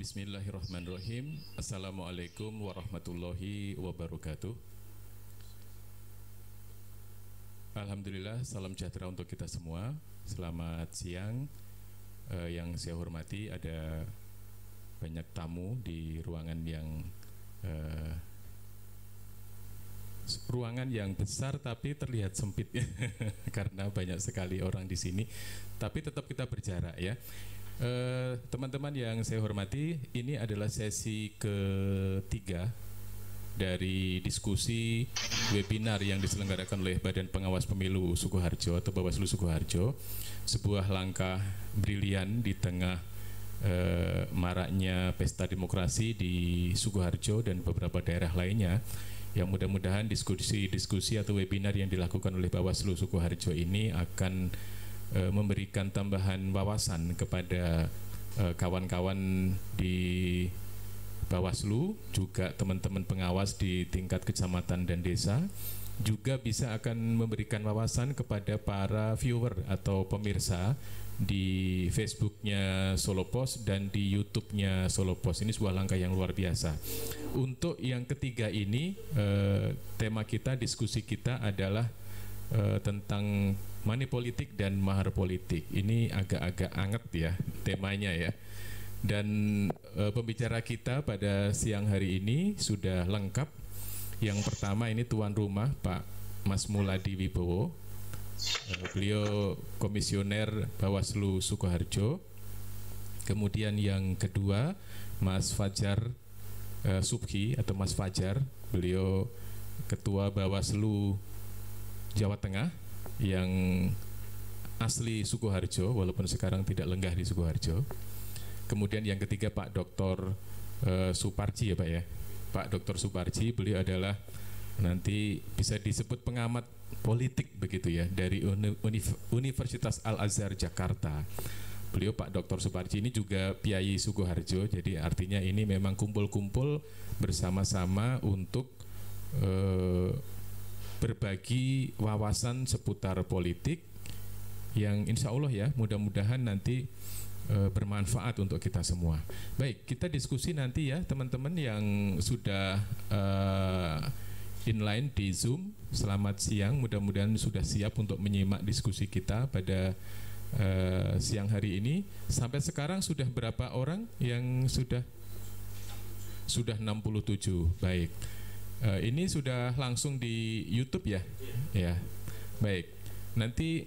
Bismillahirrahmanirrahim. Assalamualaikum warahmatullahi wabarakatuh. Alhamdulillah, salam sejahtera untuk kita semua. Selamat siang. Yang saya hormati, ada banyak tamu di ruangan yang besar tapi terlihat sempit ya karena banyak sekali orang di sini. Tapi tetap kita berjarak ya. Teman-teman yang saya hormati, ini adalah sesi ketiga dari diskusi webinar yang diselenggarakan oleh Badan Pengawas Pemilu Sukoharjo atau Bawaslu Sukoharjo, sebuah langkah brilian di tengah maraknya pesta demokrasi di Sukoharjo dan beberapa daerah lainnya, yang mudah-mudahan diskusi atau webinar yang dilakukan oleh Bawaslu Sukoharjo ini akan memberikan tambahan wawasan kepada kawan-kawan di Bawaslu, juga teman-teman pengawas di tingkat kecamatan dan desa, juga bisa akan memberikan wawasan kepada para viewer atau pemirsa di Facebooknya Solo Post dan di YouTube-nya Solo Post. Ini sebuah langkah yang luar biasa. Untuk yang ketiga ini, tema kita, diskusi kita adalah tentang money politik dan mahar politik. Ini agak-agak anget ya temanya ya. Dan pembicara kita pada siang hari ini sudah lengkap. Yang pertama ini tuan rumah Pak Mas Muladi Wibowo. Beliau komisioner Bawaslu Sukoharjo. Kemudian yang kedua Mas Fajar Subhi atau Mas Fajar. Beliau ketua Bawaslu Jawa Tengah yang asli Sukoharjo walaupun sekarang tidak lenggah di Sukoharjo. Kemudian yang ketiga Pak Dr. Suparji ya Pak ya. Pak Dr. Suparji, beliau adalah nanti bisa disebut pengamat politik begitu ya dari Universitas Al-Azhar Jakarta. Beliau Pak Dr. Suparji ini juga Piai Sukoharjo, jadi artinya ini memang kumpul-kumpul bersama-sama untuk berbagi wawasan seputar politik yang insya Allah ya mudah-mudahan nanti bermanfaat untuk kita semua. Baik, kita diskusi nanti ya teman-teman yang sudah inline di Zoom. Selamat siang, mudah-mudahan sudah siap untuk menyimak diskusi kita pada siang hari ini. Sampai sekarang sudah berapa orang yang sudah 67. Baik. Ini sudah langsung di YouTube ya? Ya. Baik. Nanti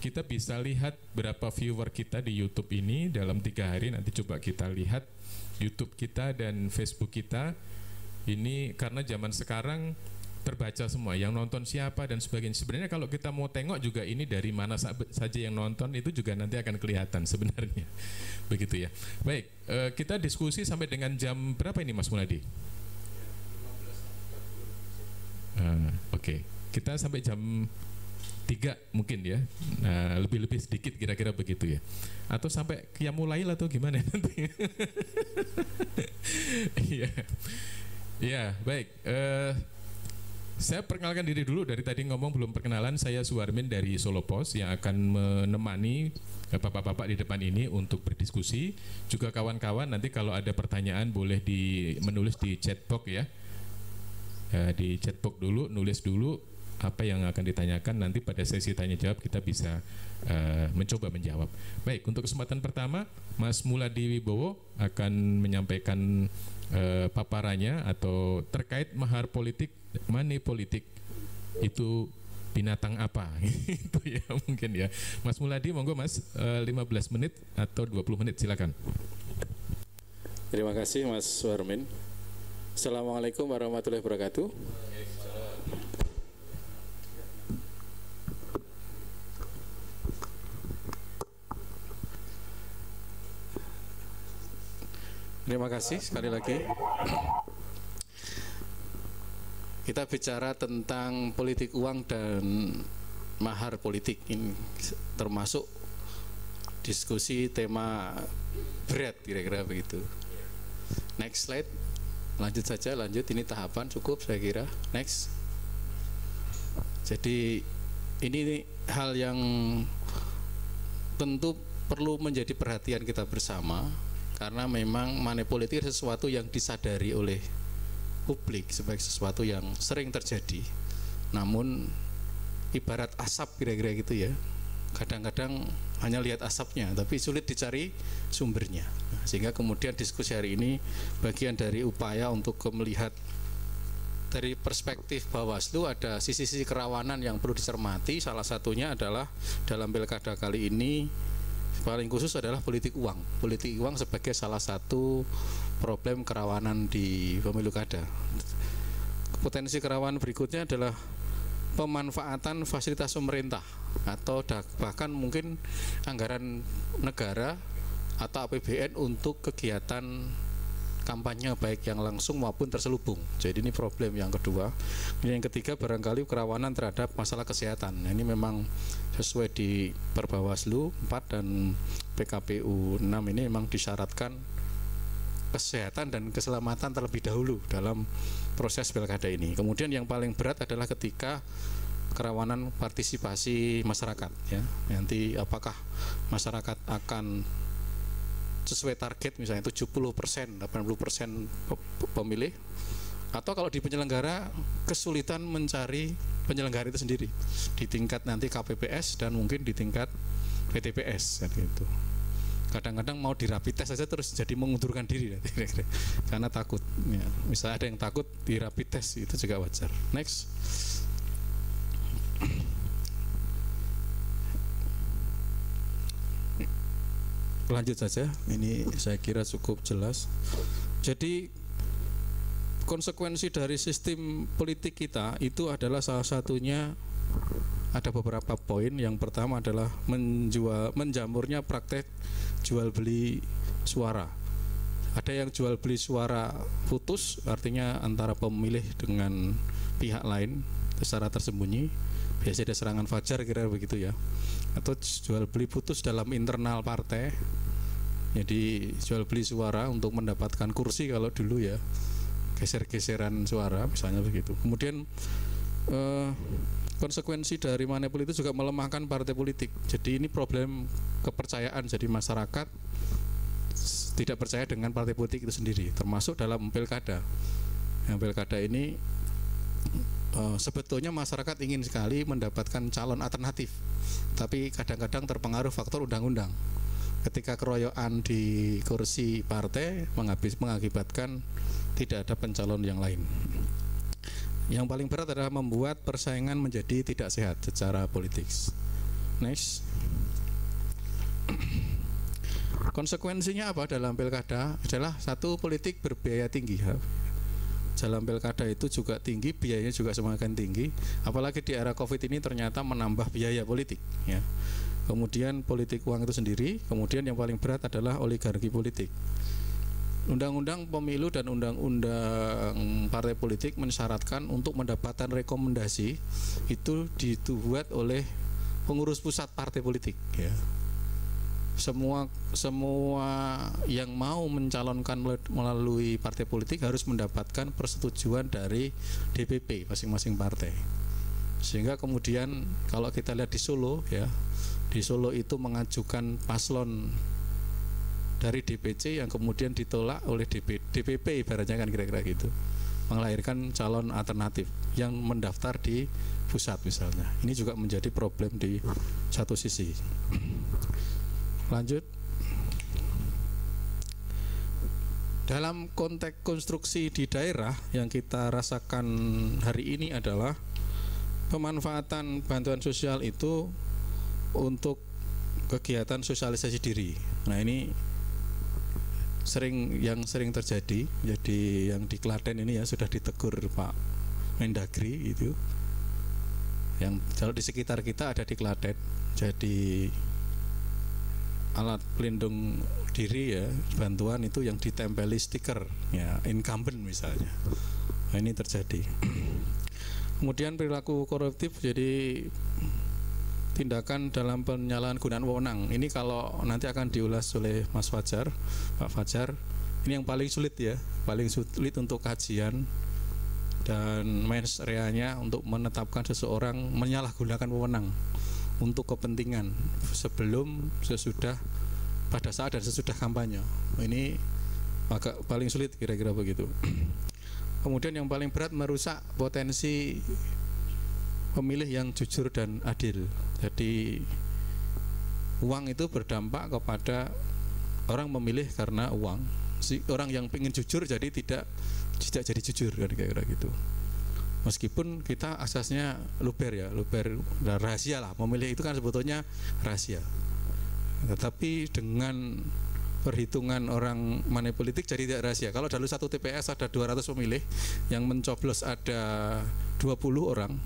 kita bisa lihat berapa viewer kita di YouTube ini dalam 3 hari. Nanti coba kita lihat YouTube kita dan Facebook kita. Ini karena zaman sekarang terbaca semua, yang nonton siapa dan sebagainya. Sebenarnya kalau kita mau tengok juga ini dari mana saja yang nonton itu juga nanti akan kelihatan sebenarnya. Begitu ya. Baik, kita diskusi sampai dengan jam berapa ini Mas Muladi? Oke. Kita sampai jam 3 mungkin ya. Nah, lebih-lebih sedikit kira-kira begitu ya. Atau sampai qiyamul lail atau gimana nanti? Iya. Ya, baik. Saya perkenalkan diri dulu, dari tadi ngomong belum perkenalan. Saya Suwarmin dari Solo Post yang akan menemani bapak-bapak di depan ini untuk berdiskusi. Juga kawan-kawan nanti kalau ada pertanyaan boleh menulis di chatbox ya. Di chatbox dulu, nulis dulu apa yang akan ditanyakan, nanti pada sesi tanya jawab kita bisa mencoba menjawab. Baik, untuk kesempatan pertama Mas Muladi Wibowo akan menyampaikan paparannya atau terkait mahar politik, money politik itu binatang apa itu ya mungkin ya. Mas Muladi monggo Mas, 15 menit atau 20 menit silakan. Terima kasih Mas Suwarmin. Assalamualaikum warahmatullahi wabarakatuh. Terima kasih sekali lagi. Kita bicara tentang politik uang dan mahar politik, ini termasuk diskusi tema berat kira-kira begitu. Next slide. Lanjut saja, lanjut. Ini tahapan cukup saya kira. Next. Jadi ini hal yang tentu perlu menjadi perhatian kita bersama, karena memang money politik sesuatu yang disadari oleh publik sebagai sesuatu yang sering terjadi, namun ibarat asap kira-kira gitu ya, kadang-kadang hanya lihat asapnya tapi sulit dicari sumbernya. Sehingga kemudian diskusi hari ini bagian dari upaya untuk melihat dari perspektif Bawaslu ada sisi-sisi kerawanan yang perlu dicermati. Salah satunya adalah dalam pilkada kali ini paling khusus adalah politik uang. Politik uang sebagai salah satu problem kerawanan di pemilu kada. Potensi kerawanan berikutnya adalah pemanfaatan fasilitas pemerintah atau bahkan mungkin anggaran negara atau APBN untuk kegiatan kampanye baik yang langsung maupun terselubung. Jadi ini problem yang kedua. Yang ketiga barangkali kerawanan terhadap masalah kesehatan. Nah, ini memang sesuai di Perbawaslu 4 dan PKPU 6 ini memang disyaratkan kesehatan dan keselamatan terlebih dahulu dalam proses pilkada ini. Kemudian yang paling berat adalah ketika kerawanan partisipasi masyarakat ya. Nanti apakah masyarakat akan sesuai target misalnya 70%, 80% pemilih, atau kalau di penyelenggara kesulitan mencari penyelenggara itu sendiri di tingkat nanti KPPS dan mungkin di tingkat PTPS gitu. Kadang-kadang mau di rapid test saja terus jadi mengundurkan diri karena takut ya. Misalnya ada yang takut di rapid test, itu juga wajar. Next. Lanjut saja, ini saya kira cukup jelas. Jadi konsekuensi dari sistem politik kita itu adalah salah satunya ada beberapa poin. Yang pertama adalah menjamurnya praktek jual beli suara. Ada yang jual beli suara putus, artinya antara pemilih dengan pihak lain secara tersembunyi. Biasanya ada serangan fajar kira-kira begitu ya. Atau jual beli putus dalam internal partai. Jadi jual beli suara untuk mendapatkan kursi kalau dulu ya, geser-geseran suara misalnya begitu. Kemudian konsekuensi dari money politik juga melemahkan partai politik. Jadi ini problem kepercayaan. Jadi masyarakat tidak percaya dengan partai politik itu sendiri, termasuk dalam pilkada. Yang pilkada ini sebetulnya masyarakat ingin sekali mendapatkan calon alternatif, tapi kadang-kadang terpengaruh faktor undang-undang. Ketika keroyokan di kursi partai mengakibatkan tidak ada pencalon yang lain. Yang paling berat adalah membuat persaingan menjadi tidak sehat secara politik. Next. Konsekuensinya apa dalam pilkada? Adalah satu, politik berbiaya tinggi. Dalam pilkada itu juga tinggi, biayanya juga semakin tinggi. Apalagi di era Covid ini ternyata menambah biaya politik ya. Kemudian politik uang itu sendiri. Kemudian yang paling berat adalah oligarki politik. Undang-undang pemilu dan undang-undang partai politik mensyaratkan untuk mendapatkan rekomendasi itu dibuat oleh pengurus pusat partai politik ya. Semua yang mau mencalonkan melalui partai politik harus mendapatkan persetujuan dari DPP masing-masing partai. Sehingga kemudian kalau kita lihat di Solo ya, di Solo itu mengajukan paslon dari DPC yang kemudian ditolak oleh DPP ibaratnya kan kira-kira gitu, melahirkan calon alternatif yang mendaftar di pusat misalnya. Ini juga menjadi problem di satu sisi. Lanjut. Dalam konteks konstruksi di daerah yang kita rasakan hari ini adalah pemanfaatan bantuan sosial itu untuk kegiatan sosialisasi diri. Nah ini sering terjadi. Jadi yang di Klaten ini ya sudah ditegur Pak Mendagri itu. Yang kalau di sekitar kita ada di Klaten. Jadi alat pelindung diri ya, bantuan itu yang ditempeli stiker ya, incumbent misalnya. Nah, ini terjadi. Kemudian perilaku koruptif, jadi tindakan dalam penyalahgunaan wewenang. Ini kalau nanti akan diulas oleh Mas Fajar, Pak Fajar. Ini yang paling sulit ya, paling sulit untuk kajian dan mens reanya untuk menetapkan seseorang menyalahgunakan wewenang untuk kepentingan sebelum sesudah pada saat dan sesudah kampanye. Ini agak paling sulit kira-kira begitu. Kemudian yang paling berat merusak potensi pemilih yang jujur dan adil. Jadi uang itu berdampak kepada orang memilih karena uang. Si orang yang ingin jujur jadi tidak jadi jujur kan kira-kira gitu. Meskipun kita asasnya luber ya, luber rahasia lah. Memilih itu kan sebetulnya rahasia. Tetapi dengan perhitungan orang money politik jadi tidak rahasia. Kalau dalam satu TPS ada 200 pemilih, yang mencoblos ada 20 orang,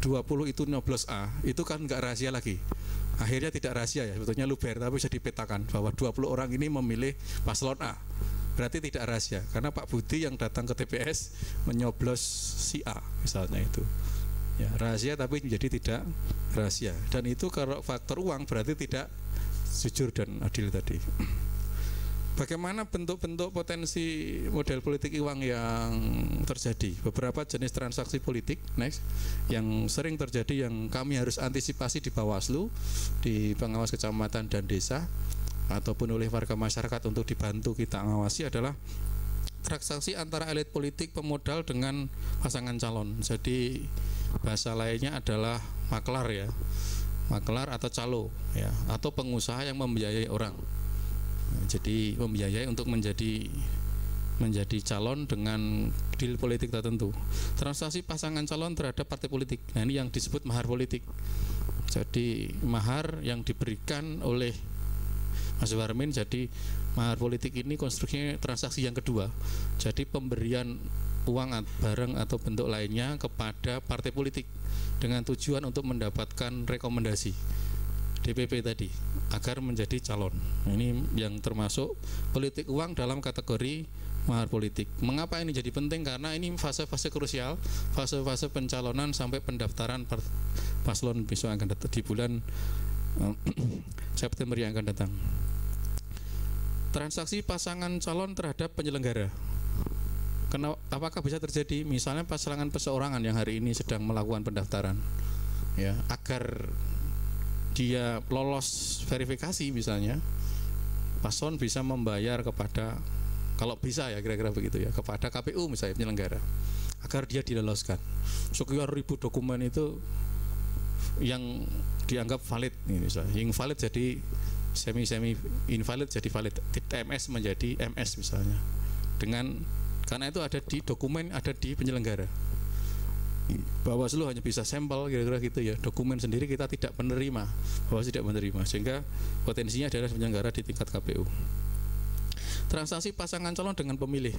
20 itu nyoblos A, itu kan nggak rahasia lagi. Akhirnya tidak rahasia ya, sebetulnya luber, tapi bisa dipetakan bahwa 20 orang ini memilih paslon A. Berarti tidak rahasia, karena Pak Budi yang datang ke TPS menyoblos si A misalnya itu. Ya, rahasia tapi menjadi tidak rahasia. Dan itu kalau faktor uang berarti tidak jujur dan adil tadi. Bagaimana bentuk-bentuk potensi model politik uang yang terjadi? Beberapa jenis transaksi politik next yang sering terjadi yang kami harus antisipasi di Bawaslu, di pengawas kecamatan dan desa, ataupun oleh warga masyarakat untuk dibantu kita ngawasi adalah transaksi antara elit politik pemodal dengan pasangan calon. Jadi bahasa lainnya adalah maklar ya, maklar atau calo ya, atau pengusaha yang membiayai orang. Jadi membiayai untuk menjadi calon dengan deal politik tertentu. Transaksi pasangan calon terhadap partai politik. Nah ini yang disebut mahar politik. Jadi mahar yang diberikan oleh Mas Warmin, jadi mahar politik ini konstruksinya transaksi yang kedua. Jadi pemberian uang, barang atau bentuk lainnya kepada partai politik dengan tujuan untuk mendapatkan rekomendasi DPP tadi agar menjadi calon. Ini yang termasuk politik uang dalam kategori mahar politik. Mengapa ini jadi penting? Karena ini fase-fase krusial, fase-fase pencalonan sampai pendaftaran paslon besok akan datang di bulan September yang akan datang. Transaksi pasangan calon terhadap penyelenggara. Apakah bisa terjadi? Misalnya pasangan perseorangan yang hari ini sedang melakukan pendaftaran, ya, agar dia lolos verifikasi misalnya, paslon bisa membayar kepada, kalau bisa ya kira-kira begitu ya, kepada KPU misalnya penyelenggara, agar dia diloloskan. Sekian ribu dokumen itu yang dianggap valid, misalnya, yang valid jadi semi invalid jadi valid, TMS menjadi MS misalnya, karena itu ada di dokumen, ada di penyelenggara. Bawaslu hanya bisa sampel kira-kira gitu ya, dokumen sendiri kita tidak menerima, Bawaslu tidak menerima, sehingga potensinya adalah penyelenggara di tingkat KPU. Transaksi pasangan calon dengan pemilih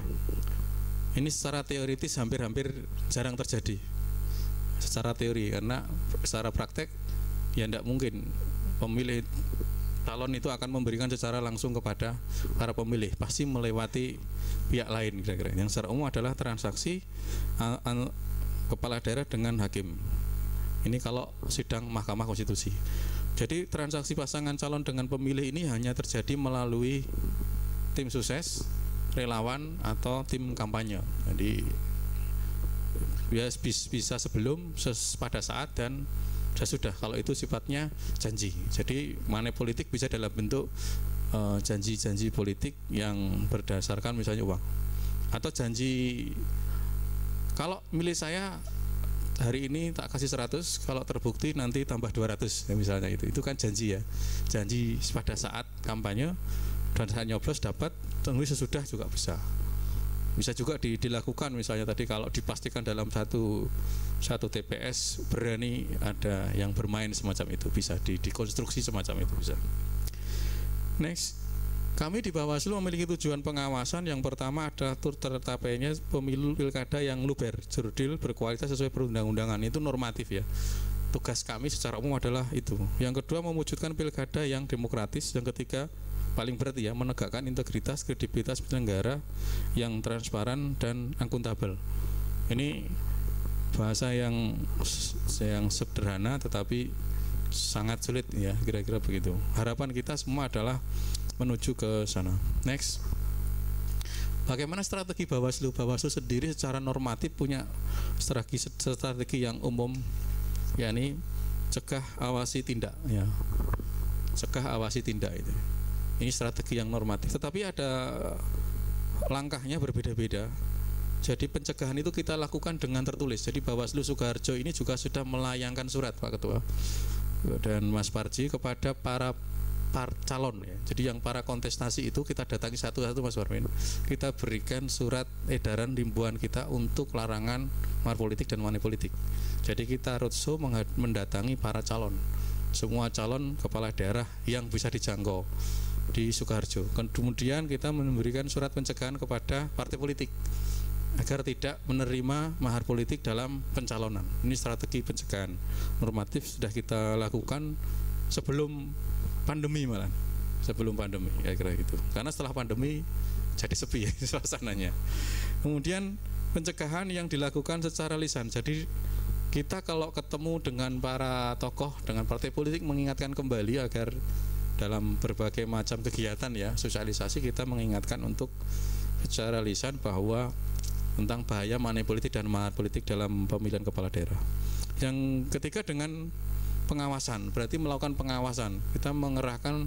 ini secara teoritis hampir jarang terjadi secara teori, karena secara praktek ya tidak mungkin pemilih calon itu akan memberikan secara langsung kepada para pemilih, pasti melewati pihak lain kira-kira. Yang secara umum adalah transaksi kepala daerah dengan hakim. Ini kalau sidang Mahkamah Konstitusi. Jadi transaksi pasangan calon dengan pemilih ini hanya terjadi melalui tim sukses, relawan atau tim kampanye. Jadi bisa sebelum, pada saat, dan sudah. Kalau itu sifatnya janji. Jadi money politik bisa dalam bentuk janji-janji politik yang berdasarkan misalnya uang, atau janji, kalau milih saya hari ini tak kasih 100, kalau terbukti nanti tambah 200 ya, misalnya itu kan janji ya, janji pada saat kampanye, dan saat nyoblos dapat, tunggu sesudah juga bisa juga dilakukan. Misalnya tadi kalau dipastikan dalam satu TPS berani ada yang bermain semacam itu, bisa dikonstruksi semacam itu bisa. Next, kami di Bawaslu memiliki tujuan pengawasan. Yang pertama adalah tercapainya pemilu pilkada yang luber, jurdil, berkualitas sesuai perundang-undangan. Itu normatif ya. Tugas kami secara umum adalah itu. Yang kedua, mewujudkan pilkada yang demokratis. Yang ketiga, paling berat ya, menegakkan integritas, kredibilitas penyelenggara yang transparan dan akuntabel. Ini bahasa yang sederhana tetapi sangat sulit ya, kira-kira begitu. Harapan kita semua adalah menuju ke sana. Next, bagaimana strategi Bawaslu? Bawaslu sendiri secara normatif punya strategi yang umum, yakni cegah, awasi, tindak ya. Cegah, awasi, tindak itu. Ini strategi yang normatif, tetapi ada langkahnya berbeda-beda. Jadi pencegahan itu kita lakukan dengan tertulis. Jadi Bawaslu Sukoharjo ini juga sudah melayangkan surat, Pak Ketua dan Mas Parji, kepada para calon ya. Jadi yang para kontestasi itu kita datangi satu-satu, Mas Warmin. Kita berikan surat edaran himbauan kita untuk larangan mahar politik dan money politik. Jadi kita roadshow mendatangi para calon, semua calon kepala daerah yang bisa dijangkau di Sukoharjo. Kemudian kita memberikan surat pencegahan kepada partai politik agar tidak menerima mahar politik dalam pencalonan. Ini strategi pencegahan normatif sudah kita lakukan sebelum pandemi, malah sebelum pandemi ya, kira gitu. Karena setelah pandemi jadi sepi ya suasananya. Kemudian pencegahan yang dilakukan secara lisan. Jadi kita kalau ketemu dengan para tokoh, dengan partai politik, mengingatkan kembali agar dalam berbagai macam kegiatan ya sosialisasi, kita mengingatkan untuk secara lisan bahwa tentang bahaya money politik dan mahar politik dalam pemilihan kepala daerah. Yang ketiga dengan pengawasan, berarti melakukan pengawasan. Kita mengerahkan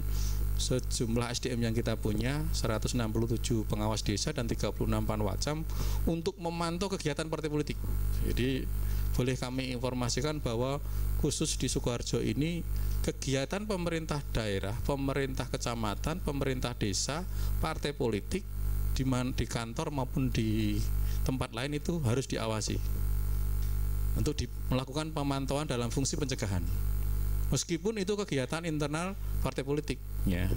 sejumlah SDM yang kita punya, 167 pengawas desa dan 36 panwascam untuk memantau kegiatan partai politik. Jadi boleh kami informasikan bahwa khusus di Sukoharjo ini kegiatan pemerintah daerah, pemerintah kecamatan, pemerintah desa, partai politik di kantor maupun di tempat lain itu harus diawasi untuk melakukan pemantauan dalam fungsi pencegahan. Meskipun itu kegiatan internal partai politik, ya,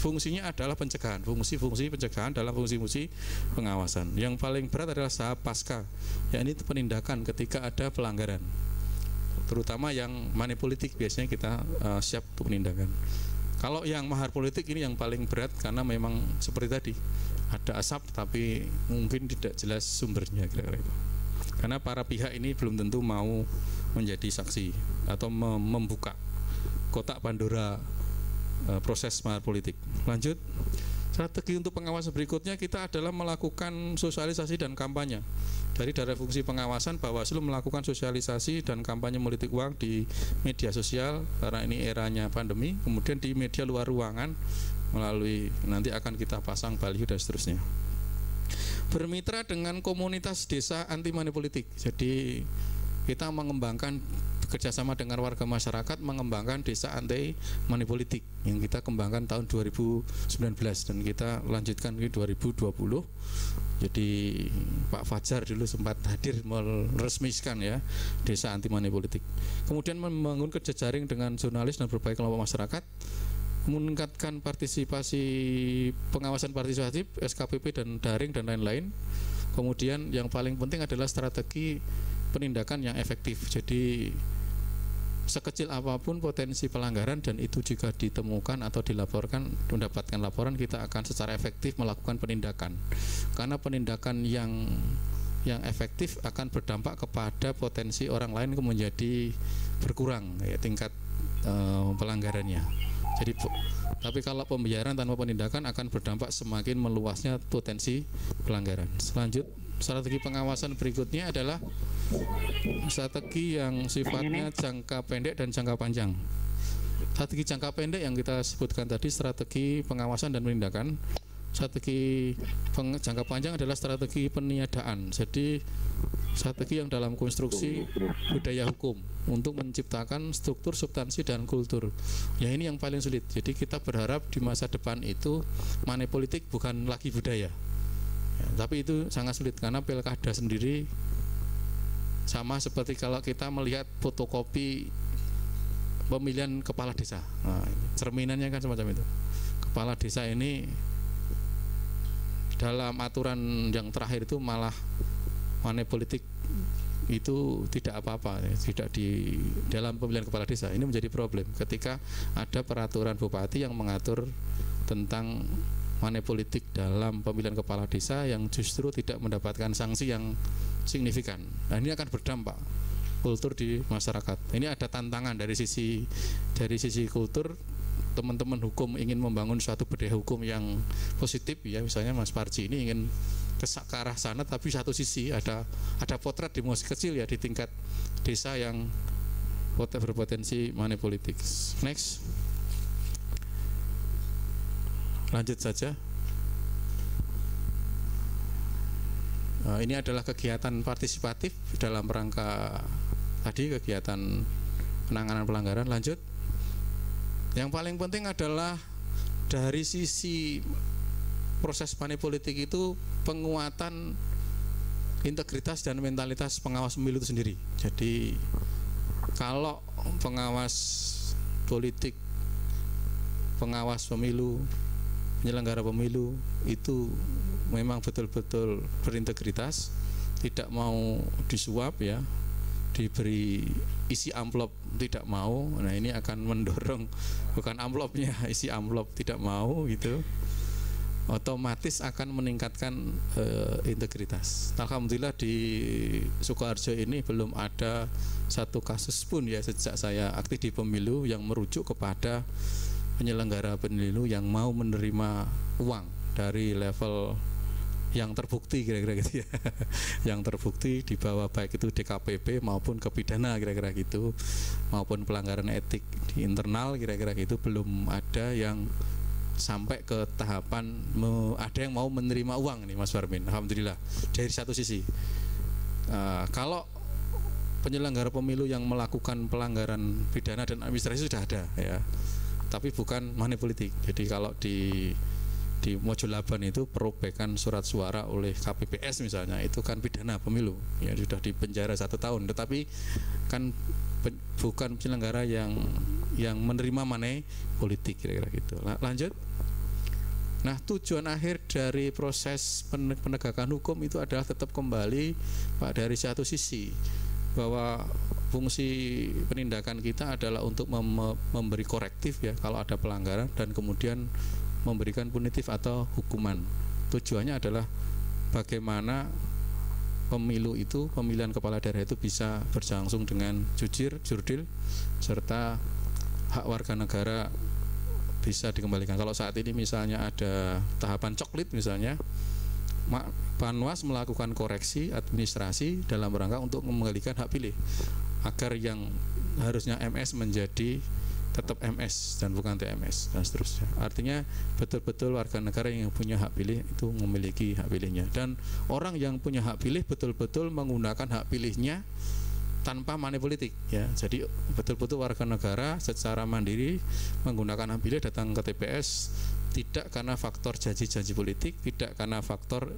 fungsinya adalah pencegahan, fungsi-fungsi pencegahan dalam fungsi-fungsi pengawasan. Yang paling berat adalah tahap pasca, yakni penindakan ketika ada pelanggaran, terutama yang money politik biasanya kita siap untuk penindakan. Kalau yang mahar politik ini yang paling berat karena memang seperti tadi ada asap tapi mungkin tidak jelas sumbernya, kira-kira itu. Karena para pihak ini belum tentu mau menjadi saksi atau membuka kotak Pandora proses mahar politik. Lanjut, strategi untuk pengawasan berikutnya kita adalah melakukan sosialisasi dan kampanye. Dari fungsi pengawasan, Bawaslu melakukan sosialisasi dan kampanye politik uang di media sosial karena ini eranya pandemi, kemudian di media luar ruangan melalui nanti akan kita pasang baliho dan seterusnya. Bermitra dengan komunitas desa anti money politik. Jadi kita mengembangkan bekerjasama dengan warga masyarakat mengembangkan desa anti money politik yang kita kembangkan tahun 2019 dan kita lanjutkan di 2020. Jadi Pak Fajar dulu sempat hadir meresmikan ya desa anti money politik. Kemudian membangun kerja-jaring dengan jurnalis dan berbagai kelompok masyarakat, meningkatkan partisipasi pengawasan partisipatif, SKPP dan daring dan lain-lain. Kemudian yang paling penting adalah strategi penindakan yang efektif. Jadi sekecil apapun potensi pelanggaran dan itu juga ditemukan atau dilaporkan, mendapatkan laporan, kita akan secara efektif melakukan penindakan. Karena penindakan yang efektif akan berdampak kepada potensi orang lain menjadi berkurang ya, tingkat pelanggarannya. Jadi, tapi kalau pembiaran tanpa penindakan akan berdampak semakin meluasnya potensi pelanggaran. Strategi pengawasan berikutnya adalah strategi yang sifatnya jangka pendek dan jangka panjang. Strategi jangka pendek yang kita sebutkan tadi strategi pengawasan dan penindakan. Strategi jangka panjang adalah strategi peniadaan. Jadi strategi yang dalam konstruksi budaya hukum untuk menciptakan struktur, substansi dan kultur. Ya ini yang paling sulit. Jadi kita berharap di masa depan itu money politik bukan lagi budaya. Ya, tapi itu sangat sulit karena pilkada sendiri sama seperti kalau kita melihat fotokopi pemilihan kepala desa. Nah, cerminannya kan semacam itu. Kepala desa ini dalam aturan yang terakhir itu malah money politik itu tidak apa-apa, tidak di dalam pemilihan kepala desa. Ini menjadi problem ketika ada peraturan bupati yang mengatur tentang money politik dalam pemilihan kepala desa yang justru tidak mendapatkan sanksi yang signifikan. Nah, ini akan berdampak kultur di masyarakat. Ini ada tantangan dari sisi kultur. Teman-teman hukum ingin membangun suatu budaya hukum yang positif ya, misalnya Mas Parji ini ingin ke arah sana, tapi satu sisi ada potret demonstrasi kecil ya di tingkat desa yang berpotensi money politik. Next. Lanjut saja. Ini adalah kegiatan partisipatif dalam rangka tadi kegiatan penanganan pelanggaran. Lanjut. Yang paling penting adalah dari sisi proses money politik itu penguatan integritas dan mentalitas pengawas pemilu itu sendiri. Jadi kalau pengawas politik, pengawas pemilu, penyelenggara pemilu itu memang betul-betul berintegritas, tidak mau disuap ya, diberi isi amplop tidak mau. Nah ini akan mendorong, bukan amplopnya, isi amplop tidak mau gitu, otomatis akan meningkatkan integritas. Alhamdulillah di Sukoharjo ini belum ada satu kasus pun ya sejak saya aktif di pemilu yang merujuk kepada penyelenggara pemilu yang mau menerima uang dari level yang terbukti kira-kira gitu ya yang terbukti di bawah baik itu DKPP maupun ke pidana kira-kira gitu, maupun pelanggaran etik di internal kira-kira gitu, belum ada yang sampai ke tahapan ada yang mau menerima uang nih Mas Warmin. Alhamdulillah dari satu sisi kalau penyelenggara pemilu yang melakukan pelanggaran pidana dan administrasi sudah ada ya, tapi bukan money politik. Jadi kalau di Mojolaban itu perobekan surat suara oleh KPPS misalnya, itu kan pidana pemilu ya, sudah dipenjara 1 tahun, tetapi kan bukan penyelenggara yang menerima money politik kira-kira gitu. Lanjut. Nah tujuan akhir dari proses penegakan hukum itu adalah tetap kembali Pak dari satu sisi bahwa fungsi penindakan kita adalah untuk memberi korektif ya kalau ada pelanggaran, dan kemudian memberikan punitif atau hukuman. Tujuannya adalah bagaimana pemilu itu, pemilihan kepala daerah itu bisa berlangsung dengan jujur, jurdil, serta hak warga negara bisa dikembalikan. Kalau saat ini misalnya ada tahapan coklit misalnya, Panwas melakukan koreksi administrasi dalam rangka untuk mengembalikan hak pilih agar yang harusnya MS menjadi tetap MS dan bukan TMS dan seterusnya. Artinya betul-betul warga negara yang punya hak pilih itu memiliki hak pilihnya, dan orang yang punya hak pilih betul-betul menggunakan hak pilihnya tanpa money politik ya. Jadi betul-betul warga negara secara mandiri menggunakan hak pilih datang ke TPS, tidak karena faktor janji-janji politik, tidak karena faktor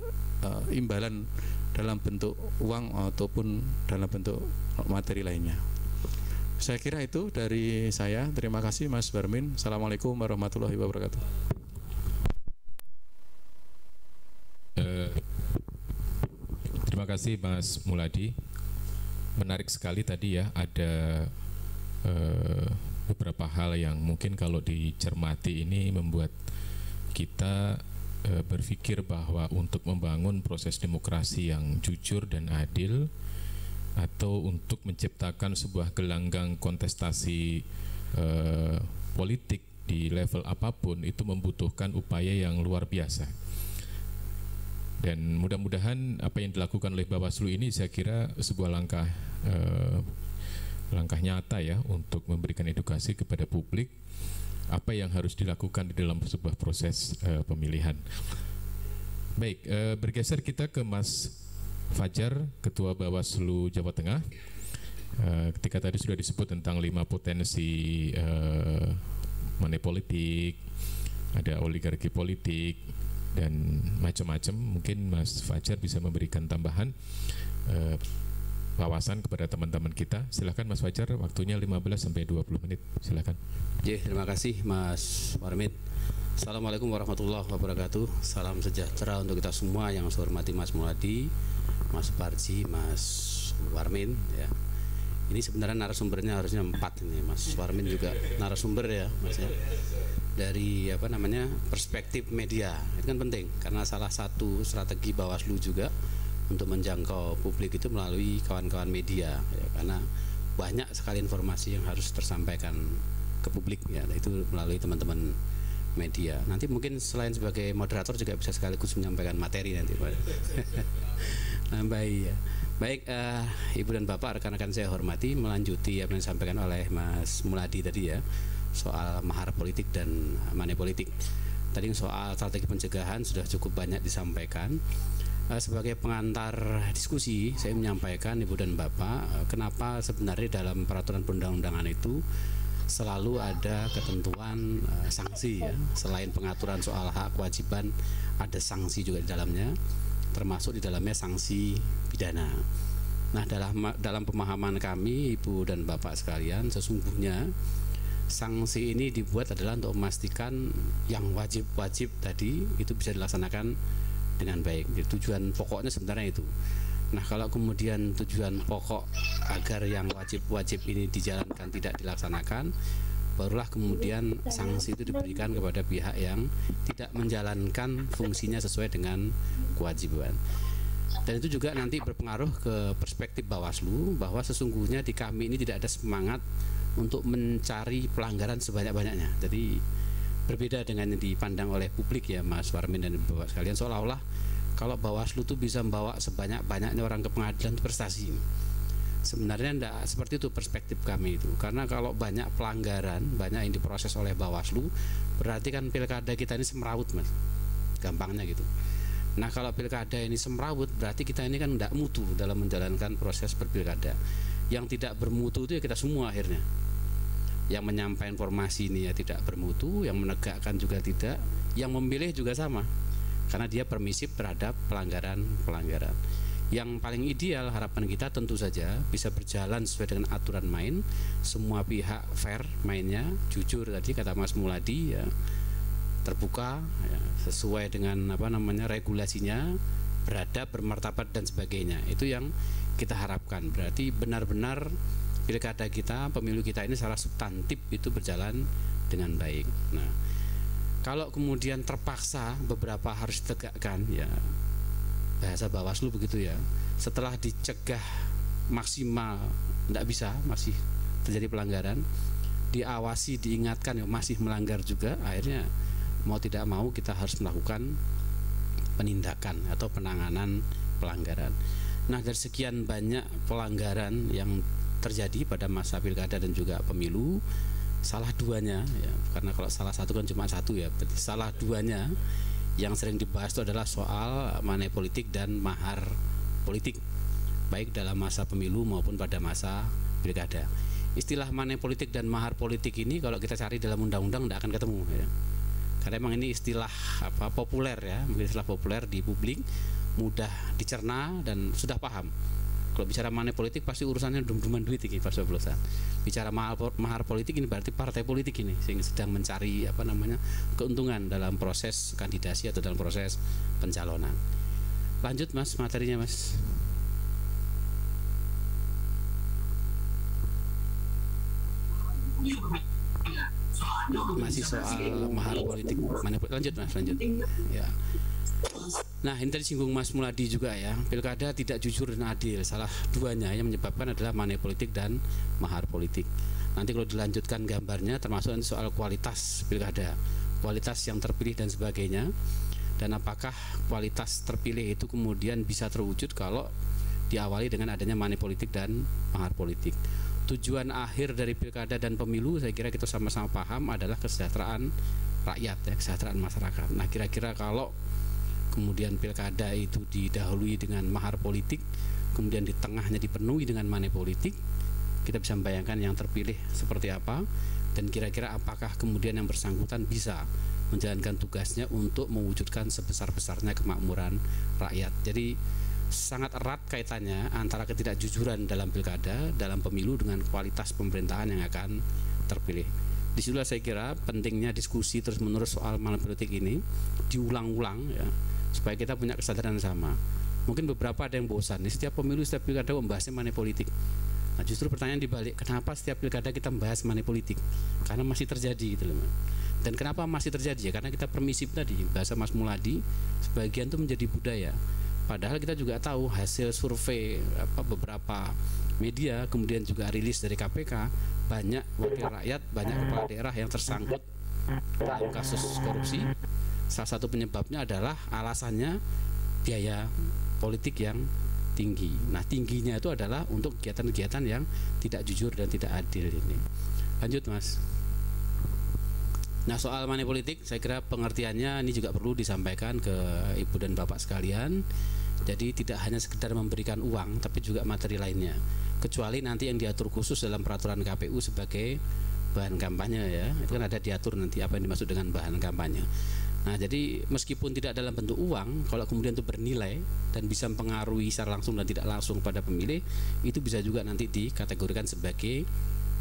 imbalan dalam bentuk uang ataupun dalam bentuk materi lainnya. Saya kira itu dari saya. Terima kasih Mas Warmin. Assalamualaikum warahmatullahi wabarakatuh. Terima kasih Mas Muladi. Menarik sekali tadi ya, ada beberapa hal yang mungkin kalau dicermati ini membuat kita berpikir bahwa untuk membangun proses demokrasi yang jujur dan adil, atau untuk menciptakan sebuah gelanggang kontestasi politik di level apapun, itu membutuhkan upaya yang luar biasa. Dan mudah-mudahan apa yang dilakukan oleh Bawaslu ini saya kira sebuah langkah nyata ya untuk memberikan edukasi kepada publik apa yang harus dilakukan di dalam sebuah proses pemilihan. Baik, bergeser kita ke Mas Fajar, Ketua Bawaslu Jawa Tengah. Ketika tadi sudah disebut tentang 5 potensi money politik, ada oligarki politik dan macam-macam, mungkin Mas Fajar bisa memberikan tambahan wawasan kepada teman-teman kita. Silakan Mas Fajar, waktunya 15 sampai 20 menit. Silakan. Terima kasih Mas Warmin. Assalamualaikum warahmatullahi wabarakatuh. Salam sejahtera untuk kita semua yang saya hormati Mas Muladi, Mas Parji, Mas Warmin ya. Ini sebenarnya narasumbernya harusnya 4 ini. Mas Warmin juga narasumber ya Mas ya. Dari perspektif media. Itu kan penting karena salah satu strategi Bawaslu juga untuk menjangkau publik itu melalui kawan-kawan media ya, karena banyak sekali informasi yang harus tersampaikan ke publik ya, itu melalui teman-teman media. Nanti mungkin selain sebagai moderator juga bisa sekaligus menyampaikan materi nanti Pak. Baik ya. Baik, Ibu dan Bapak, rekan-rekan saya hormati, melanjuti apa yang disampaikan oleh Mas Muladi tadi ya, soal mahar politik dan money politik. Tadi soal strategi pencegahan sudah cukup banyak disampaikan. Sebagai pengantar diskusi, saya menyampaikan Ibu dan Bapak, kenapa sebenarnya dalam peraturan perundang-undangan itu selalu ada ketentuan sanksi ya. Selain pengaturan soal hak kewajiban, ada sanksi juga di dalamnya, termasuk di dalamnya sanksi pidana. Nah, dalam pemahaman kami Ibu dan Bapak sekalian, sesungguhnya sanksi ini dibuat adalah untuk memastikan yang wajib-wajib tadi itu bisa dilaksanakan dengan baik. Jadi, tujuan pokoknya sebenarnya itu. Nah, kalau kemudian tujuan pokok agar yang wajib-wajib ini dijalankan tidak dilaksanakan, barulah kemudian sanksi itu diberikan kepada pihak yang tidak menjalankan fungsinya sesuai dengan kewajiban. Dan itu juga nanti berpengaruh ke perspektif Bawaslu, bahwa sesungguhnya di kami ini tidak ada semangat untuk mencari pelanggaran sebanyak-banyaknya. Jadi berbeda dengan yang dipandang oleh publik ya Mas Warmin dan Bapak sekalian, seolah-olah kalau Bawaslu itu bisa membawa sebanyak-banyaknya orang ke pengadilan itu prestasi. Sebenarnya tidak seperti itu perspektif kami itu, karena kalau banyak pelanggaran, banyak yang diproses oleh Bawaslu, berarti kan pilkada kita ini semrawut Mas, gampangnya gitu. Nah, kalau pilkada ini semrawut, berarti kita ini kan tidak mutu dalam menjalankan proses berpilkada. Yang tidak bermutu itu ya kita semua akhirnya. Yang menyampaikan informasi ini ya tidak bermutu, yang menegakkan juga tidak, yang memilih juga sama, karena dia permisif terhadap pelanggaran-pelanggaran. Yang paling ideal harapan kita tentu saja bisa berjalan sesuai dengan aturan main, semua pihak fair mainnya, jujur tadi kata Mas Muladi ya, terbuka ya, sesuai dengan regulasinya, beradab, bermartabat dan sebagainya. Itu yang kita harapkan. Berarti benar-benar pilkada kita, pemilu kita ini secara substantif itu berjalan dengan baik. Nah, kalau kemudian terpaksa beberapa harus ditegakkan ya, bahasa Bawaslu begitu ya, setelah dicegah maksimal tidak bisa, masih terjadi pelanggaran, diawasi, diingatkan ya masih melanggar juga, akhirnya mau tidak mau kita harus melakukan penindakan atau penanganan pelanggaran. Nah, dari sekian banyak pelanggaran yang terjadi pada masa pilkada dan juga pemilu, salah duanya ya, karena kalau salah satu kan cuma satu ya, berarti salah duanya yang sering dibahas itu adalah soal money politik dan mahar politik, baik dalam masa pemilu maupun pada masa pilkada. Istilah money politik dan mahar politik ini kalau kita cari dalam undang-undang tidak akan ketemu ya, karena memang ini istilah populer ya, mungkin istilah populer di publik, mudah dicerna dan sudah paham. Kalau bicara money politik pasti urusannya dum-duman duit ini Pak Soblosan. Bicara mahar politik ini berarti partai politik ini sehingga sedang mencari keuntungan dalam proses kandidasi atau dalam proses pencalonan. Lanjut Mas materinya Mas. Masih soal mahar politik. Lanjut Mas, lanjut. Ya. Nah, ini tadi singgung Mas Muladi juga ya, pilkada tidak jujur dan adil. Salah duanya yang menyebabkan adalah money politik dan mahar politik. Nanti kalau dilanjutkan gambarnya termasuk nanti soal kualitas pilkada, kualitas yang terpilih dan sebagainya. Dan apakah kualitas terpilih itu kemudian bisa terwujud kalau diawali dengan adanya money politik dan mahar politik. Tujuan akhir dari pilkada dan pemilu saya kira kita sama-sama paham adalah kesejahteraan rakyat ya, kesejahteraan masyarakat. Nah, kira-kira kalau kemudian pilkada itu didahului dengan mahar politik, kemudian di tengahnya dipenuhi dengan money politik, kita bisa membayangkan yang terpilih seperti apa, dan kira-kira apakah kemudian yang bersangkutan bisa menjalankan tugasnya untuk mewujudkan sebesar-besarnya kemakmuran rakyat. Jadi sangat erat kaitannya antara ketidakjujuran dalam pilkada, dalam pemilu dengan kualitas pemerintahan yang akan terpilih. Disitulah saya kira pentingnya diskusi terus-menerus soal money politik ini diulang-ulang ya, supaya kita punya kesadaran sama. Mungkin beberapa ada yang bosan, setiap pemilu, setiap pilkada membahasnya money politik. Nah, justru pertanyaan dibalik, kenapa setiap pilkada kita membahas money politik? Karena masih terjadi gitu loh. Dan kenapa masih terjadi ya? Karena kita permisif tadi, bahasa Mas Muladi, sebagian itu menjadi budaya. Padahal kita juga tahu hasil survei beberapa media, kemudian juga rilis dari KPK, banyak wakil rakyat, banyak kepala daerah yang tersangkut dalam kasus korupsi. Salah satu penyebabnya adalah alasannya biaya politik yang tinggi. Nah, tingginya itu adalah untuk kegiatan-kegiatan yang tidak jujur dan tidak adil ini. Lanjut Mas. Nah, soal money politik saya kira pengertiannya ini juga perlu disampaikan ke Ibu dan Bapak sekalian. Jadi tidak hanya sekedar memberikan uang tapi juga materi lainnya. Kecuali nanti yang diatur khusus dalam peraturan KPU sebagai bahan kampanye ya. Itu kan ada diatur nanti apa yang dimaksud dengan bahan kampanye. Nah, jadi meskipun tidak dalam bentuk uang, kalau kemudian itu bernilai dan bisa mempengaruhi secara langsung dan tidak langsung pada pemilih, itu bisa juga nanti dikategorikan sebagai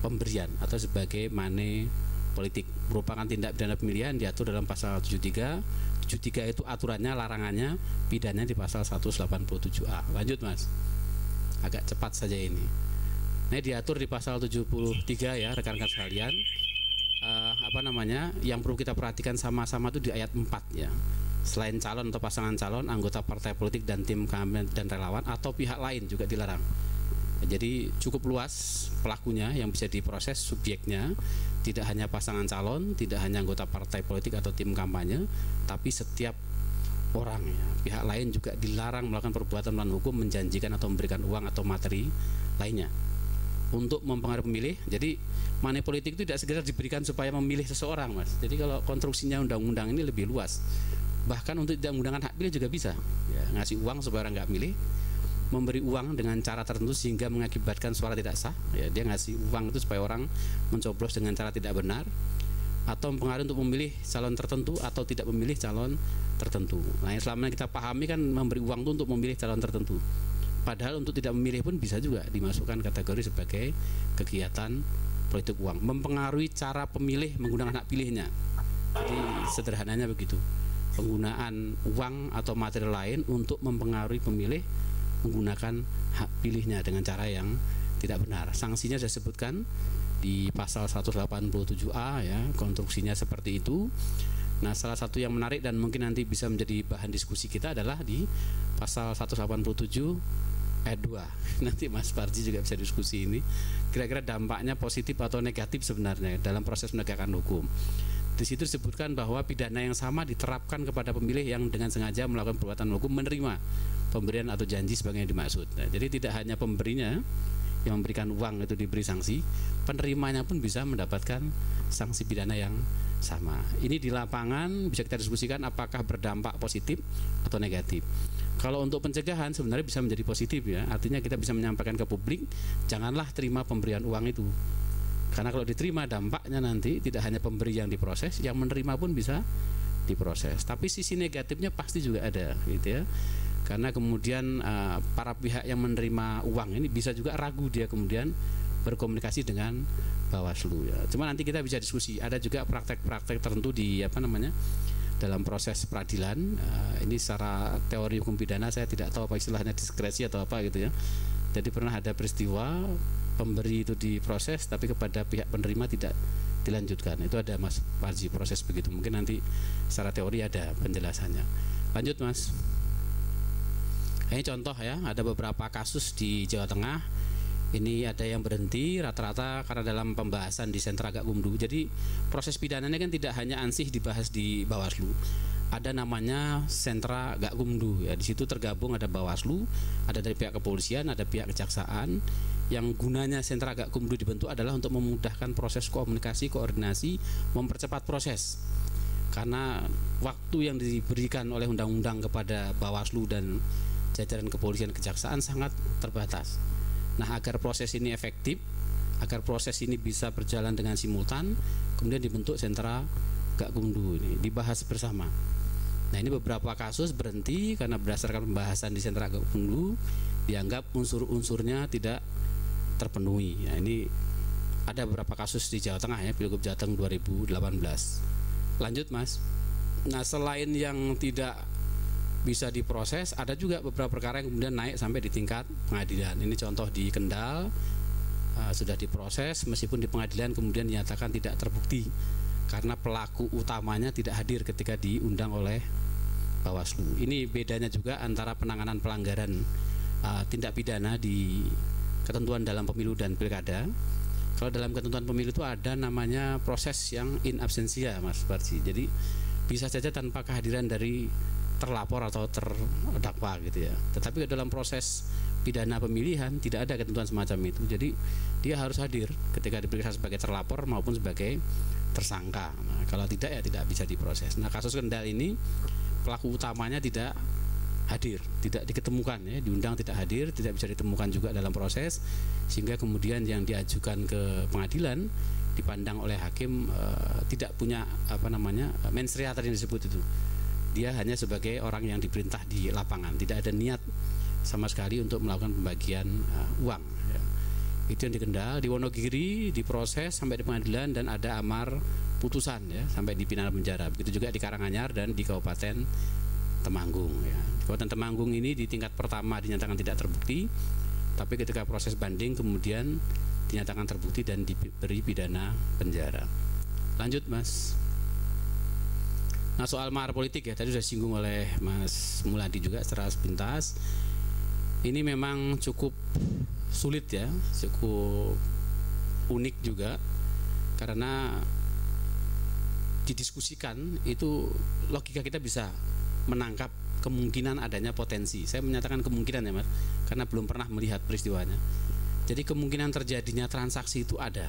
pemberian atau sebagai money politik, merupakan tindak pidana pemilihan diatur dalam pasal 73. 73 itu aturannya, larangannya, pidananya di pasal 187A. Lanjut Mas, agak cepat saja ini. Nah, diatur di pasal 73 ya rekan-rekan sekalian. Yang perlu kita perhatikan sama-sama itu di ayat 4 ya. Selain calon atau pasangan calon, anggota partai politik dan tim kampanye dan relawan atau pihak lain juga dilarang. Jadi cukup luas pelakunya yang bisa diproses, subjeknya tidak hanya pasangan calon, tidak hanya anggota partai politik atau tim kampanye, tapi setiap orang ya. Pihak lain juga dilarang melakukan perbuatan melawan hukum, menjanjikan atau memberikan uang atau materi lainnya untuk mempengaruhi pemilih. Jadi money politik itu tidak sekedar diberikan supaya memilih seseorang Mas. Jadi kalau konstruksinya undang-undang ini lebih luas. Bahkan untuk tidak menggunakan hak pilih juga bisa ya, ngasih uang supaya orang nggak milih, memberi uang dengan cara tertentu sehingga mengakibatkan suara tidak sah ya, dia ngasih uang itu supaya orang mencoblos dengan cara tidak benar, atau mempengaruhi untuk memilih calon tertentu atau tidak memilih calon tertentu. Nah, yang selama kita pahami kan memberi uang itu untuk memilih calon tertentu, padahal untuk tidak memilih pun bisa juga dimasukkan kategori sebagai kegiatan politik uang, mempengaruhi cara pemilih menggunakan hak pilihnya. Jadi sederhananya begitu, penggunaan uang atau materi lain untuk mempengaruhi pemilih menggunakan hak pilihnya dengan cara yang tidak benar. Sanksinya saya sebutkan di pasal 187A ya, konstruksinya seperti itu. Nah, salah satu yang menarik dan mungkin nanti bisa menjadi bahan diskusi kita adalah di pasal 187 ayat 2. Nanti Mas Parji juga bisa diskusi ini. Kira-kira dampaknya positif atau negatif sebenarnya dalam proses penegakan hukum. Di situ disebutkan bahwa pidana yang sama diterapkan kepada pemilih yang dengan sengaja melakukan perbuatan hukum menerima pemberian atau janji sebagai yang dimaksud. Nah, jadi tidak hanya pemberinya yang memberikan uang itu diberi sanksi, penerimanya pun bisa mendapatkan sanksi pidana yang sama. Ini di lapangan bisa kita diskusikan apakah berdampak positif atau negatif. Kalau untuk pencegahan sebenarnya bisa menjadi positif ya, artinya kita bisa menyampaikan ke publik, janganlah terima pemberian uang itu. Karena kalau diterima dampaknya nanti tidak hanya pemberi yang diproses, yang menerima pun bisa diproses. Tapi sisi negatifnya pasti juga ada gitu ya. Karena kemudian para pihak yang menerima uang ini bisa juga ragu dia kemudian berkomunikasi dengan Bawaslu ya. Cuma nanti kita bisa diskusi. Ada juga praktek-praktek tertentu di dalam proses peradilan. Ini secara teori hukum pidana saya tidak tahu apa istilahnya, diskresi atau apa gitu ya. Jadi pernah ada peristiwa pemberi itu diproses tapi kepada pihak penerima tidak dilanjutkan. Itu ada Mas Parji proses begitu. Mungkin nanti secara teori ada penjelasannya. Lanjut Mas. Ini contoh ya, ada beberapa kasus di Jawa Tengah. Ini ada yang berhenti rata-rata karena dalam pembahasan di Sentra Gakumdu. Jadi proses pidananya kan tidak hanya ansih dibahas di Bawaslu. Ada namanya Sentra Gakumdu ya. Di situ tergabung ada Bawaslu, ada dari pihak kepolisian, ada pihak kejaksaan. Yang gunanya Sentra Gakumdu dibentuk adalah untuk memudahkan proses komunikasi, koordinasi, mempercepat proses. Karena waktu yang diberikan oleh undang-undang kepada Bawaslu dan jajaran kepolisian kejaksaan sangat terbatas. Nah, agar proses ini efektif, agar proses ini bisa berjalan dengan simultan, kemudian dibentuk Sentra Gakumdu ini, dibahas bersama. Nah, ini beberapa kasus berhenti karena berdasarkan pembahasan di Sentra Gakumdu dianggap unsur-unsurnya tidak terpenuhi. Nah, ini ada beberapa kasus di Jawa Tengah ya, Pilgub Jateng 2018. Lanjut Mas. Nah, selain yang tidak bisa diproses, ada juga beberapa perkara yang kemudian naik sampai di tingkat pengadilan. Ini contoh di Kendal, sudah diproses meskipun di pengadilan kemudian dinyatakan tidak terbukti karena pelaku utamanya tidak hadir ketika diundang oleh Bawaslu. Ini bedanya juga antara penanganan pelanggaran tindak pidana di ketentuan dalam pemilu dan pilkada. Kalau dalam ketentuan pemilu itu ada namanya proses yang in absentia Mas Parji. Jadi bisa saja tanpa kehadiran dari terlapor atau terdakwa gitu ya. Tetapi dalam proses pidana pemilihan tidak ada ketentuan semacam itu. Jadi dia harus hadir ketika diperiksa sebagai terlapor maupun sebagai tersangka. Nah, kalau tidak ya tidak bisa diproses. Nah, kasus Kendal ini pelaku utamanya tidak hadir, tidak diketemukan ya, diundang tidak hadir, tidak bisa ditemukan juga dalam proses, sehingga kemudian yang diajukan ke pengadilan dipandang oleh hakim tidak punya mens rea tadi yang disebut itu. Dia hanya sebagai orang yang diperintah di lapangan, tidak ada niat sama sekali untuk melakukan pembagian uang ya. Itu yang di Kendal. Di Wonogiri diproses sampai di pengadilan dan ada amar putusan ya, sampai dipidana penjara. Begitu juga di Karanganyar dan di Kabupaten Temanggung ya. Di Kabupaten Temanggung ini di tingkat pertama dinyatakan tidak terbukti, tapi ketika proses banding kemudian dinyatakan terbukti dan diberi pidana penjara. Lanjut Mas. Nah, soal mahar politik ya, tadi sudah singgung oleh Mas Muladi juga secara sepintas. Ini memang cukup sulit ya, cukup unik juga, karena didiskusikan itu logika kita bisa menangkap kemungkinan adanya potensi. Saya menyatakan kemungkinan ya Mas, karena belum pernah melihat peristiwanya. Jadi kemungkinan terjadinya transaksi itu ada.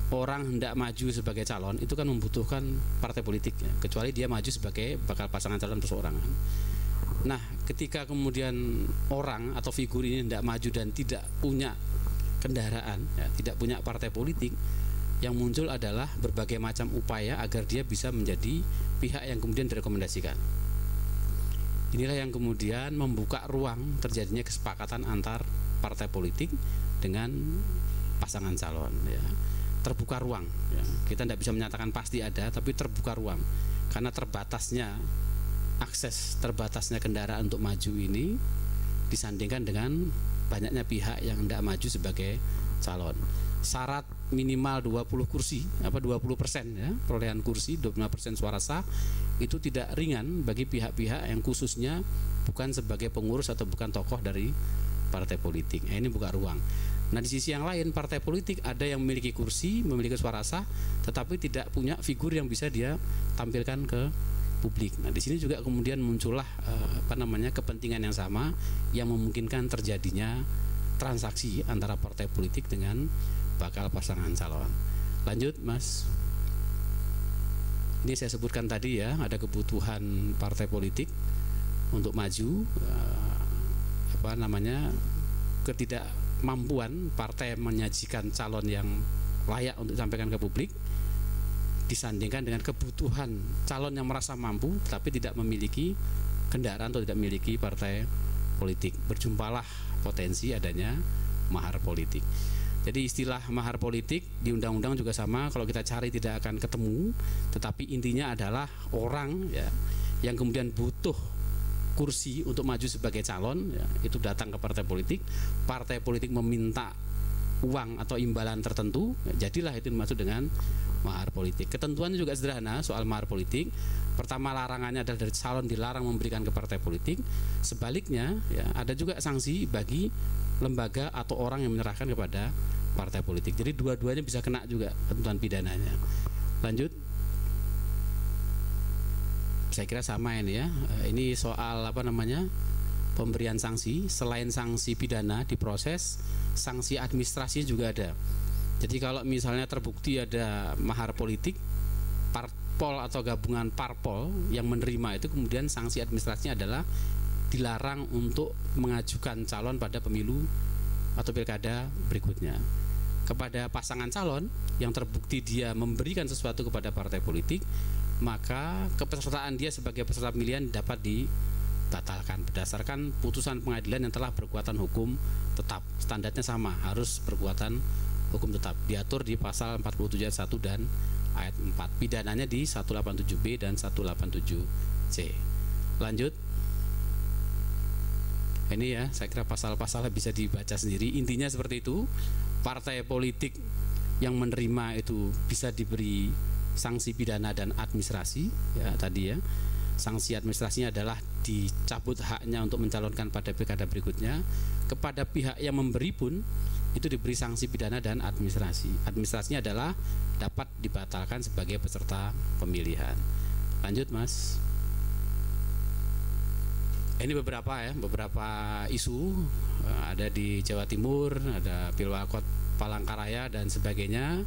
Orang hendak maju sebagai calon itu kan membutuhkan partai politik ya, kecuali dia maju sebagai bakal pasangan calon perseorangan. Nah, ketika kemudian orang atau figur ini hendak maju dan tidak punya kendaraan ya, tidak punya partai politik, yang muncul adalah berbagai macam upaya agar dia bisa menjadi pihak yang kemudian direkomendasikan. Inilah yang kemudian membuka ruang terjadinya kesepakatan antar partai politik dengan pasangan calon ya. Terbuka ruang ya. Kita tidak bisa menyatakan pasti ada, tapi terbuka ruang karena terbatasnya akses, terbatasnya kendaraan untuk maju ini disandingkan dengan banyaknya pihak yang hendak maju sebagai calon. Syarat minimal 20 kursi 20% ya, perolehan kursi 25% suara sah itu tidak ringan bagi pihak-pihak yang khususnya bukan sebagai pengurus atau bukan tokoh dari partai politik. Ini buka ruang. Nah, di sisi yang lain partai politik ada yang memiliki kursi, memiliki suara sah, tetapi tidak punya figur yang bisa dia tampilkan ke publik. Nah, di sini juga kemudian muncullah kepentingan yang sama yang memungkinkan terjadinya transaksi antara partai politik dengan bakal pasangan calon. Lanjut, Mas. Ini saya sebutkan tadi ya, ada kebutuhan partai politik untuk maju, ketidakmampuan partai menyajikan calon yang layak untuk disampaikan ke publik disandingkan dengan kebutuhan calon yang merasa mampu tapi tidak memiliki kendaraan atau tidak memiliki partai politik. Berjumpalah potensi adanya mahar politik. Jadi istilah mahar politik di undang-undang juga sama, kalau kita cari tidak akan ketemu, tetapi intinya adalah orang ya, yang kemudian butuh kursi untuk maju sebagai calon ya, itu datang ke partai politik meminta uang atau imbalan tertentu, ya, jadilah itu dimaksud dengan mahar politik. Ketentuannya juga sederhana soal mahar politik. Pertama, larangannya adalah dari calon dilarang memberikan ke partai politik. Sebaliknya ya, ada juga sanksi bagi lembaga atau orang yang menyerahkan kepada partai politik. Jadi dua-duanya bisa kena juga ketentuan pidananya. Lanjut. Saya kira sama ini ya. Ini soal pemberian sanksi. Selain sanksi pidana diproses, sanksi administrasi juga ada. Jadi kalau misalnya terbukti ada mahar politik, parpol atau gabungan parpol yang menerima itu, kemudian sanksi administrasinya adalah dilarang untuk mengajukan calon pada pemilu atau pilkada berikutnya. Kepada pasangan calon yang terbukti dia memberikan sesuatu kepada partai politik, maka kepesertaan dia sebagai peserta pemilihan dapat dibatalkan berdasarkan putusan pengadilan yang telah berkekuatan hukum tetap. Standarnya sama, harus berkekuatan hukum tetap. Diatur di pasal 47 ayat 1 dan ayat 4. Pidananya di 187B dan 187C. Lanjut. Ini ya, saya kira pasal-pasal bisa dibaca sendiri. Intinya seperti itu. Partai politik yang menerima itu bisa diberi sanksi pidana dan administrasi ya tadi ya. Sanksi administrasinya adalah dicabut haknya untuk mencalonkan pada pilkada berikutnya. Kepada pihak yang memberi pun itu diberi sanksi pidana dan administrasi. Administrasinya adalah dapat dibatalkan sebagai peserta pemilihan. Lanjut, Mas. Ini beberapa isu ada di Jawa Timur, ada Pilwakot Palangkaraya dan sebagainya.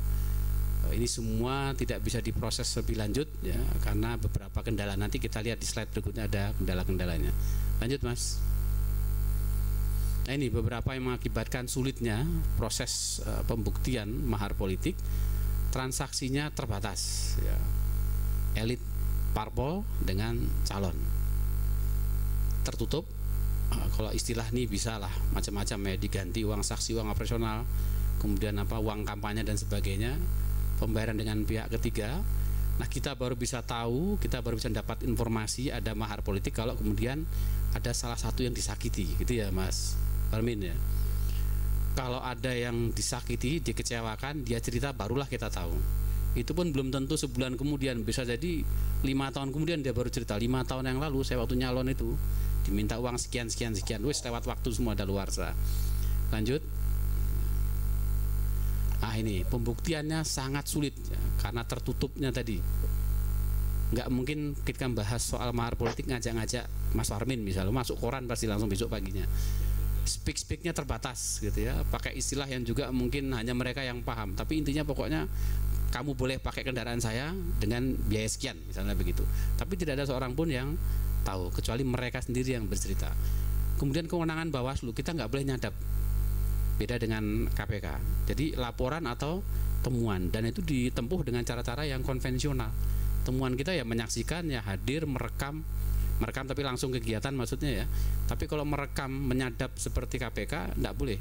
Ini semua tidak bisa diproses lebih lanjut ya, karena beberapa kendala. Nanti kita lihat di slide berikutnya ada kendala-kendalanya. Lanjut Mas. Nah, ini beberapa yang mengakibatkan sulitnya proses pembuktian mahar politik. Transaksinya terbatas ya. Elit parpol dengan calon tertutup. Kalau istilah ini bisa lah macam-macam ya, diganti uang saksi, uang operasional, kemudian uang kampanye dan sebagainya, pembayaran dengan pihak ketiga. Nah, kita baru bisa tahu, kita baru bisa dapat informasi ada mahar politik kalau kemudian ada salah satu yang disakiti, gitu ya Mas Parmin ya. Kalau ada yang disakiti, dikecewakan, dia cerita, barulah kita tahu. Itu pun belum tentu sebulan kemudian, bisa jadi 5 tahun kemudian dia baru cerita. 5 tahun yang lalu saya waktu nyalon itu diminta uang sekian, wis lewat waktu semua daluarsa. Lanjut. Ini pembuktiannya sangat sulit ya, karena tertutupnya tadi. Nggak mungkin kita bahas soal mahar politik ngajak-ngajak Mas Warmin misalnya, masuk koran pasti langsung besok paginya. Speak-nya terbatas gitu ya, pakai istilah yang juga mungkin hanya mereka yang paham. Tapi intinya pokoknya kamu boleh pakai kendaraan saya dengan biaya sekian misalnya begitu. Tapi tidak ada seorang pun yang tahu kecuali mereka sendiri yang bercerita. Kemudian kewenangan Bawaslu, kita nggak boleh nyadap, beda dengan KPK. Jadi laporan atau temuan, dan itu ditempuh dengan cara-cara yang konvensional. Temuan kita ya menyaksikan, ya hadir, merekam tapi langsung kegiatan maksudnya ya. Tapi kalau merekam menyadap seperti KPK nggak boleh.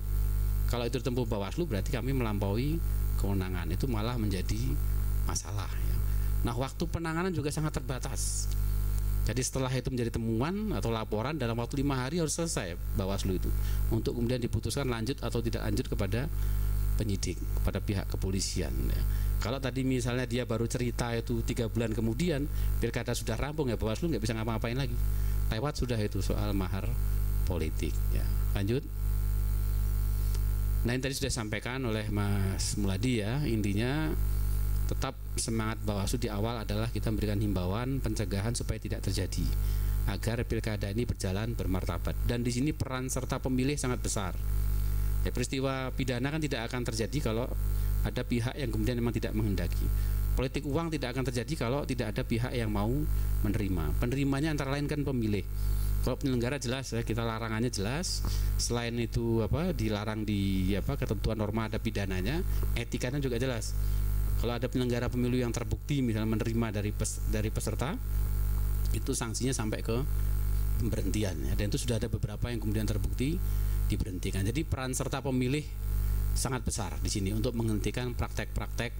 Kalau itu ditempuh Bawaslu berarti kami melampaui kewenangan, itu malah menjadi masalah ya. Nah, waktu penanganan juga sangat terbatas. Jadi setelah itu menjadi temuan atau laporan, dalam waktu 5 hari harus selesai Bawaslu itu, untuk kemudian diputuskan lanjut atau tidak lanjut kepada penyidik, kepada pihak kepolisian ya. Kalau tadi misalnya dia baru cerita itu 3 bulan kemudian pilkada sudah rampung ya, Bawaslu nggak bisa ngapa-ngapain lagi, lewat sudah itu soal mahar politik ya. Lanjut. Nah, ini tadi sudah disampaikan oleh Mas Muladi ya, intinya tetap semangat Bawaslu di awal adalah kita memberikan himbauan pencegahan supaya tidak terjadi, agar pilkada ini berjalan bermartabat. Dan di sini peran serta pemilih sangat besar. Ya, peristiwa pidana kan tidak akan terjadi kalau ada pihak yang kemudian memang tidak menghendaki. Politik uang tidak akan terjadi kalau tidak ada pihak yang mau menerima. Penerimanya antara lain kan pemilih. Kalau penyelenggara jelas ya, kita larangannya jelas. Selain itu dilarang di ketentuan norma ada pidananya, etikanya juga jelas. Kalau ada penyelenggara pemilu yang terbukti misalnya menerima dari peserta, itu sanksinya sampai ke pemberhentian ya. Dan itu sudah ada beberapa yang kemudian terbukti diberhentikan. Jadi peran serta pemilih sangat besar di sini untuk menghentikan praktek-praktek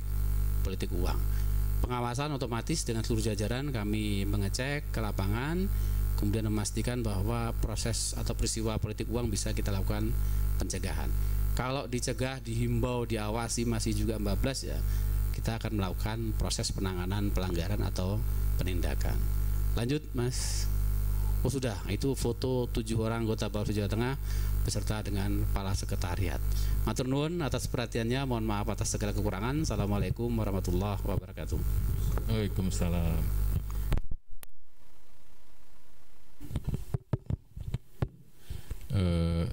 politik uang. Pengawasan otomatis dengan seluruh jajaran kami mengecek ke lapangan, kemudian memastikan bahwa proses atau peristiwa politik uang bisa kita lakukan pencegahan. Kalau dicegah, dihimbau, diawasi masih juga bablas ya, kita akan melakukan proses penanganan pelanggaran atau penindakan. Lanjut Mas. Oh sudah, itu foto 7 orang anggota Bawaslu Jawa Tengah beserta dengan kepala sekretariat. Matur nuwun atas perhatiannya, mohon maaf atas segala kekurangan. Assalamualaikum warahmatullahi wabarakatuh. Waalaikumsalam.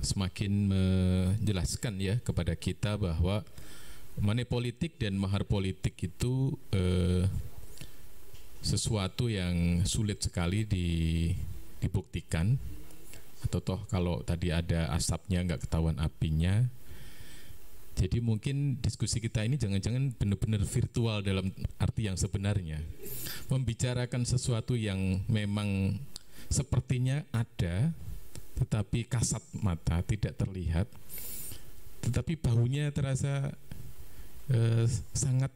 Semakin menjelaskan ya kepada kita bahwa money politik dan mahar politik itu sesuatu yang sulit sekali dibuktikan, atau toh kalau tadi ada asapnya nggak ketahuan apinya. Jadi mungkin diskusi kita ini jangan-jangan benar-benar virtual dalam arti yang sebenarnya, membicarakan sesuatu yang memang sepertinya ada tetapi kasat mata tidak terlihat, tetapi baunya terasa sangat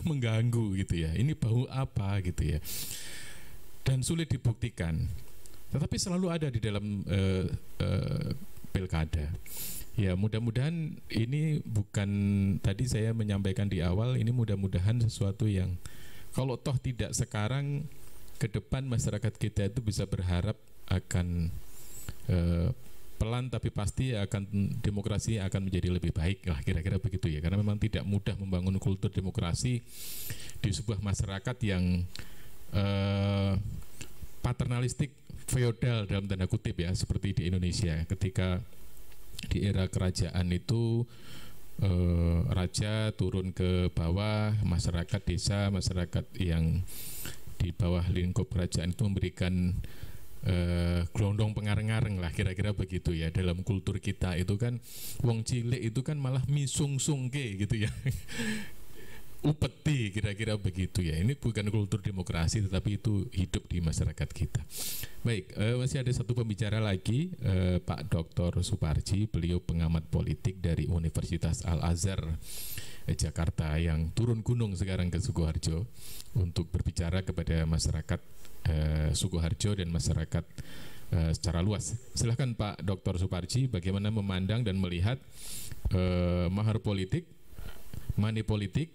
mengganggu gitu ya. Ini bau apa gitu ya, dan sulit dibuktikan, tetapi selalu ada di dalam pilkada. Ya, mudah-mudahan ini bukan, tadi saya menyampaikan di awal, ini mudah-mudahan sesuatu yang kalau toh tidak sekarang, ke depan masyarakat kita itu bisa berharap akan pelan tapi pasti akan demokrasi akan menjadi lebih baik lah, kira-kira begitu ya. Karena memang tidak mudah membangun kultur demokrasi di sebuah masyarakat yang paternalistik feodal dalam tanda kutip ya, seperti di Indonesia ketika di era kerajaan itu raja turun ke bawah, masyarakat desa, masyarakat yang di bawah lingkup kerajaan itu memberikan gelondong pengareng-areng lah, kira-kira begitu ya. Dalam kultur kita itu kan wong cilik itu kan malah misung-sungke gitu ya. Upeti, kira-kira begitu ya. Ini bukan kultur demokrasi, tetapi itu hidup di masyarakat kita. Baik, masih ada satu pembicara lagi, Pak Dr. Suparji. Beliau pengamat politik dari Universitas Al-Azhar Jakarta yang turun gunung sekarang ke Sukoharjo untuk berbicara kepada masyarakat Sukoharjo dan masyarakat secara luas. Silahkan Pak Dr. Suparji, bagaimana memandang dan melihat mahar politik, money politik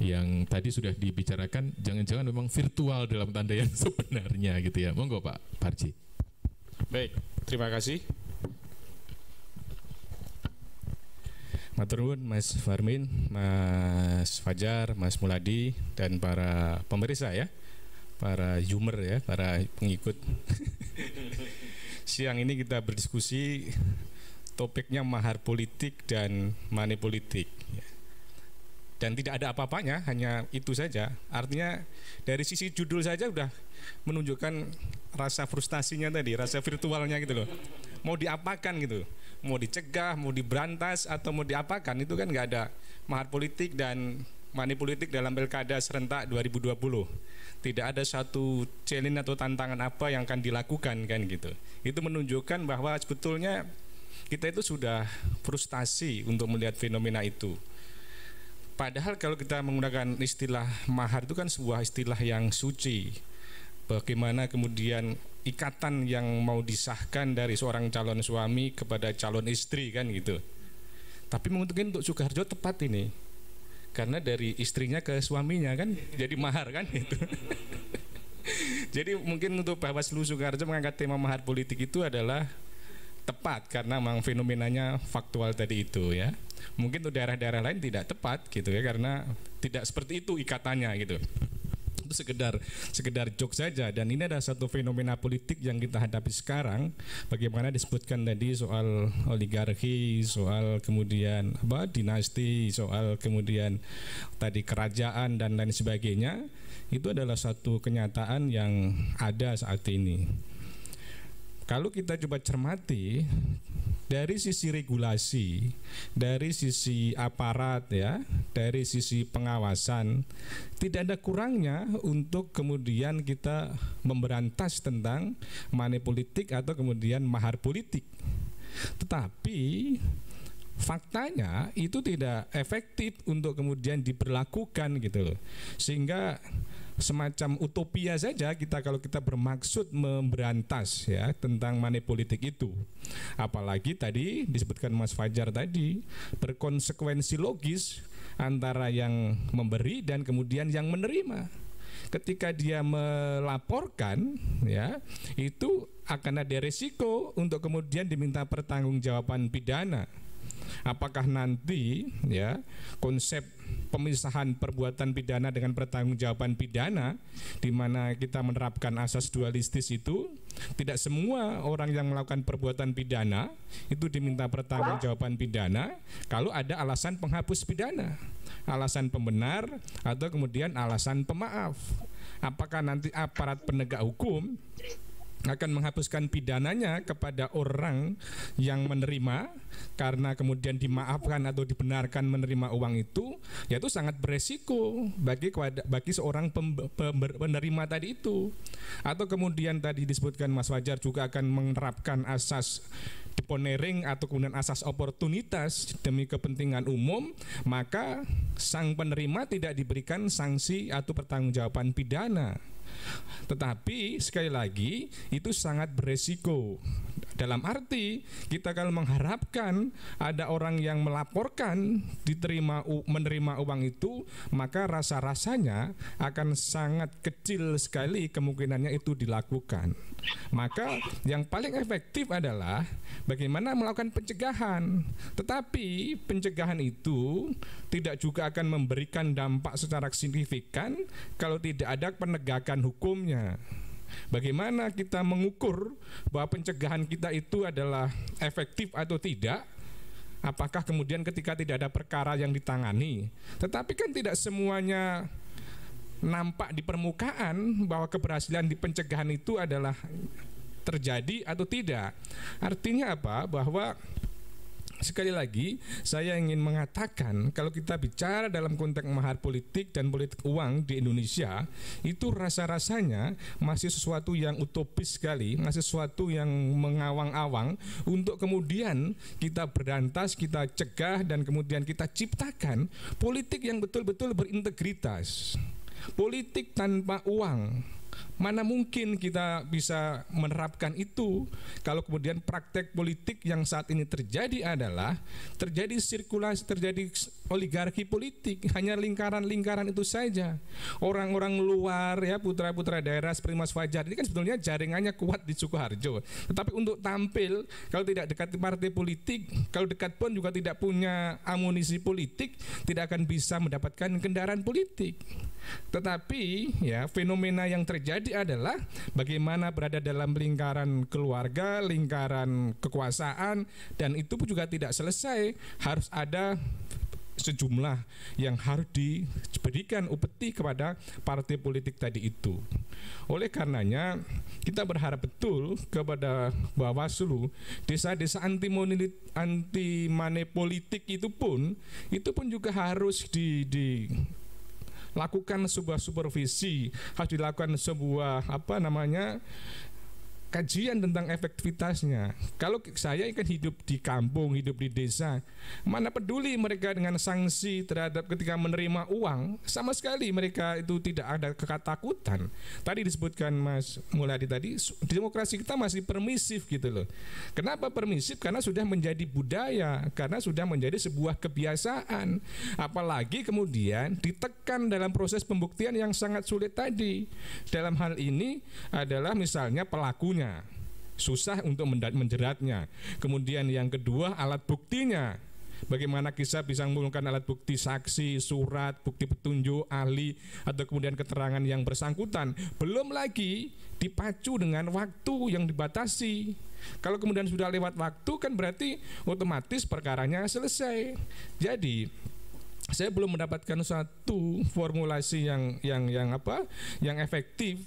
yang tadi sudah dibicarakan, jangan-jangan memang virtual dalam tanda yang sebenarnya gitu ya. Monggo Pak Parji. Baik, terima kasih. Matur nuwun Mas Warmin, Mas Fajar, Mas Muladi, dan para pemirsa ya, para Yumer ya, para pengikut. Siang ini kita berdiskusi topiknya mahar politik dan money politik. Dan tidak ada apa-apanya, hanya itu saja. Artinya dari sisi judul saja sudah menunjukkan rasa frustasinya tadi, rasa virtualnya gitu loh. Mau diapakan gitu, mau dicegah, mau diberantas, atau mau diapakan, itu kan nggak ada mahar politik dan money politik dalam pilkada serentak 2020. Tidak ada satu challenge atau tantangan apa yang akan dilakukan kan gitu. Itu menunjukkan bahwa sebetulnya kita itu sudah frustasi untuk melihat fenomena itu. Padahal kalau kita menggunakan istilah mahar itu kan sebuah istilah yang suci. Bagaimana kemudian ikatan yang mau disahkan dari seorang calon suami kepada calon istri kan gitu. Tapi mungkin untuk Sukoharjo tepat ini. Karena dari istrinya ke suaminya kan jadi mahar kan gitu. Jadi mungkin untuk Bawaslu Sukoharjo mengangkat tema mahar politik itu adalah tepat karena memang fenomenanya faktual tadi itu ya. Mungkin untuk daerah-daerah lain tidak tepat gitu ya, karena tidak seperti itu ikatannya gitu. Itu sekedar joke saja. Dan ini adalah satu fenomena politik yang kita hadapi sekarang. Bagaimana disebutkan tadi soal oligarki, soal kemudian dinasti, soal kemudian tadi kerajaan dan lain sebagainya. Itu adalah satu kenyataan yang ada saat ini. Kalau kita coba cermati dari sisi regulasi, dari sisi aparat ya, dari sisi pengawasan, tidak ada kurangnya untuk kemudian kita memberantas tentang money politik atau kemudian mahar politik. Tetapi faktanya itu tidak efektif untuk kemudian diberlakukan gitu loh. Sehingga semacam utopia saja kalau kita bermaksud memberantas ya tentang money politik itu. Apalagi tadi disebutkan Mas Fajar tadi, berkonsekuensi logis antara yang memberi dan kemudian yang menerima. Ketika dia melaporkan ya, itu akan ada resiko untuk kemudian diminta pertanggungjawaban pidana. Apakah nanti ya konsep pemisahan perbuatan pidana dengan pertanggungjawaban pidana, di mana kita menerapkan asas dualistis itu, tidak semua orang yang melakukan perbuatan pidana itu diminta pertanggungjawaban pidana kalau ada alasan penghapus pidana, alasan pembenar atau kemudian alasan pemaaf. Apakah nanti aparat penegak hukum akan menghapuskan pidananya kepada orang yang menerima karena kemudian dimaafkan atau dibenarkan menerima uang itu, yaitu sangat beresiko bagi seorang penerima tadi itu. Atau kemudian tadi disebutkan Mas Fajar juga akan menerapkan asas deponering atau kemudian asas oportunitas demi kepentingan umum, maka sang penerima tidak diberikan sanksi atau pertanggungjawaban pidana. Tetapi sekali lagi itu sangat beresiko. Dalam arti kita kalau mengharapkan ada orang yang melaporkan menerima uang itu, maka rasa-rasanya akan sangat kecil sekali kemungkinannya itu dilakukan. Maka yang paling efektif adalah bagaimana melakukan pencegahan. Tetapi pencegahan itu tidak juga akan memberikan dampak secara signifikan kalau tidak ada penegakan hukumnya. Bagaimana kita mengukur bahwa pencegahan kita itu adalah efektif atau tidak? Apakah kemudian ketika tidak ada perkara yang ditangani? Tetapi kan tidak semuanya nampak di permukaan bahwa keberhasilan di pencegahan itu adalah terjadi atau tidak. Artinya apa? Bahwa sekali lagi saya ingin mengatakan kalau kita bicara dalam konteks mahar politik dan politik uang di Indonesia, itu rasa-rasanya masih sesuatu yang utopis sekali, masih sesuatu yang mengawang-awang untuk kemudian kita berantas, kita cegah, dan kemudian kita ciptakan politik yang betul-betul berintegritas. Politik tanpa uang, mana mungkin kita bisa menerapkan itu kalau kemudian praktek politik yang saat ini terjadi adalah terjadi sirkulasi, terjadi oligarki politik, hanya lingkaran-lingkaran itu saja. Orang-orang luar ya, putra-putra daerah seperti Mas Fajar ini kan sebetulnya jaringannya kuat di Sukoharjo, tetapi untuk tampil kalau tidak dekat di partai politik, kalau dekat pun juga tidak punya amunisi politik, tidak akan bisa mendapatkan kendaraan politik. Tetapi ya, fenomena yang terjadi adalah bagaimana berada dalam lingkaran keluarga, lingkaran kekuasaan, dan itu pun juga tidak selesai, harus ada sejumlah yang harus diberikan upeti kepada partai politik tadi itu. Oleh karenanya kita berharap betul kepada Bawaslu, desa-desa anti money politik itu pun juga harus lakukan sebuah supervisi, harus dilakukan sebuah kajian tentang efektivitasnya. Kalau saya kan hidup di kampung, hidup di desa, mana peduli mereka dengan sanksi terhadap ketika menerima uang, sama sekali mereka itu tidak ada ketakutan. Tadi disebutkan Mas Mulyadi tadi, demokrasi kita masih permisif gitu loh. Kenapa permisif? Karena sudah menjadi budaya, karena sudah menjadi sebuah kebiasaan. Apalagi kemudian ditekan dalam proses pembuktian yang sangat sulit tadi. Dalam hal ini adalah misalnya pelakunya susah untuk menjeratnya. Kemudian yang kedua, alat buktinya. Bagaimana kita bisa menggunakan alat bukti saksi, surat, bukti petunjuk, ahli, atau kemudian keterangan yang bersangkutan. Belum lagi dipacu dengan waktu yang dibatasi. Kalau kemudian sudah lewat waktu kan berarti otomatis perkaranya selesai. Jadi saya belum mendapatkan satu formulasi yang efektif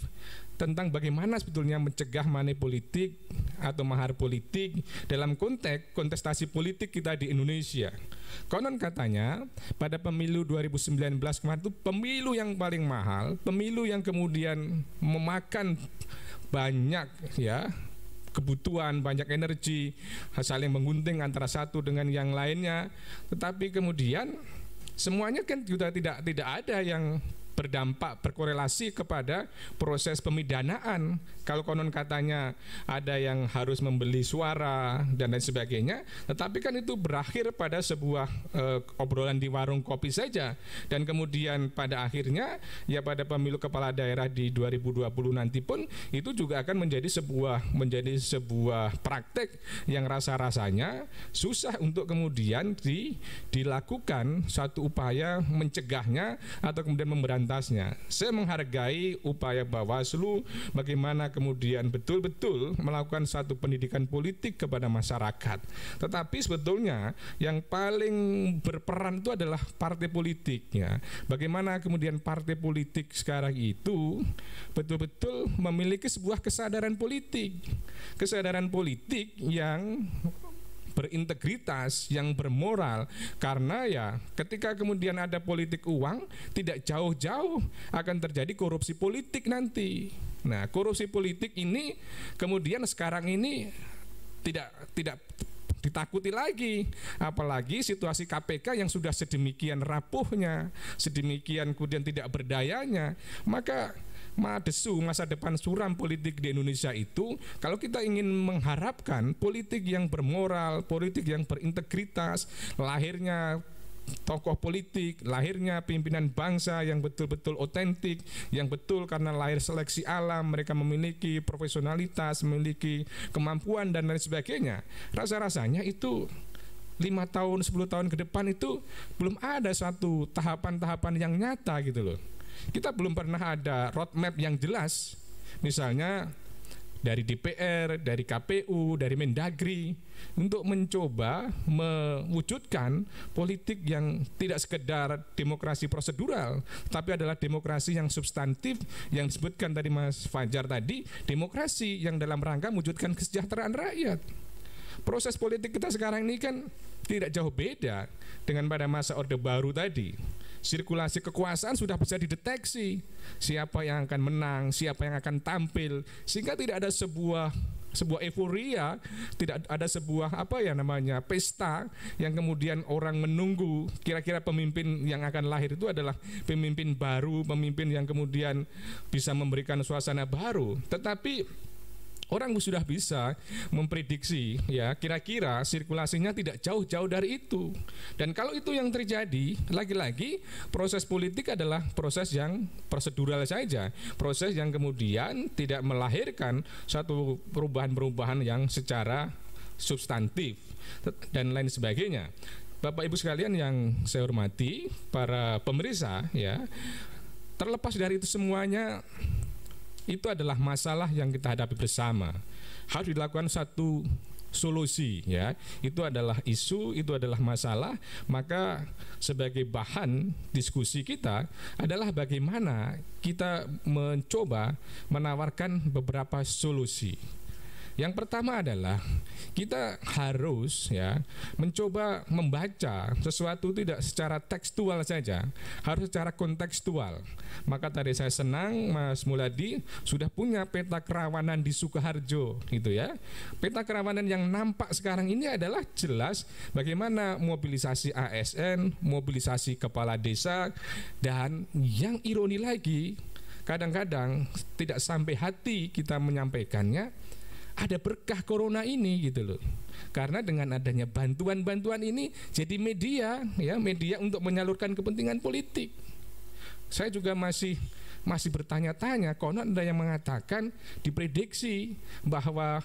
tentang bagaimana sebetulnya mencegah money politik atau mahar politik dalam konteks kontestasi politik kita di Indonesia. Konon katanya pada pemilu 2019 kemarin itu pemilu yang paling mahal, pemilu yang kemudian memakan banyak ya kebutuhan, banyak energi, saling menggunting antara satu dengan yang lainnya, tetapi kemudian semuanya kan juga tidak ada yang berdampak, berkorelasi kepada proses pemidanaan. Kalau konon katanya ada yang harus membeli suara dan lain sebagainya, tetapi kan itu berakhir pada sebuah obrolan di warung kopi saja. Dan kemudian pada akhirnya ya pada pemilu kepala daerah di 2020 nanti pun itu juga akan menjadi sebuah praktek yang rasa-rasanya susah untuk kemudian dilakukan satu upaya mencegahnya atau kemudian memberantasnya. Saya menghargai upaya Bawaslu bagaimana kemudian betul-betul melakukan satu pendidikan politik kepada masyarakat. Tetapi sebetulnya yang paling berperan itu adalah partai politiknya. Bagaimana kemudian partai politik sekarang itu betul-betul memiliki sebuah kesadaran politik. Kesadaran politik yang berintegritas, yang bermoral, karena ya ketika kemudian ada politik uang tidak jauh-jauh akan terjadi korupsi politik nanti. Nah, korupsi politik ini kemudian sekarang ini tidak ditakuti lagi, apalagi situasi KPK yang sudah sedemikian rapuhnya, sedemikian kemudian tidak berdayanya, maka masa depan suram politik di Indonesia itu, kalau kita ingin mengharapkan politik yang bermoral, politik yang berintegritas, lahirnya tokoh politik, lahirnya pimpinan bangsa yang betul-betul otentik, yang betul karena lahir seleksi alam, mereka memiliki profesionalitas, memiliki kemampuan dan lain sebagainya, rasa-rasanya itu 5 tahun, 10 tahun ke depan itu belum ada satu tahapan-tahapan yang nyata gitu loh. Kita belum pernah ada roadmap yang jelas misalnya dari DPR, dari KPU, dari Mendagri, untuk mencoba mewujudkan politik yang tidak sekedar demokrasi prosedural, tapi adalah demokrasi yang substantif, yang disebutkan tadi Mas Fajar tadi, demokrasi yang dalam rangka mewujudkan kesejahteraan rakyat. Proses politik kita sekarang ini kan tidak jauh beda dengan pada masa Orde Baru tadi. Sirkulasi kekuasaan sudah bisa dideteksi, siapa yang akan menang, siapa yang akan tampil, sehingga tidak ada sebuah euforia, tidak ada sebuah pesta yang kemudian orang menunggu kira-kira pemimpin yang akan lahir itu adalah pemimpin baru, pemimpin yang kemudian bisa memberikan suasana baru. Tetapi orang sudah bisa memprediksi ya kira-kira sirkulasinya tidak jauh-jauh dari itu. Dan kalau itu yang terjadi, lagi-lagi proses politik adalah proses yang prosedural saja, proses yang kemudian tidak melahirkan satu perubahan-perubahan yang secara substantif dan lain sebagainya. Bapak Ibu sekalian yang saya hormati, para pemirsa ya, terlepas dari itu semuanya, itu adalah masalah yang kita hadapi bersama. Harus dilakukan satu solusi ya. Itu adalah isu, itu adalah masalah, maka sebagai bahan diskusi kita adalah bagaimana kita mencoba menawarkan beberapa solusi. Yang pertama adalah kita harus ya mencoba membaca sesuatu tidak secara tekstual saja, harus secara kontekstual. Maka tadi saya senang Mas Muladi sudah punya peta kerawanan di Sukoharjo gitu ya. Peta kerawanan yang nampak sekarang ini adalah jelas bagaimana mobilisasi ASN, mobilisasi kepala desa, dan yang ironi lagi kadang-kadang tidak sampai hati kita menyampaikannya, ada berkah corona ini gitu loh. Karena dengan adanya bantuan-bantuan ini jadi media ya, media untuk menyalurkan kepentingan politik. Saya juga masih bertanya-tanya, konon ada yang mengatakan diprediksi bahwa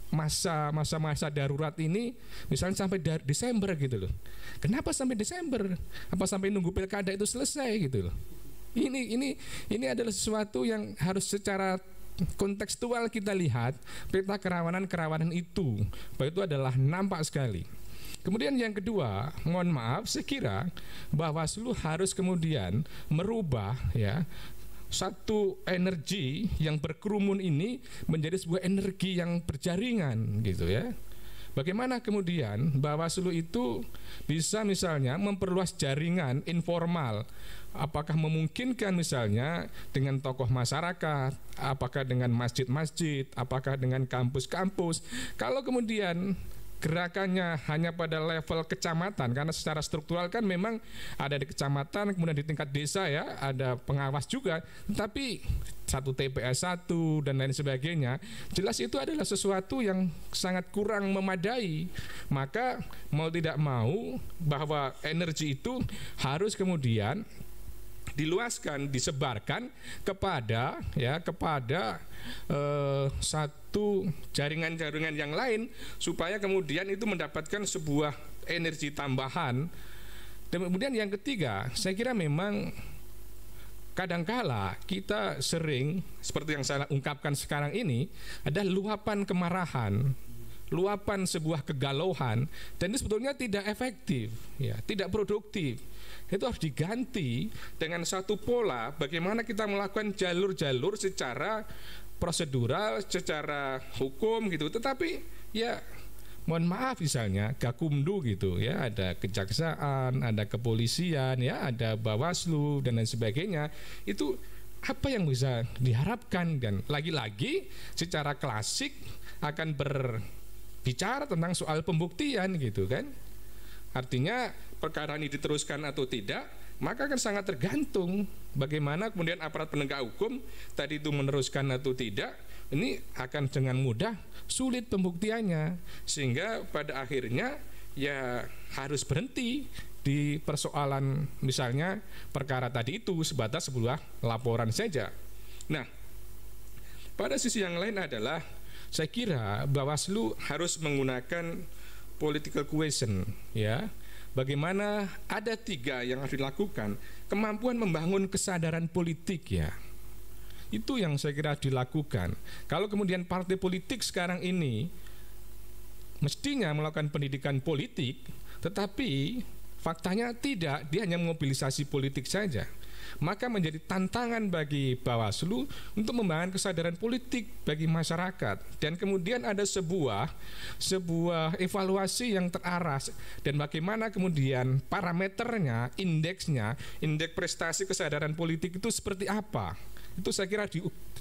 masa darurat ini misalnya sampai Desember gitu loh. Kenapa sampai Desember? Apa sampai nunggu pilkada itu selesai gitu loh. Ini adalah sesuatu yang harus secara kontekstual kita lihat peta kerawanan itu, bahwa itu adalah nampak sekali. Kemudian yang kedua, mohon maaf, saya kira Bawaslu harus kemudian merubah ya satu energi yang berkerumun ini menjadi sebuah energi yang berjaringan gitu ya. Bagaimana kemudian Bawaslu itu bisa misalnya memperluas jaringan informal. Apakah memungkinkan misalnya dengan tokoh masyarakat, apakah dengan masjid-masjid, apakah dengan kampus-kampus. Kalau kemudian gerakannya hanya pada level kecamatan, karena secara struktural kan memang ada di kecamatan, kemudian di tingkat desa ya, ada pengawas juga, tapi satu TPS 1 dan lain sebagainya, jelas itu adalah sesuatu yang sangat kurang memadai. Maka mau tidak mau bahwa energi itu harus kemudian diluaskan, disebarkan kepada satu jaringan-jaringan yang lain, supaya kemudian itu mendapatkan sebuah energi tambahan. Dan kemudian yang ketiga, saya kira memang kadangkala kita sering seperti yang saya ungkapkan sekarang ini, ada luapan kemarahan, luapan sebuah kegalauan, dan ini sebetulnya tidak efektif ya, tidak produktif. Itu harus diganti dengan satu pola bagaimana kita melakukan jalur-jalur secara prosedural, secara hukum gitu. Tetapi ya mohon maaf, misalnya Gakumdu gitu ya, ada kejaksaan, ada kepolisian ya, ada Bawaslu dan lain sebagainya. Itu apa yang bisa diharapkan? Dan lagi-lagi secara klasik akan berbicara tentang soal pembuktian gitu kan. Artinya perkara ini diteruskan atau tidak, maka akan sangat tergantung bagaimana kemudian aparat penegak hukum tadi itu meneruskan atau tidak. Ini akan dengan mudah sulit pembuktiannya, sehingga pada akhirnya ya harus berhenti di persoalan misalnya perkara tadi itu sebatas sebuah laporan saja. Nah, pada sisi yang lain adalah saya kira Bawaslu harus menggunakan political cohesion ya. Bagaimana ada 3 yang harus dilakukan. Kemampuan membangun kesadaran politik ya. Itu yang saya kira dilakukan. Kalau kemudian partai politik sekarang ini mestinya melakukan pendidikan politik, tetapi faktanya tidak, dia hanya mobilisasi politik saja. Maka menjadi tantangan bagi Bawaslu untuk membangun kesadaran politik bagi masyarakat. Dan kemudian ada sebuah evaluasi yang terarah, dan bagaimana kemudian parameternya, indeksnya, indeks prestasi kesadaran politik itu seperti apa. Itu saya kira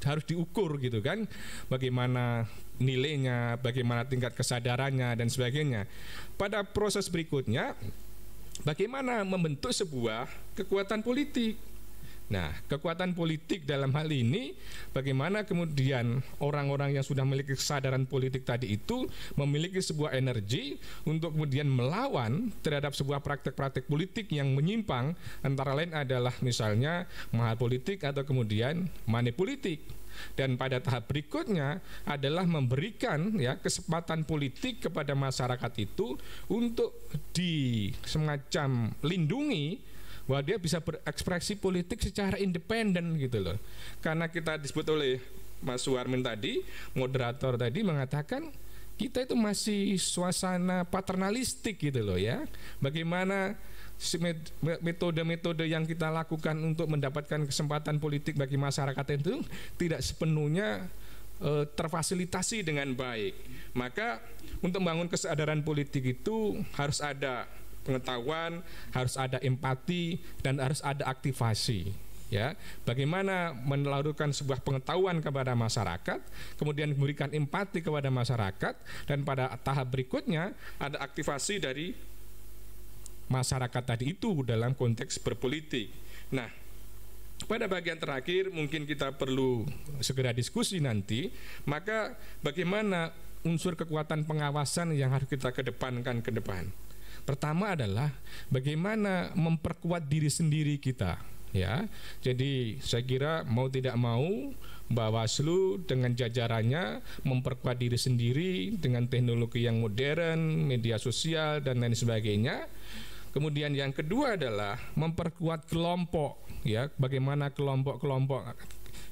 harus diukur gitu kan, bagaimana nilainya, bagaimana tingkat kesadarannya dan sebagainya. Pada proses berikutnya, bagaimana membentuk sebuah kekuatan politik. Nah, kekuatan politik dalam hal ini, bagaimana kemudian orang-orang yang sudah memiliki kesadaran politik tadi itu memiliki sebuah energi untuk kemudian melawan terhadap sebuah praktek-praktek politik yang menyimpang, antara lain adalah misalnya mahar politik atau kemudian money politik. Dan pada tahap berikutnya adalah memberikan kesempatan politik kepada masyarakat itu untuk di semacam lindungi bahwa dia bisa berekspresi politik secara independen gitu loh. Karena kita disebut oleh Mas Warmin tadi, moderator tadi mengatakan kita itu masih suasana paternalistik gitu loh ya. Bagaimana metode-metode yang kita lakukan untuk mendapatkan kesempatan politik bagi masyarakat itu tidak sepenuhnya terfasilitasi dengan baik. Maka untuk membangun kesadaran politik itu harus ada pengetahuan, harus ada empati, dan harus ada aktivasi. Ya, bagaimana menyalurkan sebuah pengetahuan kepada masyarakat, kemudian memberikan empati kepada masyarakat, dan pada tahap berikutnya ada aktivasi dari masyarakat tadi itu dalam konteks berpolitik. Nah, pada bagian terakhir mungkin kita perlu segera diskusi nanti, maka bagaimana unsur kekuatan pengawasan yang harus kita kedepankan ke depan. Pertama adalah bagaimana memperkuat diri sendiri kita, ya. Jadi saya kira mau tidak mau Bawaslu dengan jajarannya memperkuat diri sendiri dengan teknologi yang modern, media sosial dan lain sebagainya. Kemudian yang kedua adalah memperkuat kelompok, ya. Bagaimana kelompok-kelompok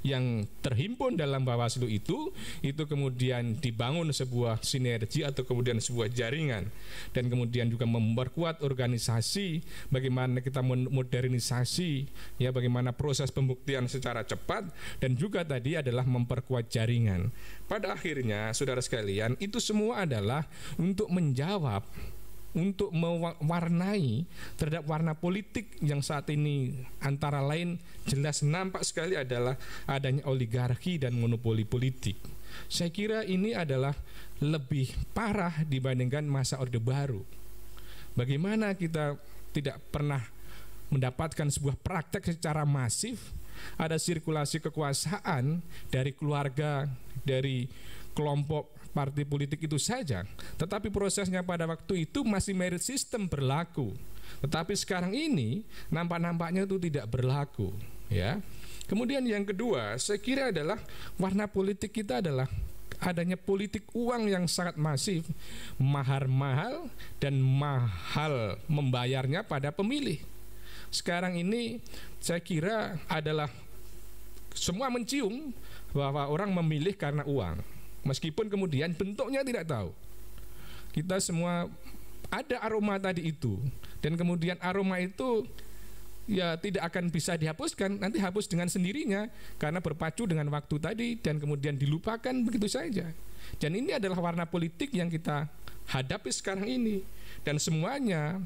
yang terhimpun dalam Bawaslu itu kemudian dibangun sebuah sinergi atau kemudian sebuah jaringan, dan kemudian juga memperkuat organisasi, bagaimana kita modernisasi, ya, bagaimana proses pembuktian secara cepat, dan juga tadi adalah memperkuat jaringan. Pada akhirnya, saudara sekalian, itu semua adalah untuk menjawab, untuk mewarnai terhadap warna politik yang saat ini antara lain jelas nampak sekali adalah adanya oligarki dan monopoli politik. Saya kira ini adalah lebih parah dibandingkan masa Orde Baru. Bagaimana kita tidak pernah mendapatkan sebuah praktek secara masif, ada sirkulasi kekuasaan dari keluarga, dari kelompok partai politik itu saja, tetapi prosesnya pada waktu itu masih merit system berlaku. Tetapi sekarang ini nampaknya itu tidak berlaku, ya. Kemudian yang kedua, saya kira adalah warna politik kita adalah adanya politik uang yang sangat masif, mahar-mahal dan mahal membayarnya pada pemilih. Sekarang ini saya kira adalah semua mencium bahwa orang memilih karena uang, meskipun kemudian bentuknya tidak tahu. Kita semua ada aroma tadi itu, dan kemudian aroma itu ya tidak akan bisa dihapuskan, nanti hapus dengan sendirinya karena berpacu dengan waktu tadi dan kemudian dilupakan begitu saja. Dan ini adalah warna politik yang kita hadapi sekarang ini, dan semuanya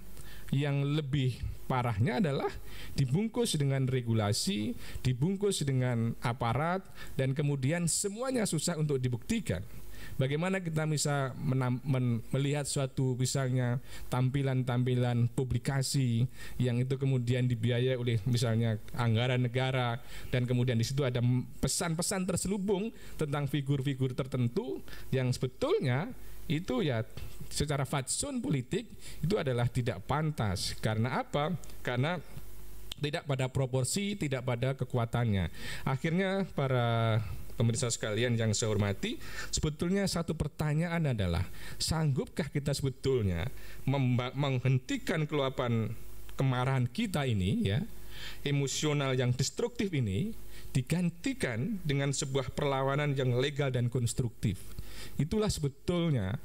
yang lebih parahnya adalah dibungkus dengan regulasi, dibungkus dengan aparat, dan kemudian semuanya susah untuk dibuktikan. Bagaimana kita bisa melihat suatu misalnya tampilan-tampilan publikasi yang itu kemudian dibiayai oleh misalnya anggaran negara, dan kemudian di situ ada pesan-pesan terselubung tentang figur-figur tertentu yang sebetulnya itu ya secara fatsun politik itu adalah tidak pantas. Karena apa? Karena tidak pada proporsi, tidak pada kekuatannya. Akhirnya para pemirsa sekalian yang saya hormati, sebetulnya satu pertanyaan adalah, sanggupkah kita sebetulnya menghentikan keluapan kemarahan kita ini, ya, emosional yang destruktif ini digantikan dengan sebuah perlawanan yang legal dan konstruktif. Itulah sebetulnya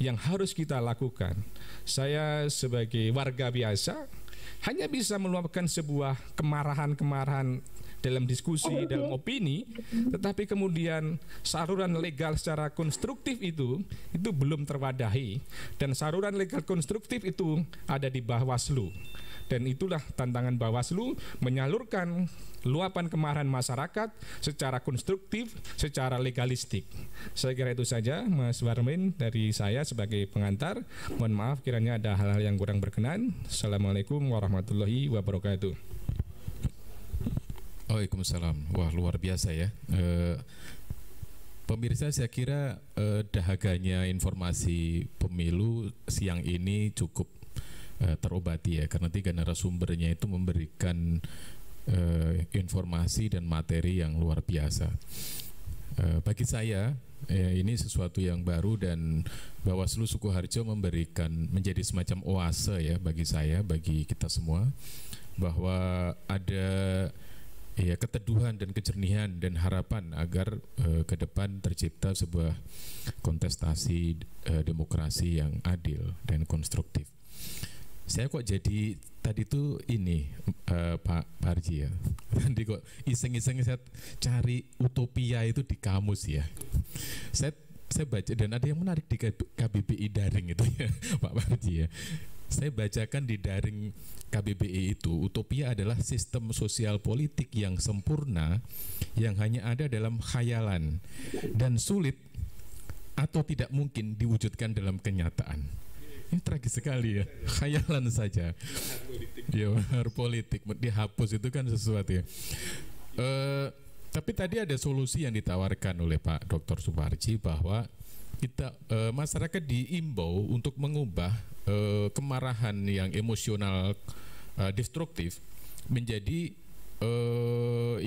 yang harus kita lakukan. Saya sebagai warga biasa hanya bisa meluapkan sebuah kemarahan-kemarahan dalam diskusi, dalam opini, tetapi kemudian saluran legal secara konstruktif itu belum terwadahi, dan saluran legal konstruktif itu ada di Bawaslu. Dan itulah tantangan Bawaslu, menyalurkan luapan kemarahan masyarakat secara konstruktif, secara legalistik. Saya kira itu saja, Mas Warmin, dari saya sebagai pengantar. Mohon maaf kiranya ada hal-hal yang kurang berkenan. Assalamualaikum warahmatullahi wabarakatuh. Waalaikumsalam. Wah, luar biasa ya. Pemirsa, saya kira dahaganya informasi pemilu siang ini cukup terobati ya, karena 3 narasumbernya itu memberikan informasi dan materi yang luar biasa. Bagi saya ini sesuatu yang baru, dan Bawaslu Sukoharjo menjadi semacam oase ya bagi saya, bagi kita semua, bahwa ada keteduhan dan kejernihan dan harapan agar ke depan tercipta sebuah kontestasi demokrasi yang adil dan konstruktif. Saya kok jadi tadi tuh ini Pak Parji ya, tadi kok iseng-iseng saya cari utopia itu di kamus ya. Saya baca, dan ada yang menarik di KBBI daring itu ya Pak Parji ya. Saya bacakan di daring KBBI itu, utopia adalah sistem sosial politik yang sempurna yang hanya ada dalam khayalan dan sulit atau tidak mungkin diwujudkan dalam kenyataan. Ini tragis sekali ya, khayalan saja. Ya, mahar politik dihapus itu kan sesuatu ya. Tapi tadi ada solusi yang ditawarkan oleh Pak Dr. Suparji, bahwa kita masyarakat diimbau untuk mengubah kemarahan yang emosional destruktif menjadi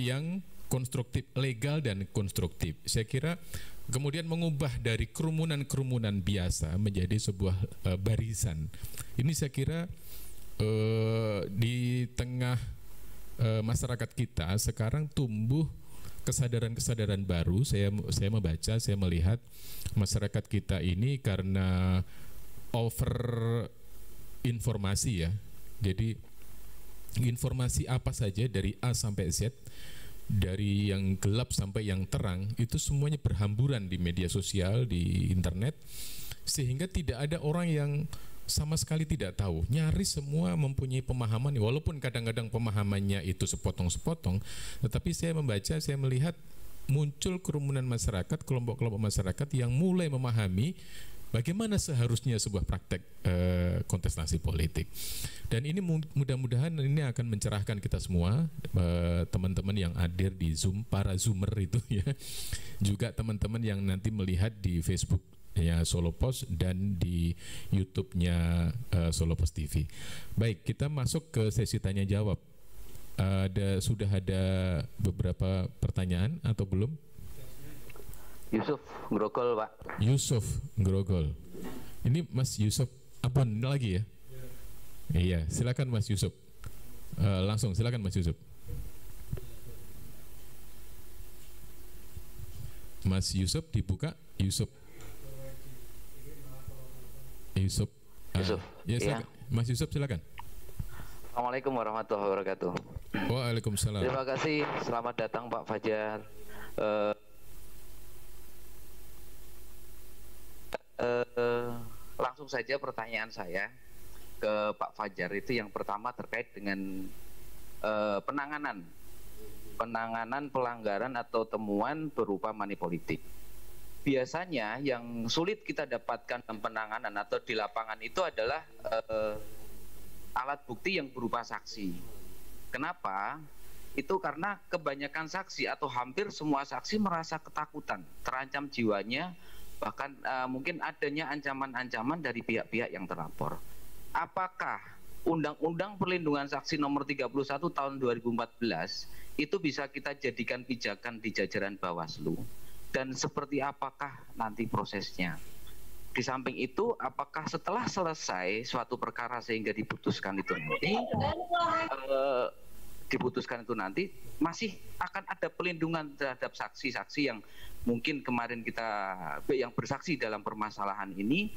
yang konstruktif, legal dan konstruktif. Saya kira kemudian mengubah dari kerumunan-kerumunan biasa menjadi sebuah barisan. Ini saya kira di tengah masyarakat kita sekarang tumbuh kesadaran-kesadaran baru. Saya membaca, saya melihat masyarakat kita ini karena over informasi ya. Jadi informasi apa saja dari A sampai Z, dari yang gelap sampai yang terang, itu semuanya berhamburan di media sosial, di internet, sehingga tidak ada orang yang sama sekali tidak tahu. Nyaris semua mempunyai pemahaman, walaupun kadang-kadang pemahamannya itu sepotong-sepotong, tetapi saya membaca, saya melihat muncul kerumunan masyarakat, kelompok-kelompok masyarakat yang mulai memahami bagaimana seharusnya sebuah praktek kontestasi politik. Dan ini mudah-mudahan ini akan mencerahkan kita semua, teman-teman yang hadir di Zoom, para Zoomer itu ya, juga teman-teman yang nanti melihat di Facebook ya Solo Pos dan di YouTube-nya Solo Pos TV. Baik, kita masuk ke sesi tanya jawab. Sudah ada beberapa pertanyaan atau belum? Yusuf Grogol, Pak. Yusuf Grogol. Ini Mas Yusuf Abon lagi ya? Iya, silakan Mas Yusuf. Langsung silakan Mas Yusuf. Mas Yusuf dibuka. Yusuf. Ya, silakan. Mas Yusuf silakan. Assalamualaikum warahmatullahi wabarakatuh. Waalaikumsalam. Terima kasih. Selamat datang Pak Fajar. Langsung saja pertanyaan saya ke Pak Fajar, itu yang pertama terkait dengan penanganan pelanggaran atau temuan berupa money politik. Biasanya yang sulit kita dapatkan dalam penanganan atau di lapangan itu adalah alat bukti yang berupa saksi. Kenapa? Itu karena kebanyakan saksi atau hampir semua saksi merasa ketakutan, terancam jiwanya, bahkan mungkin adanya ancaman-ancaman dari pihak-pihak yang terlapor. Apakah Undang-Undang Perlindungan Saksi Nomor 31 Tahun 2014 itu bisa kita jadikan pijakan di jajaran Bawaslu? Dan seperti apakah nanti prosesnya? Di samping itu, apakah setelah selesai suatu perkara sehingga diputuskan itu nanti diputuskan itu nanti masih akan ada pelindungan terhadap saksi-saksi yang mungkin kemarin yang bersaksi dalam permasalahan ini.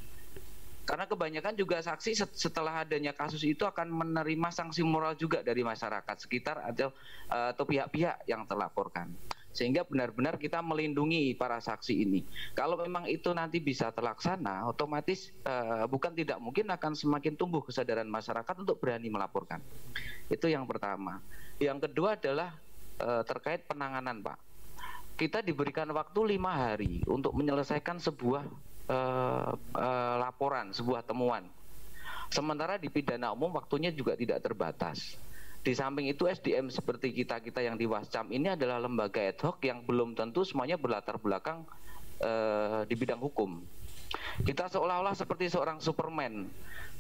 Karena kebanyakan juga saksi setelah adanya kasus itu akan menerima sanksi moral juga dari masyarakat sekitar atau pihak-pihak yang terlaporkan. Sehingga benar-benar kita melindungi para saksi ini. Kalau memang itu nanti bisa terlaksana, otomatis bukan tidak mungkin akan semakin tumbuh kesadaran masyarakat untuk berani melaporkan. Itu yang pertama. Yang kedua adalah terkait penanganan, Pak. Kita diberikan waktu 5 hari untuk menyelesaikan sebuah laporan, sebuah temuan. Sementara di pidana umum waktunya juga tidak terbatas. Di samping itu SDM seperti kita yang di Wascam ini adalah lembaga ad hoc yang belum tentu semuanya berlatar belakang di bidang hukum. Kita seolah-olah seperti seorang Superman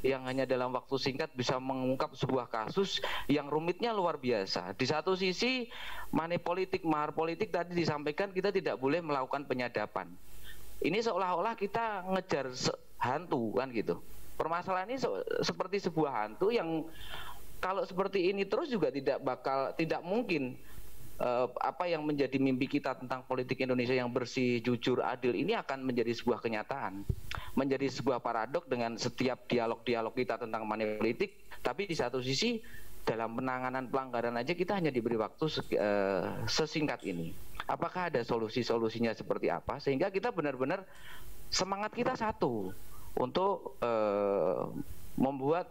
yang hanya dalam waktu singkat bisa mengungkap sebuah kasus yang rumitnya luar biasa. Di satu sisi mahar politik tadi disampaikan kita tidak boleh melakukan penyadapan. Ini seolah-olah kita ngejar hantu kan gitu. Permasalahan ini seperti sebuah hantu yang kalau seperti ini terus juga tidak mungkin apa yang menjadi mimpi kita tentang politik Indonesia yang bersih, jujur, adil ini akan menjadi sebuah kenyataan. Menjadi sebuah paradok dengan setiap dialog-dialog kita tentang money politik, tapi di satu sisi dalam penanganan pelanggaran aja kita hanya diberi waktu sesingkat ini. Apakah ada solusinya seperti apa sehingga kita benar-benar semangat kita satu untuk membuat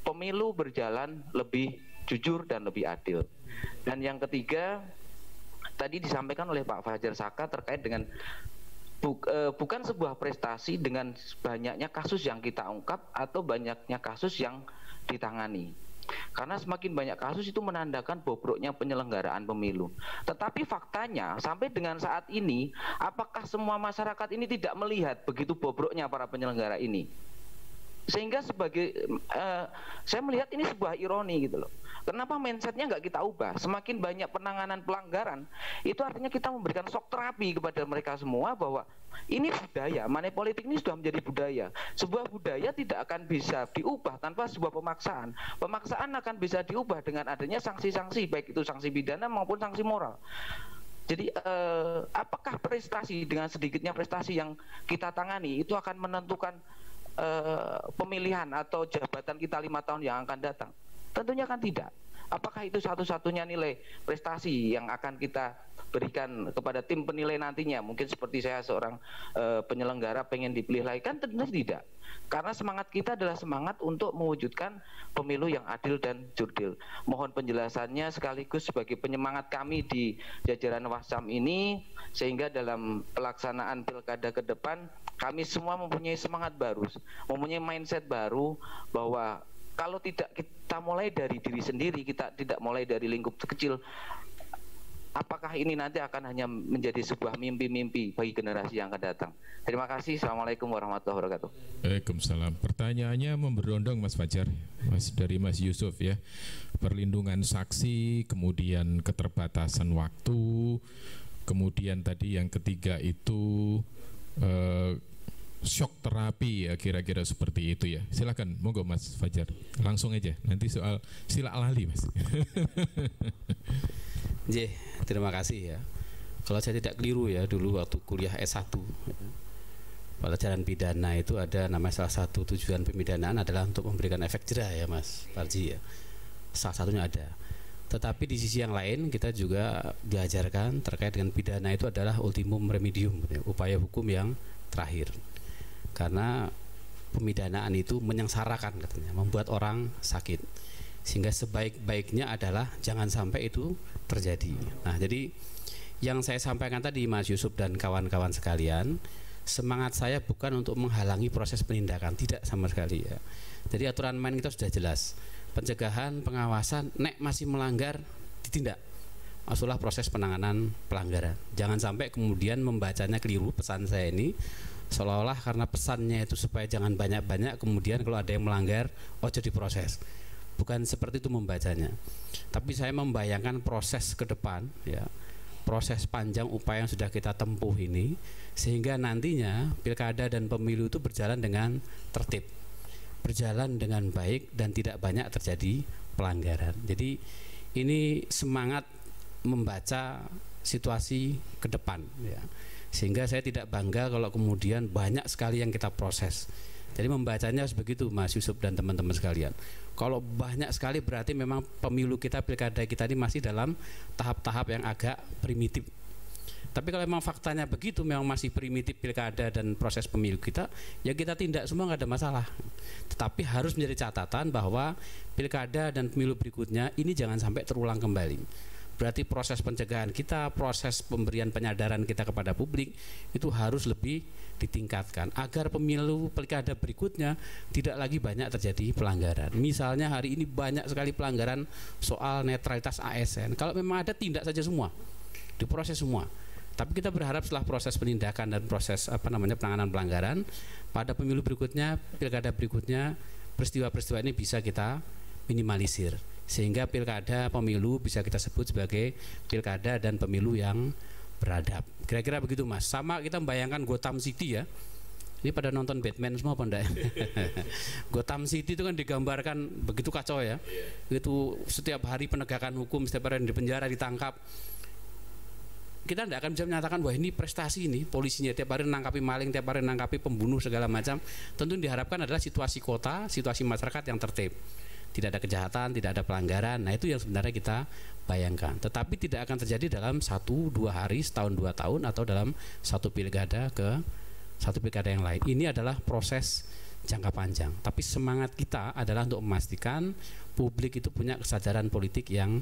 pemilu berjalan lebih jujur dan lebih adil. Dan yang ketiga tadi disampaikan oleh Pak Fajar Saka terkait dengan bukan sebuah prestasi dengan banyaknya kasus yang kita ungkap atau banyaknya kasus yang ditangani. Karena semakin banyak kasus itu menandakan bobroknya penyelenggaraan pemilu. Tetapi faktanya sampai dengan saat ini, apakah semua masyarakat ini tidak melihat begitu bobroknya para penyelenggara ini? Sehingga saya melihat ini sebuah ironi gitu loh. Kenapa mindsetnya nggak kita ubah? Semakin banyak penanganan pelanggaran, itu artinya kita memberikan shock terapi kepada mereka semua bahwa ini budaya, money politik ini sudah menjadi budaya. Sebuah budaya tidak akan bisa diubah tanpa sebuah pemaksaan. Pemaksaan akan bisa diubah dengan adanya sanksi-sanksi, baik itu sanksi pidana maupun sanksi moral. Jadi apakah prestasi dengan sedikitnya prestasi yang kita tangani itu akan menentukan pemilihan atau jabatan kita 5 tahun yang akan datang? Tentunya kan tidak. Apakah itu satu-satunya nilai prestasi yang akan kita berikan kepada tim penilai nantinya? Mungkin seperti saya seorang penyelenggara pengen dipilih lagi, kan tentunya tidak. Karena semangat kita adalah semangat untuk mewujudkan pemilu yang adil dan jurdil. Mohon penjelasannya sekaligus sebagai penyemangat kami di jajaran Wascam ini, sehingga dalam pelaksanaan pilkada ke depan kami semua mempunyai semangat baru, mempunyai mindset baru bahwa kalau tidak kita mulai dari diri sendiri, kita tidak mulai dari lingkup kecil, apakah ini nanti akan hanya menjadi sebuah mimpi-mimpi bagi generasi yang akan datang? Terima kasih. Assalamualaikum warahmatullahi wabarakatuh. Waalaikumsalam. Pertanyaannya memberondong Mas Fajar, dari Mas Yusuf ya. Perlindungan saksi, kemudian keterbatasan waktu, kemudian tadi yang ketiga itu shock terapi ya, kira-kira seperti itu ya. Silakan, monggo Mas Fajar, langsung aja. Nanti soal sila alali Mas. Terima kasih ya. Kalau saya tidak keliru ya, dulu waktu kuliah S1 pelajaran pidana itu ada namanya salah satu tujuan pemidanaan adalah untuk memberikan efek jerah ya Mas Parji ya. Salah satunya ada. Tetapi di sisi yang lain kita juga diajarkan terkait dengan pidana itu adalah ultimum remedium, upaya hukum yang terakhir. Karena pemidanaan itu menyengsarakan katanya, membuat orang sakit. Sehingga sebaik-baiknya adalah jangan sampai itu terjadi. Nah, jadi yang saya sampaikan tadi Mas Yusuf dan kawan-kawan sekalian, semangat saya bukan untuk menghalangi proses penindakan, tidak sama sekali ya. Jadi aturan main kita sudah jelas. Pencegahan, pengawasan, nek masih melanggar ditindak. Maksudnya proses penanganan pelanggaran. Jangan sampai kemudian membacanya keliru pesan saya ini, seolah-olah karena pesannya itu supaya jangan banyak-banyak, kemudian kalau ada yang melanggar ojo diproses. Bukan seperti itu membacanya. Tapi saya membayangkan proses ke depan ya, proses panjang upaya yang sudah kita tempuh ini, sehingga nantinya pilkada dan pemilu itu berjalan dengan tertib, berjalan dengan baik dan tidak banyak terjadi pelanggaran. Jadi ini semangat membaca situasi ke depan ya. Sehingga saya tidak bangga kalau kemudian banyak sekali yang kita proses. Jadi membacanya harus begitu Mas Yusuf dan teman-teman sekalian. Kalau banyak sekali berarti memang pemilu kita, pilkada kita ini masih dalam tahap-tahap yang agak primitif. Tapi kalau memang faktanya begitu, memang masih primitif pilkada dan proses pemilu kita, ya kita tindak semua, nggak ada masalah. Tetapi harus menjadi catatan bahwa pilkada dan pemilu berikutnya ini jangan sampai terulang kembali. Berarti proses pencegahan kita, proses pemberian penyadaran kita kepada publik itu harus lebih ditingkatkan agar pemilu pilkada berikutnya tidak lagi banyak terjadi pelanggaran. Misalnya hari ini banyak sekali pelanggaran soal netralitas ASN. Kalau memang ada, tindak saja semua, diproses semua. Tapi kita berharap setelah proses penindakan dan proses penanganan pelanggaran pada pemilu berikutnya, pilkada berikutnya, peristiwa-peristiwa ini bisa kita minimalisir sehingga pilkada pemilu bisa kita sebut sebagai pilkada dan pemilu yang beradab. Kira-kira begitu Mas. Sama kita membayangkan Gotham City ya. Ini pada nonton Batman semua apa enggak? Gotham City itu kan digambarkan begitu kacau ya. Itu setiap hari penegakan hukum, setiap hari di penjara, ditangkap. Kita tidak akan bisa menyatakan bahwa ini prestasi ini polisinya tiap hari menangkapi maling, tiap hari menangkapi pembunuh segala macam. Tentu yang diharapkan adalah situasi kota, situasi masyarakat yang tertib. Tidak ada kejahatan, tidak ada pelanggaran. Nah itu yang sebenarnya kita bayangkan. Tetapi tidak akan terjadi dalam 1-2 hari, setahun 2 tahun, atau dalam satu pilkada ke satu pilkada yang lain. Ini adalah proses jangka panjang. Tapi semangat kita adalah untuk memastikan publik itu punya kesadaran politik yang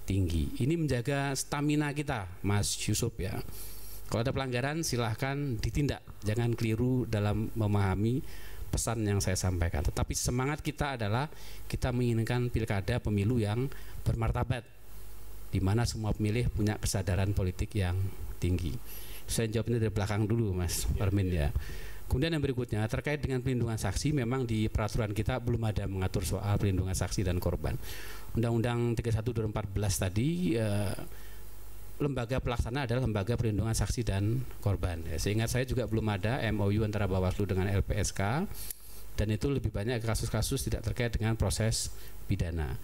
tinggi. Ini menjaga stamina kita, Mas Yusuf ya. Kalau ada pelanggaran silahkan ditindak, jangan keliru dalam memahami pesan yang saya sampaikan. Tetapi semangat kita adalah kita menginginkan pilkada pemilu yang bermartabat, di mana semua pemilih punya kesadaran politik yang tinggi. Saya jawabnya dari belakang dulu Mas Parmin ya. Kemudian yang berikutnya terkait dengan pelindungan saksi, memang di peraturan kita belum ada mengatur soal pelindungan saksi dan korban. Undang-Undang 31 2014 tadi lembaga pelaksana adalah lembaga perlindungan saksi dan korban. Ya, seingat saya juga belum ada MOU antara Bawaslu dengan LPSK, dan itu lebih banyak kasus-kasus tidak terkait dengan proses pidana.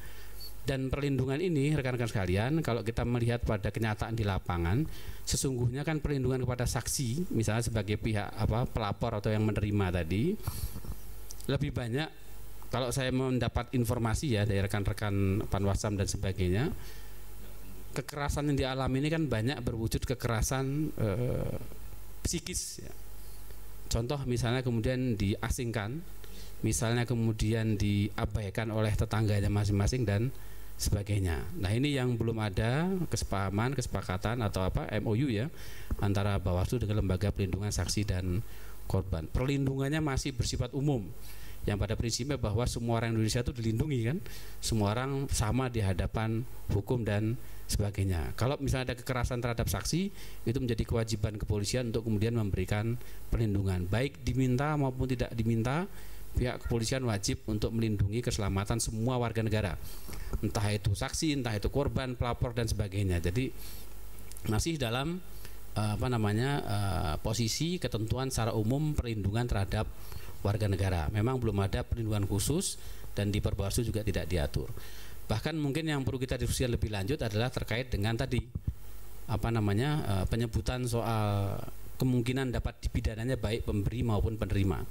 Dan perlindungan ini rekan-rekan sekalian, kalau kita melihat pada kenyataan di lapangan, sesungguhnya kan perlindungan kepada saksi, misalnya sebagai pihak pelapor atau yang menerima tadi, lebih banyak kalau saya mendapat informasi ya dari rekan-rekan Panwasam dan sebagainya, kekerasan yang dialami ini kan banyak berwujud kekerasan psikis ya. Contoh misalnya kemudian diasingkan, misalnya kemudian diabaikan oleh tetangganya masing-masing dan sebagainya. Nah ini yang belum ada kesepahaman, kesepakatan atau MOU ya antara Bawaslu dengan lembaga perlindungan saksi dan korban. Perlindungannya masih bersifat umum, yang pada prinsipnya bahwa semua orang Indonesia itu dilindungi kan, semua orang sama di hadapan hukum dan sebagainya. Kalau misalnya ada kekerasan terhadap saksi, itu menjadi kewajiban kepolisian untuk kemudian memberikan perlindungan, baik diminta maupun tidak diminta. Pihak kepolisian wajib untuk melindungi keselamatan semua warga negara, entah itu saksi, entah itu korban, pelapor dan sebagainya. Jadi masih dalam posisi ketentuan secara umum perlindungan terhadap warga negara. Memang belum ada perlindungan khusus dan di Perbawaslu juga tidak diatur. Bahkan mungkin yang perlu kita diskusi lebih lanjut adalah terkait dengan tadi penyebutan soal kemungkinan dapat dipidananya baik pemberi maupun penerima.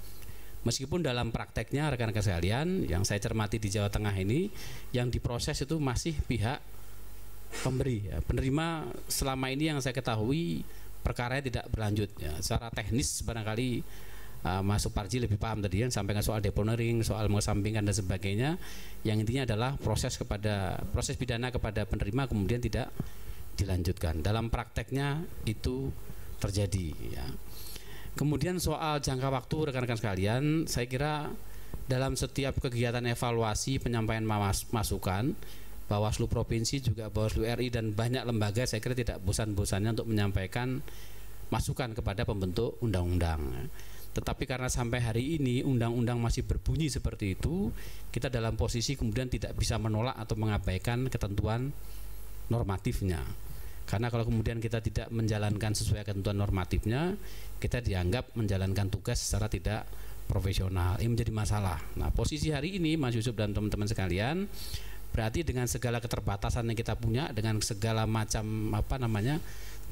Meskipun dalam prakteknya rekan-rekan sekalian yang saya cermati di Jawa Tengah ini, yang diproses itu masih pihak pemberi ya. Penerima selama ini yang saya ketahui perkaranya tidak berlanjut ya. Secara teknis barangkali Mas Suparji lebih paham tadi yang sampaikan soal deponering, soal mengesampingkan dan sebagainya. Yang intinya adalah proses pidana kepada penerima kemudian tidak dilanjutkan. Dalam prakteknya itu terjadi ya. Kemudian soal jangka waktu rekan-rekan sekalian, saya kira dalam setiap kegiatan evaluasi penyampaian masukan, Bawaslu Provinsi juga Bawaslu RI dan banyak lembaga saya kira tidak bosan-bosannya untuk menyampaikan masukan kepada pembentuk undang-undang. Tetapi karena sampai hari ini undang-undang masih berbunyi seperti itu, kita dalam posisi kemudian tidak bisa menolak atau mengabaikan ketentuan normatifnya. Karena kalau kemudian kita tidak menjalankan sesuai ketentuan normatifnya, kita dianggap menjalankan tugas secara tidak profesional. Ini menjadi masalah. Nah, posisi hari ini Mas Yusuf dan teman-teman sekalian, Berarti dengan segala keterbatasan yang kita punya, dengan segala macam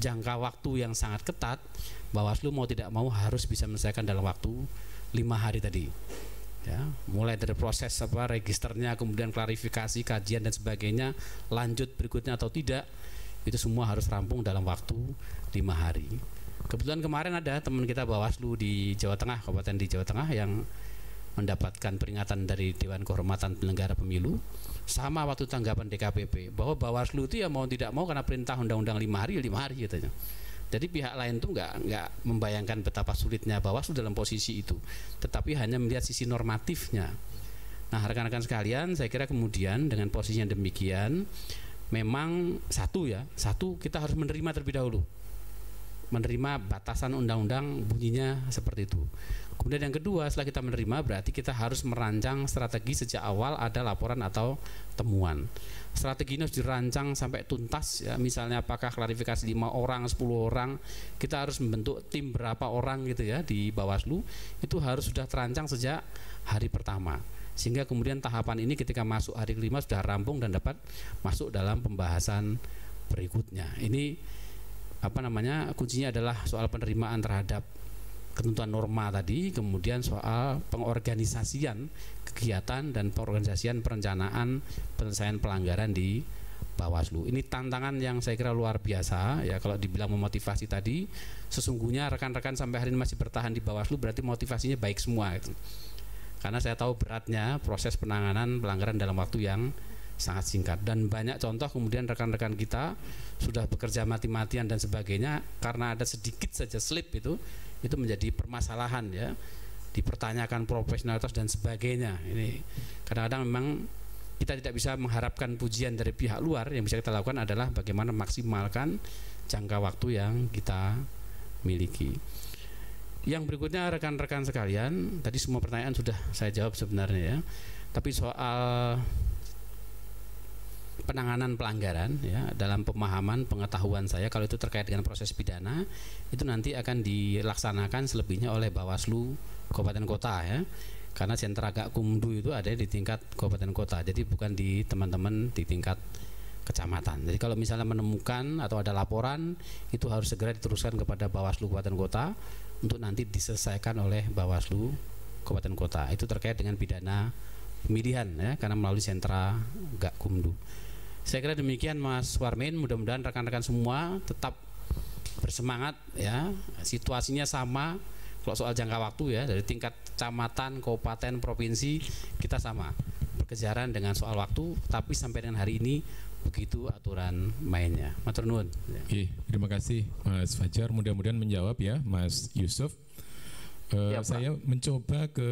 jangka waktu yang sangat ketat, Bawaslu mau tidak mau harus bisa menyelesaikan dalam waktu 5 hari tadi. Ya, mulai dari proses registernya, kemudian klarifikasi, kajian dan sebagainya, lanjut berikutnya atau tidak, itu semua harus rampung dalam waktu 5 hari. Kebetulan kemarin ada teman kita Bawaslu di Jawa Tengah, kabupaten di Jawa Tengah yang mendapatkan peringatan dari Dewan Kehormatan Penyelenggara Pemilu, sama waktu tanggapan DKPP bahwa Bawaslu itu ya mau tidak mau karena perintah undang-undang 5 hari ya 5 hari katanya. Jadi pihak lain tuh nggak membayangkan betapa sulitnya Bawaslu dalam posisi itu, tetapi hanya melihat sisi normatifnya. Nah, rekan-rekan sekalian, saya kira kemudian dengan posisi yang demikian, memang satu kita harus menerima terlebih dahulu, menerima batasan undang-undang bunyinya seperti itu. Kemudian yang kedua, setelah kita menerima, berarti kita harus merancang strategi sejak awal ada laporan atau temuan. Strategi ini harus dirancang sampai tuntas ya, misalnya apakah klarifikasi 5 orang, 10 orang, kita harus membentuk tim berapa orang gitu ya di Bawaslu, itu harus sudah terancang sejak hari pertama. Sehingga kemudian tahapan ini ketika masuk hari kelima sudah rampung dan dapat masuk dalam pembahasan berikutnya. Ini kuncinya adalah soal penerimaan terhadap ketentuan norma tadi, kemudian soal pengorganisasian kegiatan dan pengorganisasian perencanaan penyelesaian pelanggaran di Bawaslu. Ini tantangan yang saya kira luar biasa ya. Kalau dibilang memotivasi tadi, sesungguhnya rekan-rekan sampai hari ini masih bertahan di Bawaslu berarti motivasinya baik semua gitu. Karena saya tahu beratnya proses penanganan pelanggaran dalam waktu yang sangat singkat, dan banyak contoh kemudian rekan-rekan kita sudah bekerja mati-matian dan sebagainya, karena ada sedikit saja slip itu menjadi permasalahan ya, dipertanyakan profesionalitas dan sebagainya. Ini kadang-kadang memang kita tidak bisa mengharapkan pujian dari pihak luar. Yang bisa kita lakukan adalah bagaimana maksimalkan jangka waktu yang kita miliki. Yang berikutnya rekan-rekan sekalian, tadi semua pertanyaan sudah saya jawab sebenarnya ya, tapi soal penanganan pelanggaran ya, dalam pemahaman pengetahuan saya, kalau itu terkait dengan proses pidana itu nanti akan dilaksanakan selebihnya oleh Bawaslu kabupaten kota ya, karena sentra Gakumdu itu ada di tingkat kabupaten kota, jadi bukan di teman-teman di tingkat kecamatan. Jadi kalau misalnya menemukan atau ada laporan, itu harus segera diteruskan kepada Bawaslu kabupaten kota untuk nanti diselesaikan oleh Bawaslu kabupaten kota. Itu terkait dengan pidana pemilihan ya, karena melalui sentra Gakumdu. Saya kira demikian Mas Warmin, mudah-mudahan rekan-rekan semua tetap bersemangat ya. Situasinya sama, kalau soal jangka waktu ya, dari tingkat kecamatan, kabupaten, provinsi kita sama berkejaran dengan soal waktu, tapi sampai dengan hari ini begitu aturan mainnya. Matur nuwun. Terima kasih Mas Fajar, mudah-mudahan menjawab ya Mas Yusuf. Saya mencoba ke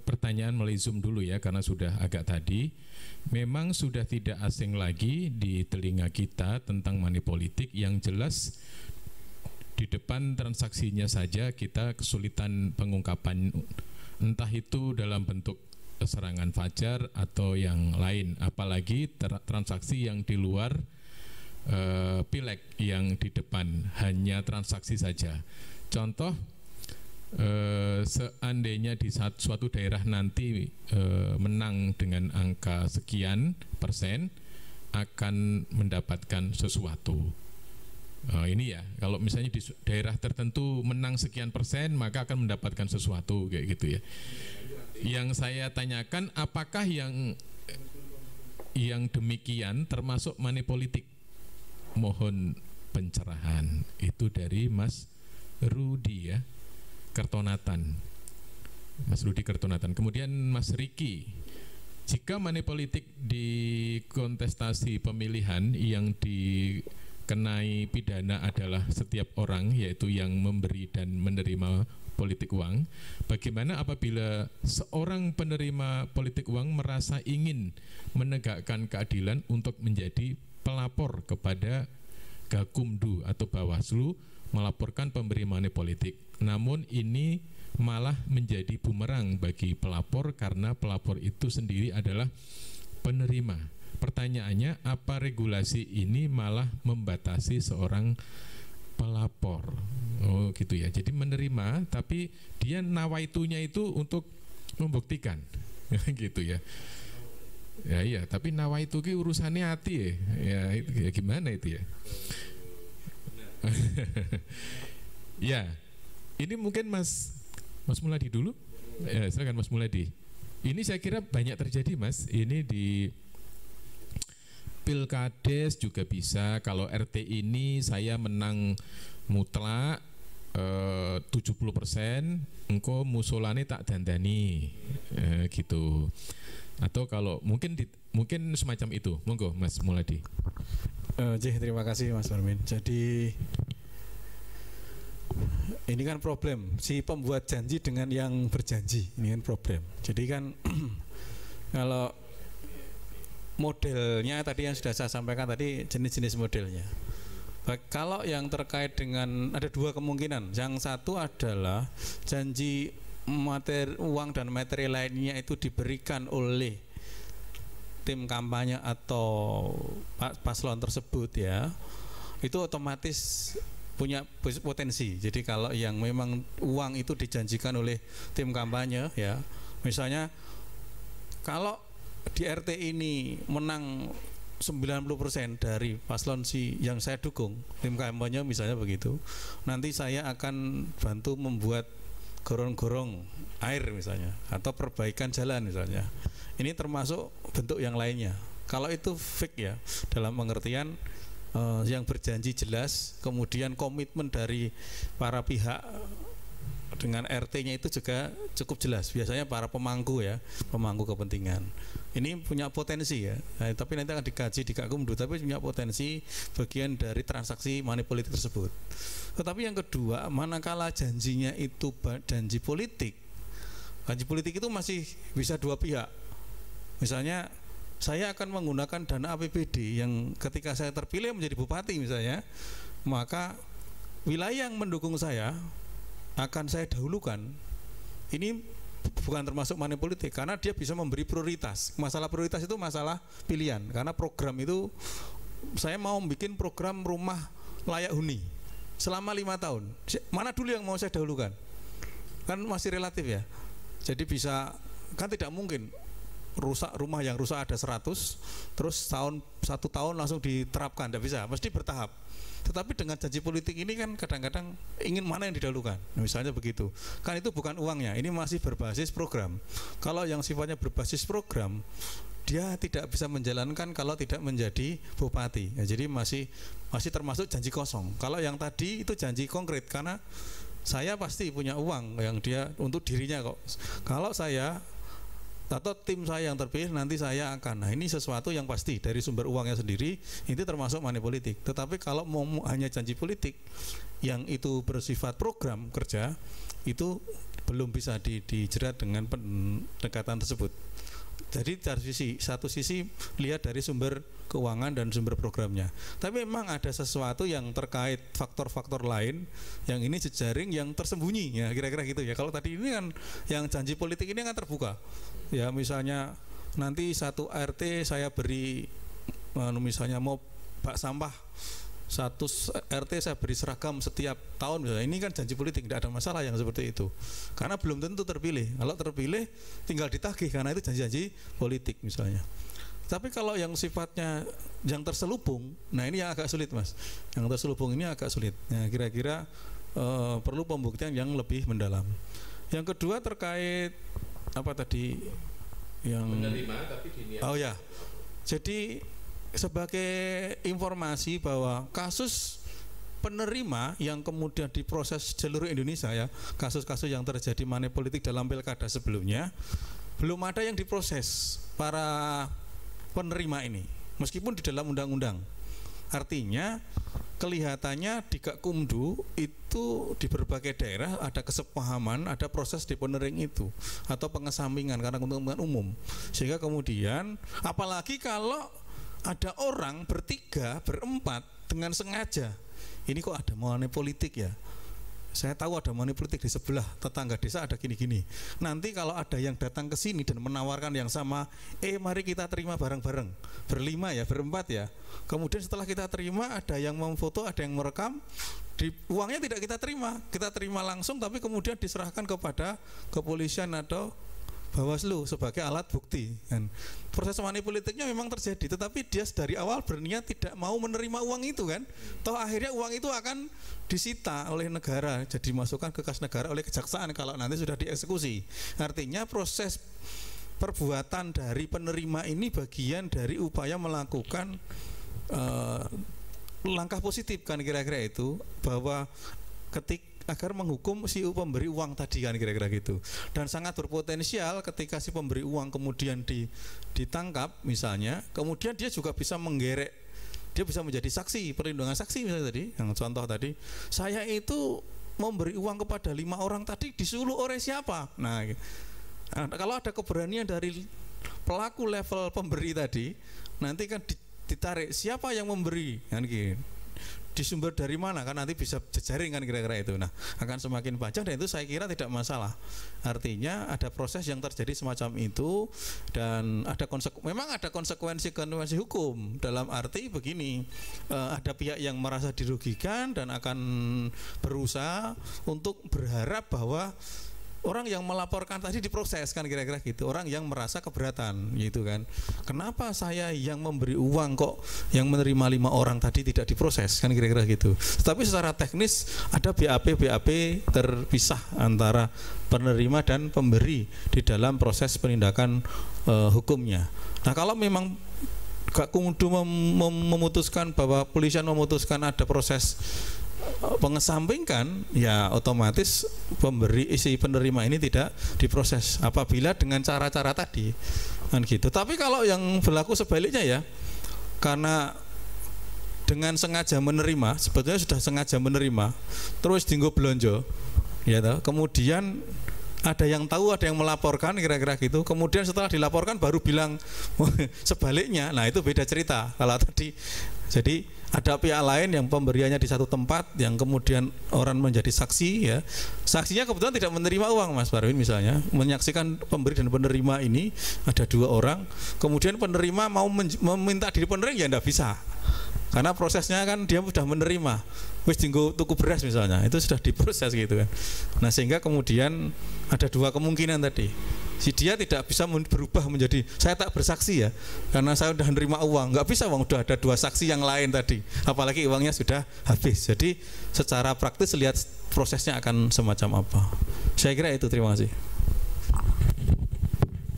pertanyaan melalui Zoom dulu ya, karena sudah agak tadi. Memang sudah tidak asing lagi di telinga kita tentang money politik. Yang jelas di depan transaksinya saja kita kesulitan pengungkapan, entah itu dalam bentuk serangan fajar atau yang lain, apalagi transaksi yang di luar pileg, yang di depan hanya transaksi saja. Contoh, seandainya di suatu daerah nanti menang dengan angka sekian persen akan mendapatkan sesuatu. Ini ya, kalau misalnya di daerah tertentu menang sekian persen maka akan mendapatkan sesuatu kayak gitu ya. Yang saya tanyakan, apakah yang demikian termasuk money politik? Mohon pencerahan. Itu dari Mas Rudi ya, Kertonatan, Mas Rudi Kertonatan. Kemudian Mas Riki, jika money politik di kontestasi pemilihan yang dikenai pidana adalah setiap orang, yaitu yang memberi dan menerima politik uang, bagaimana apabila seorang penerima politik uang merasa ingin menegakkan keadilan untuk menjadi pelapor kepada Gakumdu atau Bawaslu, melaporkan pemberi money politik, namun ini malah menjadi bumerang bagi pelapor karena pelapor itu sendiri adalah penerima. Pertanyaannya, apa regulasi ini malah membatasi seorang pelapor? Oh gitu ya, jadi menerima tapi dia nawaitunya itu untuk membuktikan gitu ya. Ya iya, tapi nawaitu ki urusannya hati ya. Ya gimana itu ya? Ya, ini mungkin Mas Muladi dulu. Ya, silakan Mas Muladi. Ini saya kira banyak terjadi Mas. Ini di Pilkades juga bisa. Kalau RT ini saya menang mutlak 70%, engko musolane tak dandani, gitu. Atau kalau mungkin semacam itu. Monggo Mas Muladi. Terima kasih Mas Warmin. Jadi ini kan problem si pembuat janji dengan yang berjanji, ini kan problem. Jadi kan kalau modelnya tadi yang sudah saya sampaikan tadi, jenis-jenis modelnya. Kalau yang terkait dengan, ada dua kemungkinan. Yang satu adalah janji uang dan materi lainnya itu diberikan oleh tim kampanye atau paslon tersebut ya, itu otomatis punya potensi. Jadi kalau yang memang uang itu dijanjikan oleh tim kampanye ya, misalnya kalau di RT ini menang 90% dari paslon si yang saya dukung, tim kampanye misalnya begitu, nanti saya akan bantu membuat gorong-gorong air misalnya, atau perbaikan jalan misalnya. Ini termasuk bentuk yang lainnya. Kalau itu fake ya, dalam pengertian yang berjanji jelas, kemudian komitmen dari para pihak dengan RT-nya itu juga cukup jelas. Biasanya para pemangku ya, pemangku kepentingan. Ini punya potensi ya, tapi nanti akan dikaji di Gakumdu, tapi punya potensi bagian dari transaksi money politik tersebut. Tetapi yang kedua, manakala janjinya itu janji politik itu masih bisa dua pihak. Misalnya saya akan menggunakan dana APBD yang ketika saya terpilih menjadi bupati misalnya, maka wilayah yang mendukung saya akan saya dahulukan. Ini bukan termasuk money politik karena dia bisa memberi prioritas. Masalah prioritas itu masalah pilihan, karena program itu saya mau bikin program rumah layak huni selama 5 tahun. Mana dulu yang mau saya dahulukan? Kan masih relatif ya. Jadi bisa, kan tidak mungkin rumah yang rusak ada 100 terus 1 tahun langsung diterapkan, tidak bisa, mesti bertahap. Tetapi dengan janji politik ini kan kadang-kadang ingin mana yang didahulukan, misalnya begitu. Kan itu bukan uangnya, ini masih berbasis program. Kalau yang sifatnya berbasis program, dia tidak bisa menjalankan kalau tidak menjadi bupati. Ya, jadi masih termasuk janji kosong. Kalau yang tadi itu janji konkret, karena saya pasti punya uang yang dia untuk dirinya kok. Kalau saya atau tim saya yang terpilih nanti saya akan, nah ini sesuatu yang pasti dari sumber uangnya sendiri, itu termasuk money politik. Tetapi kalau mau hanya janji politik yang itu bersifat program kerja, itu belum bisa dijerat dengan pendekatan tersebut. Jadi dari satu sisi lihat dari sumber keuangan dan sumber programnya. Tapi memang ada sesuatu yang terkait faktor-faktor lain yang ini jejaring yang tersembunyi ya, kira-kira gitu ya. Kalau tadi ini kan yang janji politik ini kan terbuka. Ya misalnya nanti satu RT saya beri misalnya mau bak sampah, satu RT saya beri seragam setiap tahun misalnya. Ini kan janji politik, tidak ada masalah yang seperti itu. Karena belum tentu terpilih. Kalau terpilih tinggal ditagih karena itu janji-janji politik misalnya. Tapi kalau yang sifatnya yang terselubung, nah ini yang agak sulit Mas. Yang terselubung ini agak sulit. Nah, kira-kira perlu pembuktian yang lebih mendalam. Yang kedua terkait apa tadi yang menerima tapi diniat. Oh ya. Jadi sebagai informasi bahwa kasus penerima yang kemudian diproses seluruh Indonesia ya, kasus-kasus yang terjadi money politik dalam pilkada sebelumnya, belum ada yang diproses para penerima ini, meskipun di dalam undang-undang. Artinya kelihatannya di Gakumdu itu di berbagai daerah ada kesepahaman, ada proses deponering itu atau pengesampingan karena kepentingan umum, sehingga kemudian apalagi kalau ada orang bertiga, berempat dengan sengaja, ini kok ada money politik ya, saya tahu ada money politik di sebelah tetangga desa ada gini-gini. Nanti kalau ada yang datang ke sini dan menawarkan yang sama, mari kita terima bareng-bareng, berlima ya, berempat ya. Kemudian setelah kita terima ada yang memfoto, ada yang merekam, uangnya tidak kita terima langsung, tapi kemudian diserahkan kepada kepolisian atau Bawaslu sebagai alat bukti kan. Proses money politiknya memang terjadi, tetapi dia dari awal berniat tidak mau menerima uang itu kan. Toh akhirnya uang itu akan disita oleh negara, jadi masukkan ke kas negara oleh kejaksaan kalau nanti sudah dieksekusi. Artinya proses perbuatan dari penerima ini bagian dari upaya melakukan langkah positif kan kira-kira itu, bahwa agar menghukum si pemberi uang tadi kan kira-kira gitu. Dan sangat berpotensial ketika si pemberi uang kemudian ditangkap misalnya, kemudian dia juga bisa menggerek, dia bisa menjadi saksi, perlindungan saksi misalnya tadi, yang contoh tadi, saya itu memberi uang kepada 5 orang tadi disuruh oleh siapa. Nah, kalau ada keberanian dari pelaku level pemberi tadi, nanti kan ditarik siapa yang memberi kan gitu, disumber dari mana kan, nanti bisa jejaring kan kira-kira itu. Nah, akan semakin panjang, dan itu saya kira tidak masalah. Artinya ada proses yang terjadi semacam itu, dan memang ada konsekuensi hukum, dalam arti begini, ada pihak yang merasa dirugikan dan akan berusaha untuk berharap bahwa orang yang melaporkan tadi diproses kan kira-kira gitu, orang yang merasa keberatan gitu kan, kenapa saya yang memberi uang kok yang menerima 5 orang tadi tidak diproses kan kira-kira gitu. Tetapi secara teknis ada BAP terpisah antara penerima dan pemberi di dalam proses penindakan hukumnya. Nah, kalau memang Gakumdu memutuskan bahwa polisian memutuskan ada proses pengesampingkan, ya otomatis penerima ini tidak diproses apabila dengan cara-cara tadi kan gitu. Tapi kalau yang berlaku sebaliknya ya, karena dengan sengaja menerima, sebetulnya sudah sengaja menerima, terus dinggo blonjo ya toh, kemudian ada yang tahu, ada yang melaporkan kira-kira gitu, kemudian setelah dilaporkan baru bilang sebaliknya. Nah, itu beda cerita kalau tadi. Jadi ada pihak lain yang pemberiannya di satu tempat, yang kemudian orang menjadi saksi ya. Saksinya kebetulan tidak menerima uang, Mas Parwin misalnya, menyaksikan pemberi dan penerima ini ada 2 orang, kemudian penerima mau meminta diri penerima ya tidak bisa. Karena prosesnya kan dia sudah menerima, wis tinggal tuku beras misalnya, itu sudah diproses gitu kan. Nah, sehingga kemudian ada 2 kemungkinan tadi. Si dia tidak bisa berubah menjadi saya tak bersaksi ya, karena saya sudah menerima uang. Nggak bisa, uang sudah ada 2 saksi yang lain tadi, apalagi uangnya sudah habis. Jadi secara praktis lihat prosesnya akan semacam apa. Saya kira itu, terima kasih.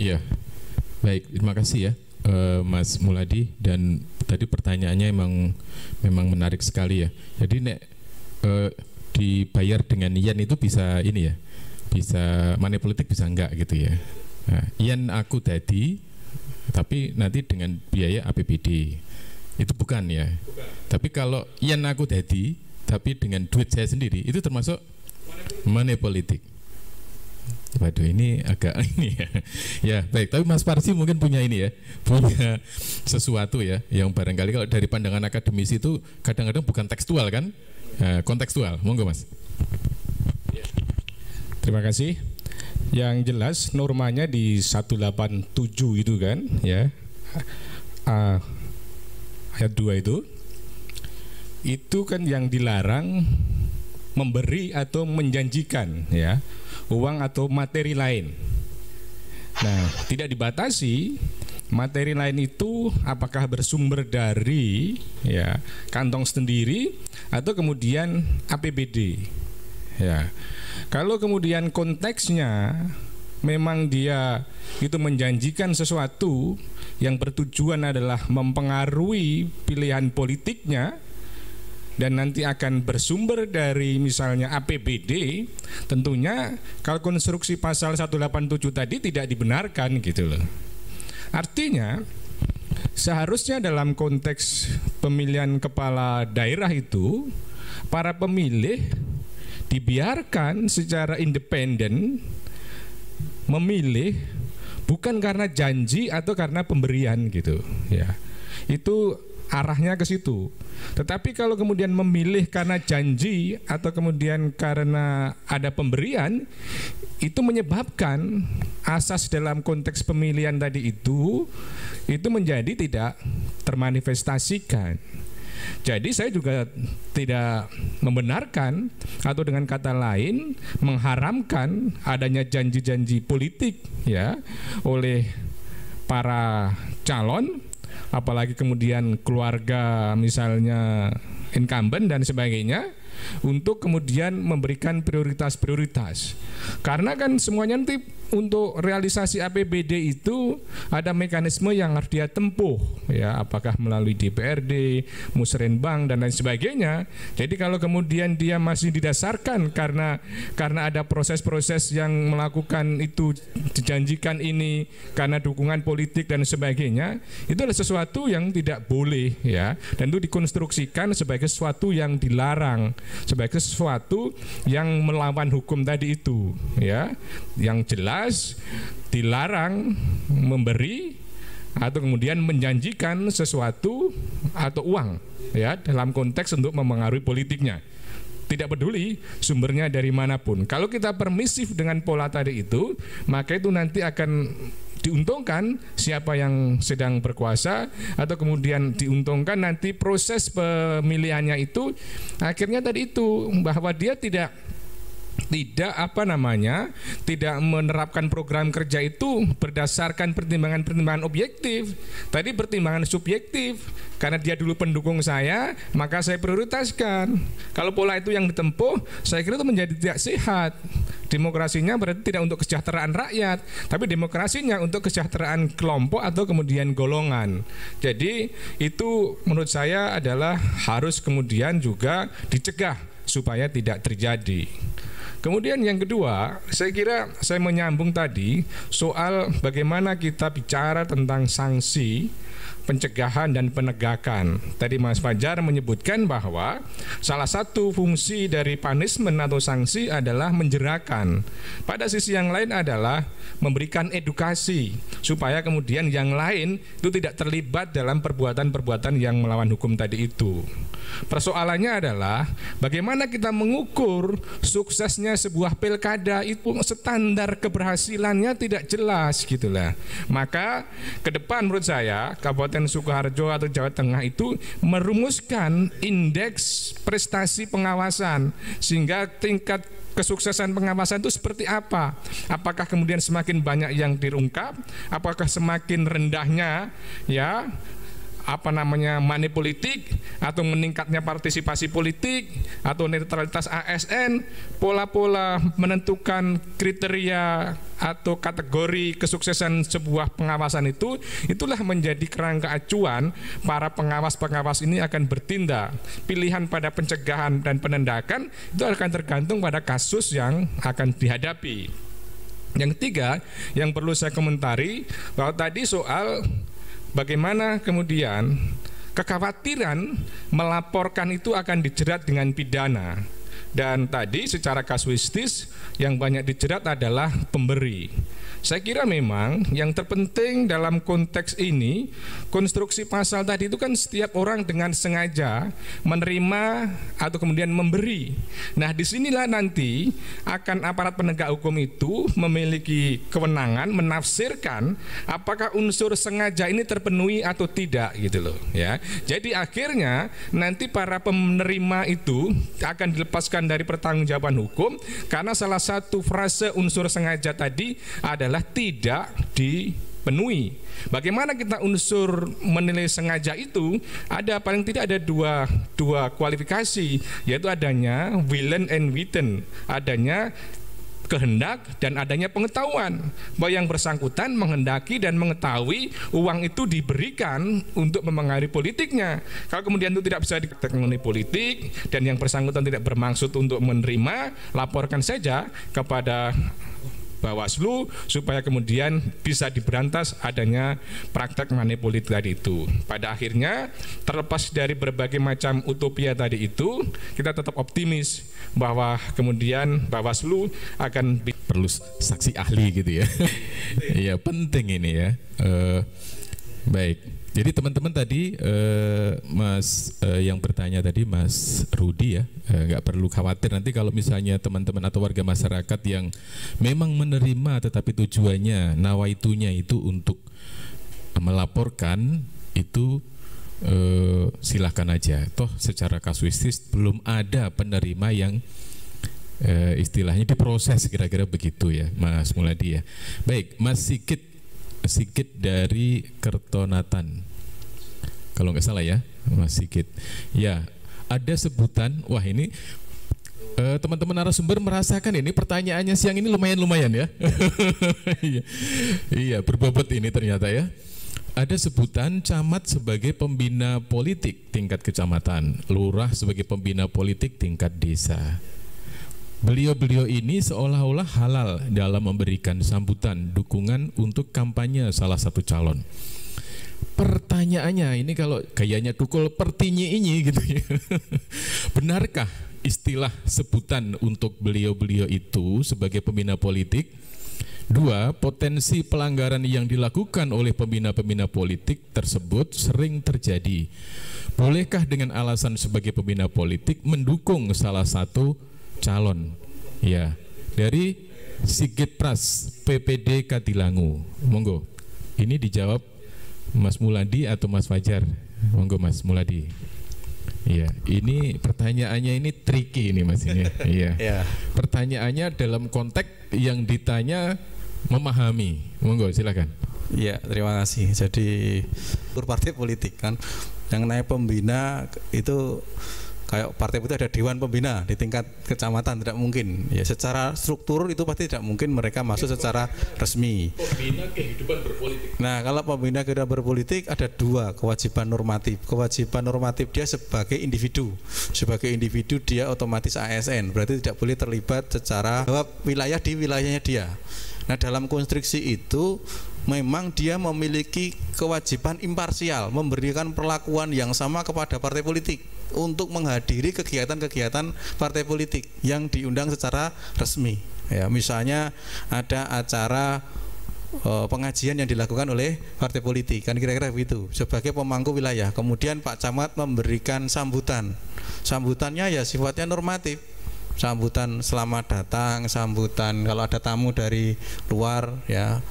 Iya, baik, terima kasih ya Mas Muladi, dan tadi pertanyaannya memang menarik sekali ya. Jadi nek dibayar dengan yen itu bisa ini ya, bisa money politik bisa enggak gitu ya. Nah, yen aku tadi, tapi nanti dengan biaya APBD itu bukan ya. Bukan. Tapi kalau yen aku tadi, tapi dengan duit saya sendiri, itu termasuk money politik. Waduh, ini agak ini ya. Ya baik, tapi Mas Parsi mungkin punya ini ya, punya sesuatu ya, yang barangkali kalau dari pandangan akademisi itu kadang-kadang bukan tekstual kan, kontekstual. Monggo Mas. Terima kasih. Yang jelas normanya di 187 itu kan ya, ayat 2 itu kan yang dilarang memberi atau menjanjikan ya uang atau materi lain. Nah, tidak dibatasi materi lain itu apakah bersumber dari ya kantong sendiri atau kemudian APBD. Ya. Kalau kemudian konteksnya memang dia itu menjanjikan sesuatu yang bertujuan adalah mempengaruhi pilihan politiknya dan nanti akan bersumber dari misalnya APBD, tentunya kalau konstruksi pasal 187 tadi tidak dibenarkan gitu loh. Artinya seharusnya dalam konteks pemilihan kepala daerah itu para pemilih dibiarkan secara independen memilih, bukan karena janji atau karena pemberian gitu ya. Itu arahnya ke situ. Tetapi kalau kemudian memilih karena janji atau kemudian karena ada pemberian, itu menyebabkan asas dalam konteks pemilihan tadi itu menjadi tidak termanifestasikan. Jadi saya juga tidak membenarkan atau dengan kata lain mengharamkan adanya janji-janji politik ya oleh para calon, apalagi kemudian keluarga misalnya incumbent dan sebagainya, untuk kemudian memberikan prioritas-prioritas. Karena kan semuanya nanti untuk realisasi APBD itu ada mekanisme yang harus dia tempuh ya, apakah melalui DPRD, Musrenbang dan lain sebagainya. Jadi kalau kemudian dia masih didasarkan karena ada proses-proses yang melakukan itu, dijanjikan ini karena dukungan politik dan sebagainya, itu adalah sesuatu yang tidak boleh ya, dan itu dikonstruksikan sebagai sesuatu yang dilarang, sebagai sesuatu yang melawan hukum tadi itu ya, yang jelas dilarang memberi atau kemudian menjanjikan sesuatu atau uang ya dalam konteks untuk memengaruhi politiknya, tidak peduli sumbernya dari manapun. Kalau kita permisif dengan pola tadi itu, maka itu nanti akan diuntungkan siapa yang sedang berkuasa, atau kemudian diuntungkan nanti proses pemilihannya itu akhirnya tadi itu, bahwa dia tidak tidak menerapkan program kerja itu berdasarkan pertimbangan-pertimbangan objektif. Tadi pertimbangan subjektif, karena dia dulu pendukung saya maka saya prioritaskan. Kalau pola itu yang ditempuh, saya kira itu menjadi tidak sehat. Demokrasinya berarti tidak untuk kesejahteraan rakyat, tapi demokrasinya untuk kesejahteraan kelompok atau kemudian golongan. Jadi itu menurut saya adalah harus kemudian juga dicegah supaya tidak terjadi. Kemudian yang kedua, saya kira saya menyambung tadi soal bagaimana kita bicara tentang sanksi, pencegahan dan penegakan. Tadi Mas Fajar menyebutkan bahwa salah satu fungsi dari punishment atau sanksi adalah menjerakan. Pada sisi yang lain adalah memberikan edukasi supaya kemudian yang lain itu tidak terlibat dalam perbuatan-perbuatan yang melawan hukum tadi itu. Persoalannya adalah bagaimana kita mengukur suksesnya sebuah pilkada itu, standar keberhasilannya tidak jelas gitulah. Maka ke depan menurut saya Kabupaten Sukoharjo atau Jawa Tengah itu merumuskan indeks prestasi pengawasan, sehingga tingkat kesuksesan pengawasan itu seperti apa? Apakah kemudian semakin banyak yang diungkap? Apakah semakin rendahnya ya money politik, atau meningkatnya partisipasi politik, atau netralitas ASN, pola-pola menentukan kriteria atau kategori kesuksesan sebuah pengawasan itu, itulah menjadi kerangka acuan para pengawas-pengawas ini akan bertindak. Pilihan pada pencegahan dan penindakan itu akan tergantung pada kasus yang akan dihadapi. Yang ketiga yang perlu saya komentari, bahwa tadi soal bagaimana kemudian kekhawatiran melaporkan itu akan dijerat dengan pidana. Dan tadi secara kasuistis yang banyak dijerat adalah pemberi. Saya kira memang yang terpenting dalam konteks ini, konstruksi pasal tadi itu kan setiap orang dengan sengaja menerima atau kemudian memberi. Nah, disinilah nanti akan aparat penegak hukum itu memiliki kewenangan menafsirkan apakah unsur sengaja ini terpenuhi atau tidak gitu loh ya. Jadi akhirnya nanti para penerima itu akan dilepaskan dari pertanggungjawaban hukum karena salah satu frase unsur sengaja tadi adalah tidak dipenuhi. Bagaimana kita unsur menilai sengaja itu? Ada paling tidak ada dua kualifikasi, yaitu adanya willen and witten, adanya kehendak dan adanya pengetahuan, bahwa yang bersangkutan menghendaki dan mengetahui uang itu diberikan untuk memengaruhi politiknya. Kalau kemudian itu tidak bisa dikatakan mengenai politik dan yang bersangkutan tidak bermaksud untuk menerima, laporkan saja kepada Bawaslu supaya kemudian bisa diberantas adanya praktek money politik tadi itu. Pada akhirnya terlepas dari berbagai macam utopia tadi itu, kita tetap optimis bahwa kemudian Bawaslu akan perlu saksi ahli gitu ya. Iya, penting ini ya. Baik. Jadi teman-teman tadi Mas yang bertanya tadi Mas Rudi ya, nggak perlu khawatir nanti kalau misalnya teman-teman atau warga masyarakat yang memang menerima tetapi tujuannya nawaitunya itu untuk melaporkan, itu silahkan aja. Toh secara kasuistis belum ada penerima yang istilahnya diproses, kira-kira begitu ya Mas Muladi ya. Baik, Mas Sigit dari Kertonatan, kalau nggak salah ya Mas Sigit. Ya, ada sebutan, wah ini teman-teman narasumber merasakan ini pertanyaannya siang ini lumayan ya. Iya, berbobot ini ternyata ya. Ada sebutan camat sebagai pembina politik tingkat kecamatan, lurah sebagai pembina politik tingkat desa. Beliau-beliau ini seolah-olah halal dalam memberikan sambutan dukungan untuk kampanye salah satu calon. Pertanyaannya ini kalau gayanya tukul pertinyi ini gitu ya. Benarkah istilah sebutan untuk beliau-beliau itu sebagai pembina politik? 2, potensi pelanggaran yang dilakukan oleh pembina-pembina politik tersebut sering terjadi. Bolehkah dengan alasan sebagai pembina politik mendukung salah satu calon? Ya, dari Sigit Pras, PPD Katilangu. Monggo. Ini dijawab Mas Muladi atau Mas Fajar? Monggo Mas Muladi. Iya, ini pertanyaannya ini tricky ini Mas ini. Iya. Ya. Pertanyaannya dalam konteks yang ditanya memahami. Monggo silakan. Ya, terima kasih. Jadi partai politik kan yang naik pembina itu kayak partai itu ada dewan pembina di tingkat kecamatan, tidak mungkin. Ya, secara struktur itu pasti tidak mungkin mereka masuk secara resmi. Pembina kehidupan berpolitik. Nah, kalau pembina kehidupan berpolitik ada 2 kewajiban normatif. Kewajiban normatif dia sebagai individu. Sebagai individu dia otomatis ASN, berarti tidak boleh terlibat secara wilayah di wilayahnya dia. Nah, dalam konstruksi itu memang dia memiliki kewajiban imparsial, memberikan perlakuan yang sama kepada partai politik untuk menghadiri kegiatan-kegiatan partai politik yang diundang secara resmi. Ya, misalnya ada acara pengajian yang dilakukan oleh partai politik, kan kira-kira begitu, sebagai pemangku wilayah. Kemudian Pak Camat memberikan sambutan. Sambutannya ya sifatnya normatif. Sambutan selamat datang, sambutan kalau ada tamu dari luar ya,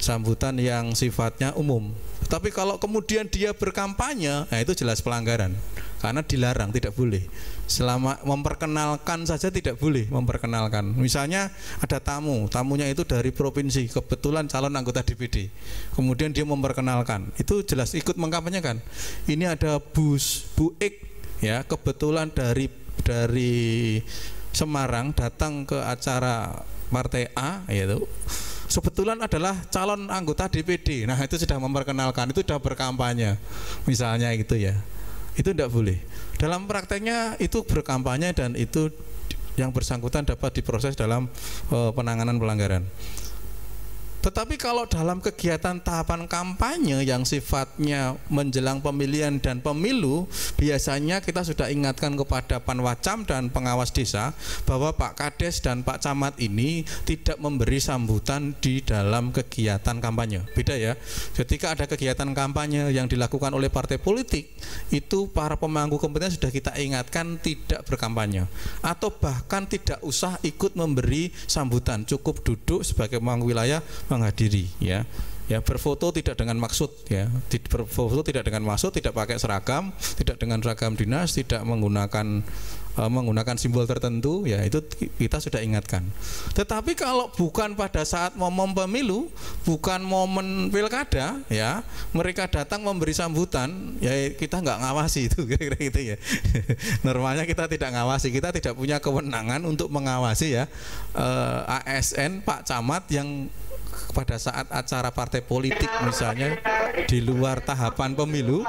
sambutan yang sifatnya umum. Tapi kalau kemudian dia berkampanye, nah itu jelas pelanggaran karena dilarang, tidak boleh. Selama memperkenalkan saja tidak boleh memperkenalkan. Misalnya ada tamunya itu dari provinsi, kebetulan calon anggota DPD. Kemudian dia memperkenalkan, itu jelas ikut mengkampanyekan. Ini ada Bu X ya, kebetulan dari Semarang datang ke acara partai A, yaitu kebetulan adalah calon anggota DPD. Nah, itu sudah memperkenalkan, itu sudah berkampanye. Misalnya gitu ya. Itu tidak boleh. Dalam prakteknya itu berkampanye dan itu yang bersangkutan dapat diproses dalam penanganan pelanggaran. Tetapi kalau dalam kegiatan tahapan kampanye yang sifatnya menjelang pemilihan dan pemilu, biasanya kita sudah ingatkan kepada Panwacam dan pengawas desa bahwa Pak Kades dan Pak Camat ini tidak memberi sambutan di dalam kegiatan kampanye. Beda ya. Ketika ada kegiatan kampanye yang dilakukan oleh partai politik, itu para pemangku kepentingan sudah kita ingatkan tidak berkampanye atau bahkan tidak usah ikut memberi sambutan, cukup duduk sebagai pemangku wilayah menghadiri ya. Ya, berfoto tidak dengan maksud ya. Berfoto tidak dengan maksud, tidak pakai seragam, tidak dengan seragam dinas, tidak menggunakan simbol tertentu ya, itu kita sudah ingatkan. Tetapi kalau bukan pada saat momen pemilu, bukan momen pilkada ya, mereka datang memberi sambutan ya, kita nggak ngawasi itu kira-kira gitu ya. Normalnya kita tidak ngawasi, kita tidak punya kewenangan untuk mengawasi ya ASN Pak Camat yang pada saat acara partai politik misalnya di luar tahapan pemilu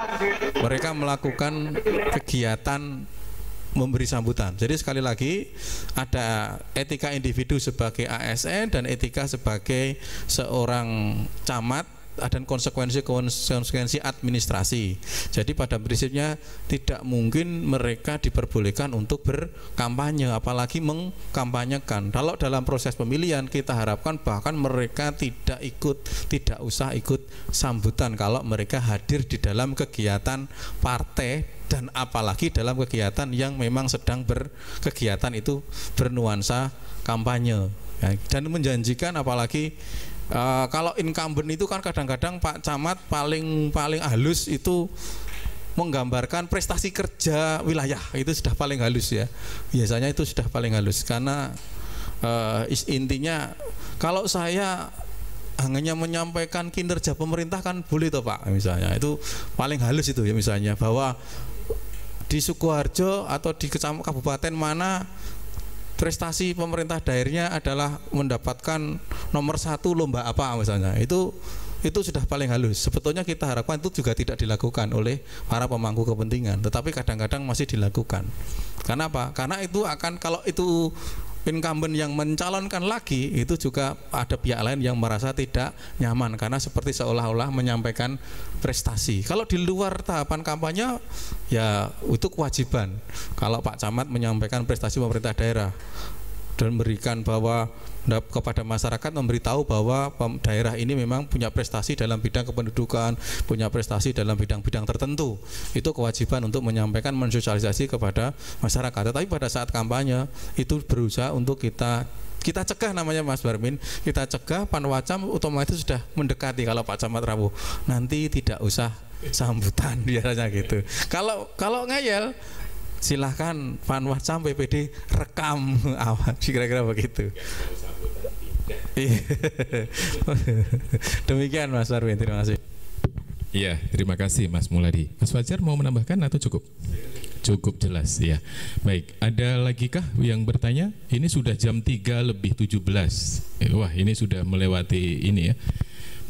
mereka melakukan kegiatan memberi sambutan. Jadi sekali lagi ada etika individu sebagai ASN dan etika sebagai seorang camat dan konsekuensi administrasi. Jadi pada prinsipnya tidak mungkin mereka diperbolehkan untuk berkampanye, apalagi mengkampanyekan. Kalau dalam proses pemilihan kita harapkan bahkan mereka tidak usah ikut sambutan kalau mereka hadir di dalam kegiatan partai dan apalagi dalam kegiatan yang memang sedang berkegiatan itu bernuansa kampanye ya, dan menjanjikan. Apalagi kalau incumbent itu kan kadang-kadang Pak Camat paling halus itu menggambarkan prestasi kerja wilayah, itu sudah paling halus ya. Biasanya itu sudah paling halus karena intinya kalau saya hanya menyampaikan kinerja pemerintah kan boleh toh Pak, misalnya itu paling halus itu ya, misalnya bahwa di Sukoharjo atau di kabupaten mana prestasi pemerintah daerahnya adalah mendapatkan nomor 1 lomba apa misalnya, itu sudah paling halus. Sebetulnya kita harapkan itu juga tidak dilakukan oleh para pemangku kepentingan, tetapi kadang-kadang masih dilakukan. Karena apa? Karena itu akan, kalau itu incumbent yang mencalonkan lagi, itu juga ada pihak lain yang merasa tidak nyaman karena seperti seolah-olah menyampaikan prestasi. Kalau di luar tahapan kampanye ya itu kewajiban. Kalau Pak Camat menyampaikan prestasi pemerintah daerah dan memberikan bahwa kepada masyarakat, memberitahu bahwa daerah ini memang punya prestasi dalam bidang kependudukan, punya prestasi dalam bidang-bidang tertentu, itu kewajiban untuk menyampaikan, mensosialisasi kepada masyarakat. Tetapi pada saat kampanye itu berusaha untuk kita cegah, namanya Mas Warmin, kita cegah. Panwascam otomatis sudah mendekati. Kalau Pak Camat rawuh, nanti tidak usah sambutan biasanya gitu. Kalau ngeyel, silahkan Panwascam PPD rekam awal, kira-kira begitu. Demikian Mas Warmin, terima kasih. Iya, terima kasih Mas Muladi. Mas Fajar mau menambahkan atau cukup? Cukup jelas ya. Baik, ada lagi kah yang bertanya? Ini sudah jam 3:17. Wah, ini sudah melewati ini ya.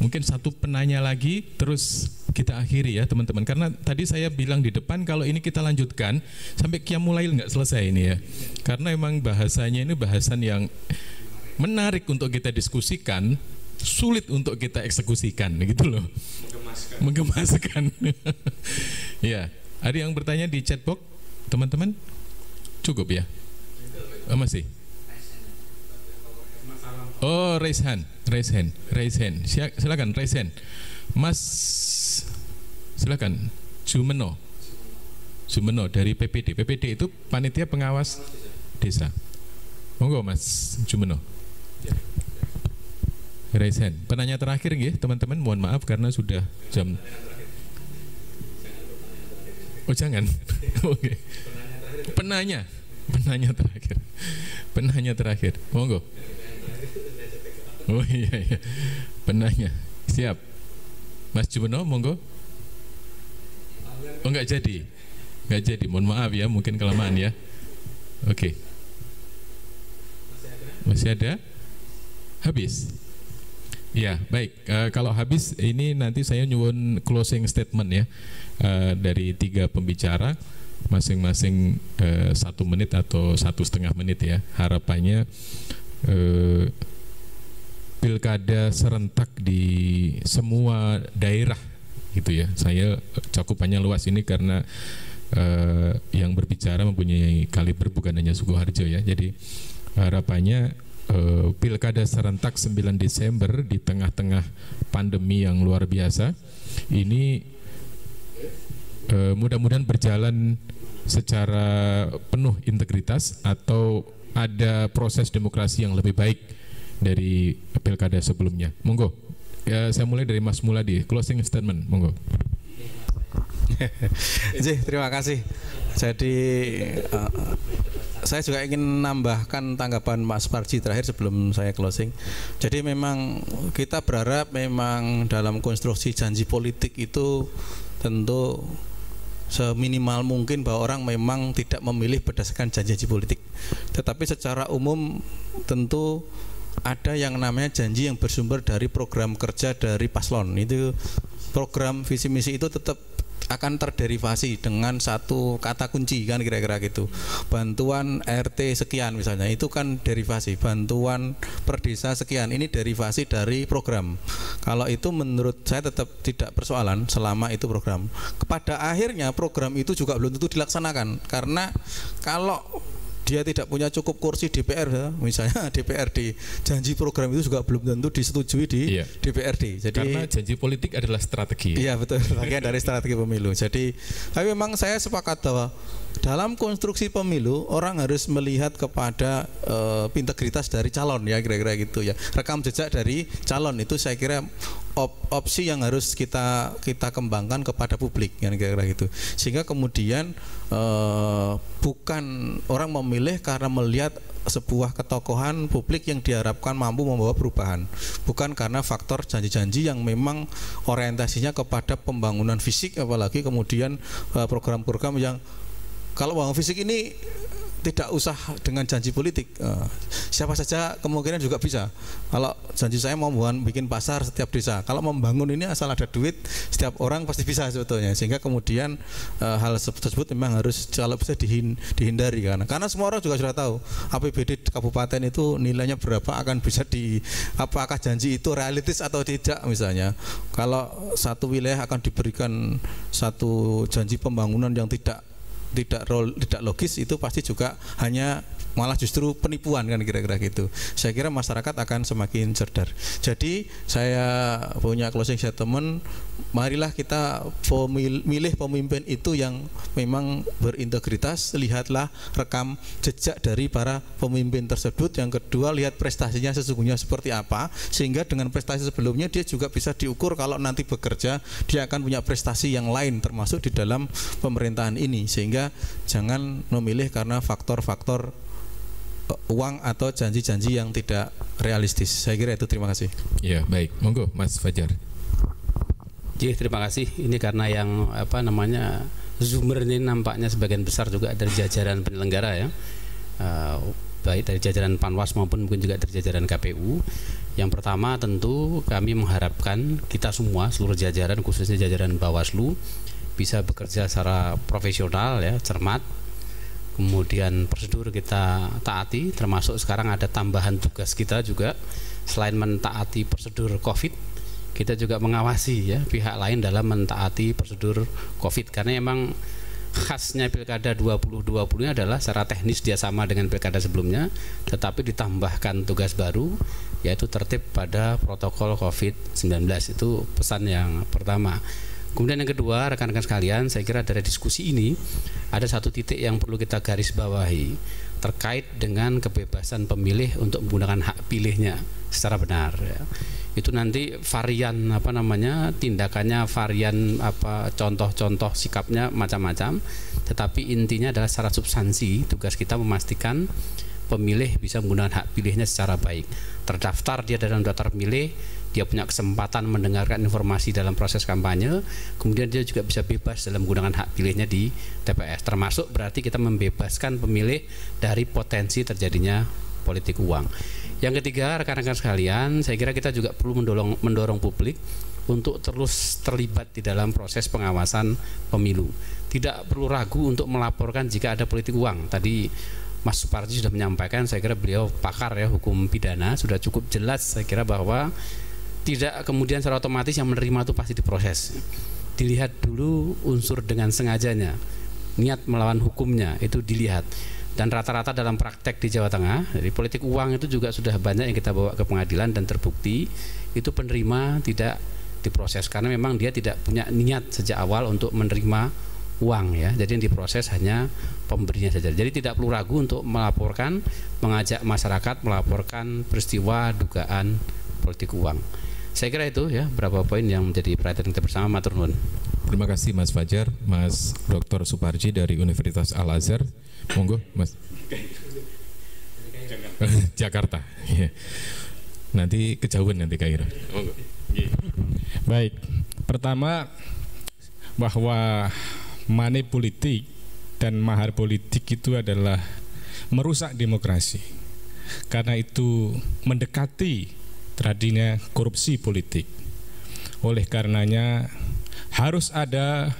Mungkin satu penanya lagi, terus kita akhiri ya teman-teman. Karena tadi saya bilang di depan kalau ini kita lanjutkan sampai Qiyamul Lail nggak selesai ini ya. Karena emang bahasanya ini bahasan yang menarik untuk kita diskusikan, sulit untuk kita eksekusikan, gitu loh. Menggemaskan. Ya, ada yang bertanya di chatbox, teman-teman? Cukup ya? Oh, masih? Oh, raise hand. Silakan raise hand. Mas, silakan. Jumeno dari PPD. PPD itu panitia pengawas desa. Monggo Mas Jumeno. Raise hand. Penanya terakhir nggih, teman-teman, mohon maaf karena sudah jam. Oh, jangan. Oke. Penanya terakhir. Monggo. Oh iya. Penanya. Siap. Mas Jumeno, monggo. Oh, enggak jadi. Mohon maaf ya, mungkin kelamaan ya. Oke. Masih ada? Habis. Ya, baik. Kalau habis ini nanti saya nyuwun closing statement ya dari 3 pembicara, masing-masing 1 menit atau 1,5 menit ya. Harapannya pilkada serentak di semua daerah gitu ya. Saya cakupannya luas ini karena yang berbicara mempunyai kaliber bukan hanya Sukoharjo ya. Jadi harapannya pilkada serentak 9 Desember di tengah-tengah pandemi yang luar biasa ini mudah-mudahan berjalan secara penuh integritas atau ada proses demokrasi yang lebih baik dari pilkada sebelumnya. Monggo, ya, saya mulai dari Mas Muladi, closing statement, monggo. Terima kasih. Jadi saya juga ingin menambahkan tanggapan Mas Parji terakhir sebelum saya closing. Jadi memang kita berharap memang dalam konstruksi janji politik itu tentu seminimal mungkin bahwa orang memang tidak memilih berdasarkan janji politik. Tetapi secara umum tentu ada yang namanya janji yang bersumber dari program kerja dari paslon. Itu program visi misi itu tetap akan terderivasi dengan satu kata kunci kan kira-kira gitu. Bantuan RT sekian misalnya, itu kan derivasi. Bantuan per desa sekian, ini derivasi dari program. Kalau itu menurut saya tetap tidak persoalan selama itu program. Pada akhirnya program itu juga belum tentu dilaksanakan, karena kalau dia tidak punya cukup kursi DPR ya, misalnya DPRD, janji program itu juga belum tentu disetujui di DPRD. Jadi karena janji politik adalah strategi. Iya betul, bagian dari strategi pemilu. Jadi tapi memang saya sepakat bahwa dalam konstruksi pemilu orang harus melihat kepada integritas dari calon ya, kira-kira gitu ya. Rekam jejak dari calon itu saya kira opsi yang harus kita kembangkan kepada publik kan kira-kira gitu. Sehingga kemudian bukan orang memilih karena melihat sebuah ketokohan publik yang diharapkan mampu membawa perubahan, bukan karena faktor janji-janji yang memang orientasinya kepada pembangunan fisik, apalagi kemudian program-program yang kalau bangun fisik ini tidak usah dengan janji politik, siapa saja kemungkinan juga bisa. Kalau janji saya mau bikin pasar setiap desa, kalau membangun ini asal ada duit, setiap orang pasti bisa sebetulnya. Sehingga kemudian hal tersebut memang harus kalau bisa dihindari karena semua orang juga sudah tahu APBD kabupaten itu nilainya berapa, akan bisa apakah janji itu realistis atau tidak. Misalnya kalau satu wilayah akan diberikan satu janji pembangunan yang tidak logis, itu pasti juga hanya malah justru penipuan kan kira-kira gitu. Saya kira masyarakat akan semakin cerdas. Jadi saya punya closing statement, marilah kita milih pemimpin itu yang memang berintegritas, lihatlah rekam jejak dari para pemimpin tersebut. Yang kedua, lihat prestasinya sesungguhnya seperti apa, sehingga dengan prestasi sebelumnya dia juga bisa diukur kalau nanti bekerja dia akan punya prestasi yang lain termasuk di dalam pemerintahan ini. Sehingga jangan memilih karena faktor-faktor uang atau janji-janji yang tidak realistis. Saya kira itu. Terima kasih. Ya, baik. Monggo Mas Fajar. Terima kasih. Ini karena yang Zoomer ini nampaknya sebagian besar juga dari jajaran penyelenggara ya, baik dari jajaran Panwas maupun mungkin juga dari jajaran KPU. Yang pertama tentu kami mengharapkan kita semua seluruh jajaran, khususnya jajaran Bawaslu, bisa bekerja secara profesional ya, cermat. Kemudian prosedur kita taati, termasuk sekarang ada tambahan tugas kita juga, selain mentaati prosedur COVID, kita juga mengawasi ya pihak lain dalam mentaati prosedur COVID, karena emang khasnya Pilkada 2020 ini adalah secara teknis dia sama dengan Pilkada sebelumnya, tetapi ditambahkan tugas baru yaitu tertib pada protokol COVID-19. Itu pesan yang pertama. Kemudian yang kedua, rekan-rekan sekalian, saya kira dari diskusi ini ada satu titik yang perlu kita garis bawahi terkait dengan kebebasan pemilih untuk menggunakan hak pilihnya secara benar ya. Itu nanti varian tindakannya varian contoh-contoh sikapnya macam-macam, tetapi intinya adalah secara substansi tugas kita memastikan pemilih bisa menggunakan hak pilihnya secara baik. Terdaftar dia dalam daftar pemilih, dia punya kesempatan mendengarkan informasi dalam proses kampanye, kemudian dia juga bisa bebas dalam menggunakan hak pilihnya di TPS. Termasuk berarti kita membebaskan pemilih dari potensi terjadinya politik uang. Yang ketiga, rekan-rekan sekalian, saya kira kita juga perlu mendorong publik untuk terus terlibat di dalam proses pengawasan pemilu. Tidak perlu ragu untuk melaporkan jika ada politik uang. Tadi Mas Suparji sudah menyampaikan, saya kira beliau pakar ya hukum pidana, sudah cukup jelas saya kira bahwa tidak kemudian secara otomatis yang menerima itu pasti diproses. Dilihat dulu unsur dengan sengajanya, niat melawan hukumnya itu dilihat. Dan rata-rata dalam praktek di Jawa Tengah, jadi politik uang itu juga sudah banyak yang kita bawa ke pengadilan dan terbukti itu penerima tidak diproses karena memang dia tidak punya niat sejak awal untuk menerima uang ya. Jadi yang diproses hanya pemberinya saja. Jadi tidak perlu ragu untuk melaporkan, mengajak masyarakat melaporkan peristiwa dugaan politik uang. Saya kira itu ya beberapa poin yang menjadi perhatian kita bersama. Matur nuwun. Terima kasih Mas Fajar. Mas Dr. Suparji dari Universitas Al-Azhar. Monggo Mas. Jakarta. Nanti kejauhan nanti Kaira. Monggo. Baik. Pertama, bahwa money politik dan mahar politik itu adalah merusak demokrasi. Karena itu mendekati terjadinya korupsi politik. Oleh karenanya harus ada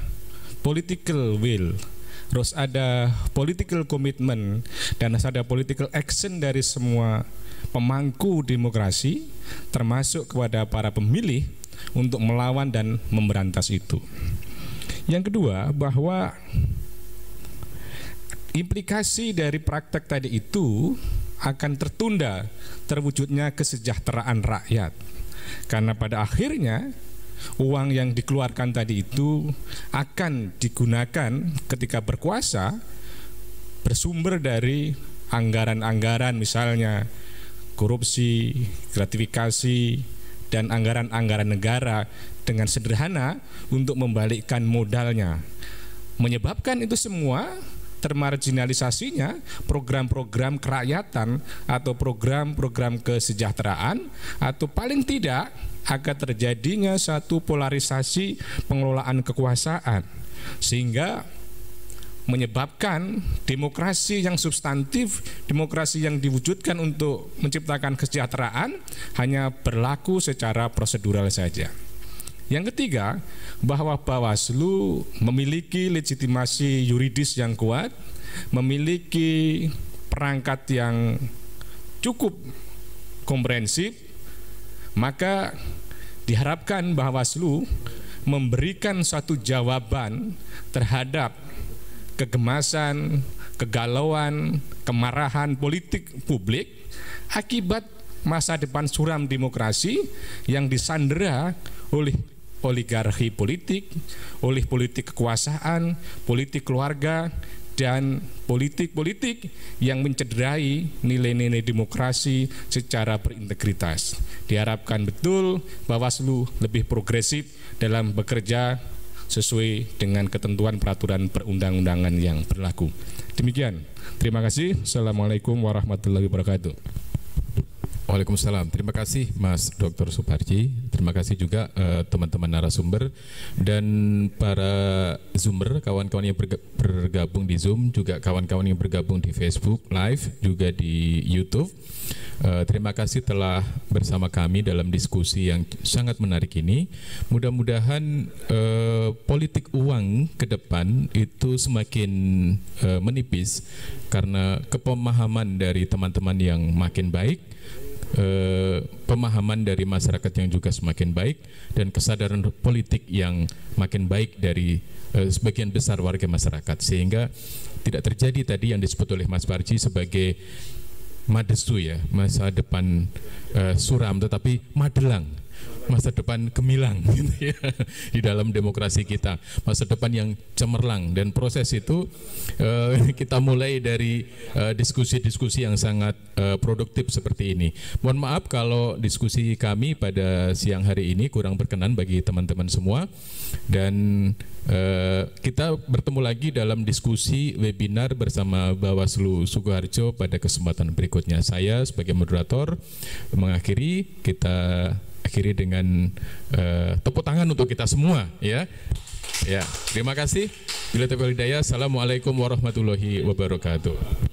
political will, harus ada political commitment, dan harus ada political action dari semua pemangku demokrasi, termasuk kepada para pemilih untuk melawan dan memberantas itu. Yang kedua, bahwa implikasi dari praktek tadi itu akan tertunda terwujudnya kesejahteraan rakyat, karena pada akhirnya uang yang dikeluarkan tadi itu akan digunakan ketika berkuasa bersumber dari anggaran-anggaran, misalnya korupsi, gratifikasi, dan anggaran-anggaran negara dengan sederhana untuk membalikkan modalnya. Menyebabkan itu semua termarginalisasinya program-program kerakyatan atau program-program kesejahteraan, atau paling tidak akan terjadinya satu polarisasi pengelolaan kekuasaan, sehingga menyebabkan demokrasi yang substantif, demokrasi yang diwujudkan untuk menciptakan kesejahteraan hanya berlaku secara prosedural saja. Yang ketiga, bahwa Bawaslu memiliki legitimasi yuridis yang kuat, memiliki perangkat yang cukup komprehensif, maka diharapkan Bawaslu memberikan suatu jawaban terhadap kegemasan, kegalauan, kemarahan politik publik akibat masa depan suram demokrasi yang disandera oleh oligarki politik, oleh politik kekuasaan, politik keluarga, dan politik-politik yang mencederai nilai-nilai demokrasi secara berintegritas. Diharapkan betul Bawaslu lebih progresif dalam bekerja sesuai dengan ketentuan peraturan perundang-undangan yang berlaku. Demikian. Terima kasih. Assalamualaikum warahmatullahi wabarakatuh. Waalaikumsalam. Terima kasih Mas Dr. Suparji. Terima kasih juga teman-teman narasumber dan para Zoomer, kawan-kawan yang bergabung di Zoom, juga kawan-kawan yang bergabung di Facebook Live, juga di YouTube. Terima kasih telah bersama kami dalam diskusi yang sangat menarik ini. Mudah-mudahan politik uang ke depan itu semakin menipis karena kepemahaman dari teman-teman yang makin baik, pemahaman dari masyarakat yang juga semakin baik, dan kesadaran politik yang makin baik dari sebagian besar warga masyarakat, sehingga tidak terjadi tadi yang disebut oleh Mas Parji sebagai madesu, ya, masa depan suram, tetapi madelang, masa depan gemilang gitu ya, di dalam demokrasi kita, masa depan yang cemerlang. Dan proses itu kita mulai dari diskusi-diskusi yang sangat produktif seperti ini. Mohon maaf kalau diskusi kami pada siang hari ini kurang berkenan bagi teman-teman semua, dan kita bertemu lagi dalam diskusi webinar bersama Bawaslu Sukoharjo pada kesempatan berikutnya. Saya sebagai moderator mengakhiri, kita akhiri dengan tepuk tangan untuk kita semua, ya. Ya, terima kasih. Bila taufiq wal hidayah. Assalamualaikum warahmatullahi wabarakatuh.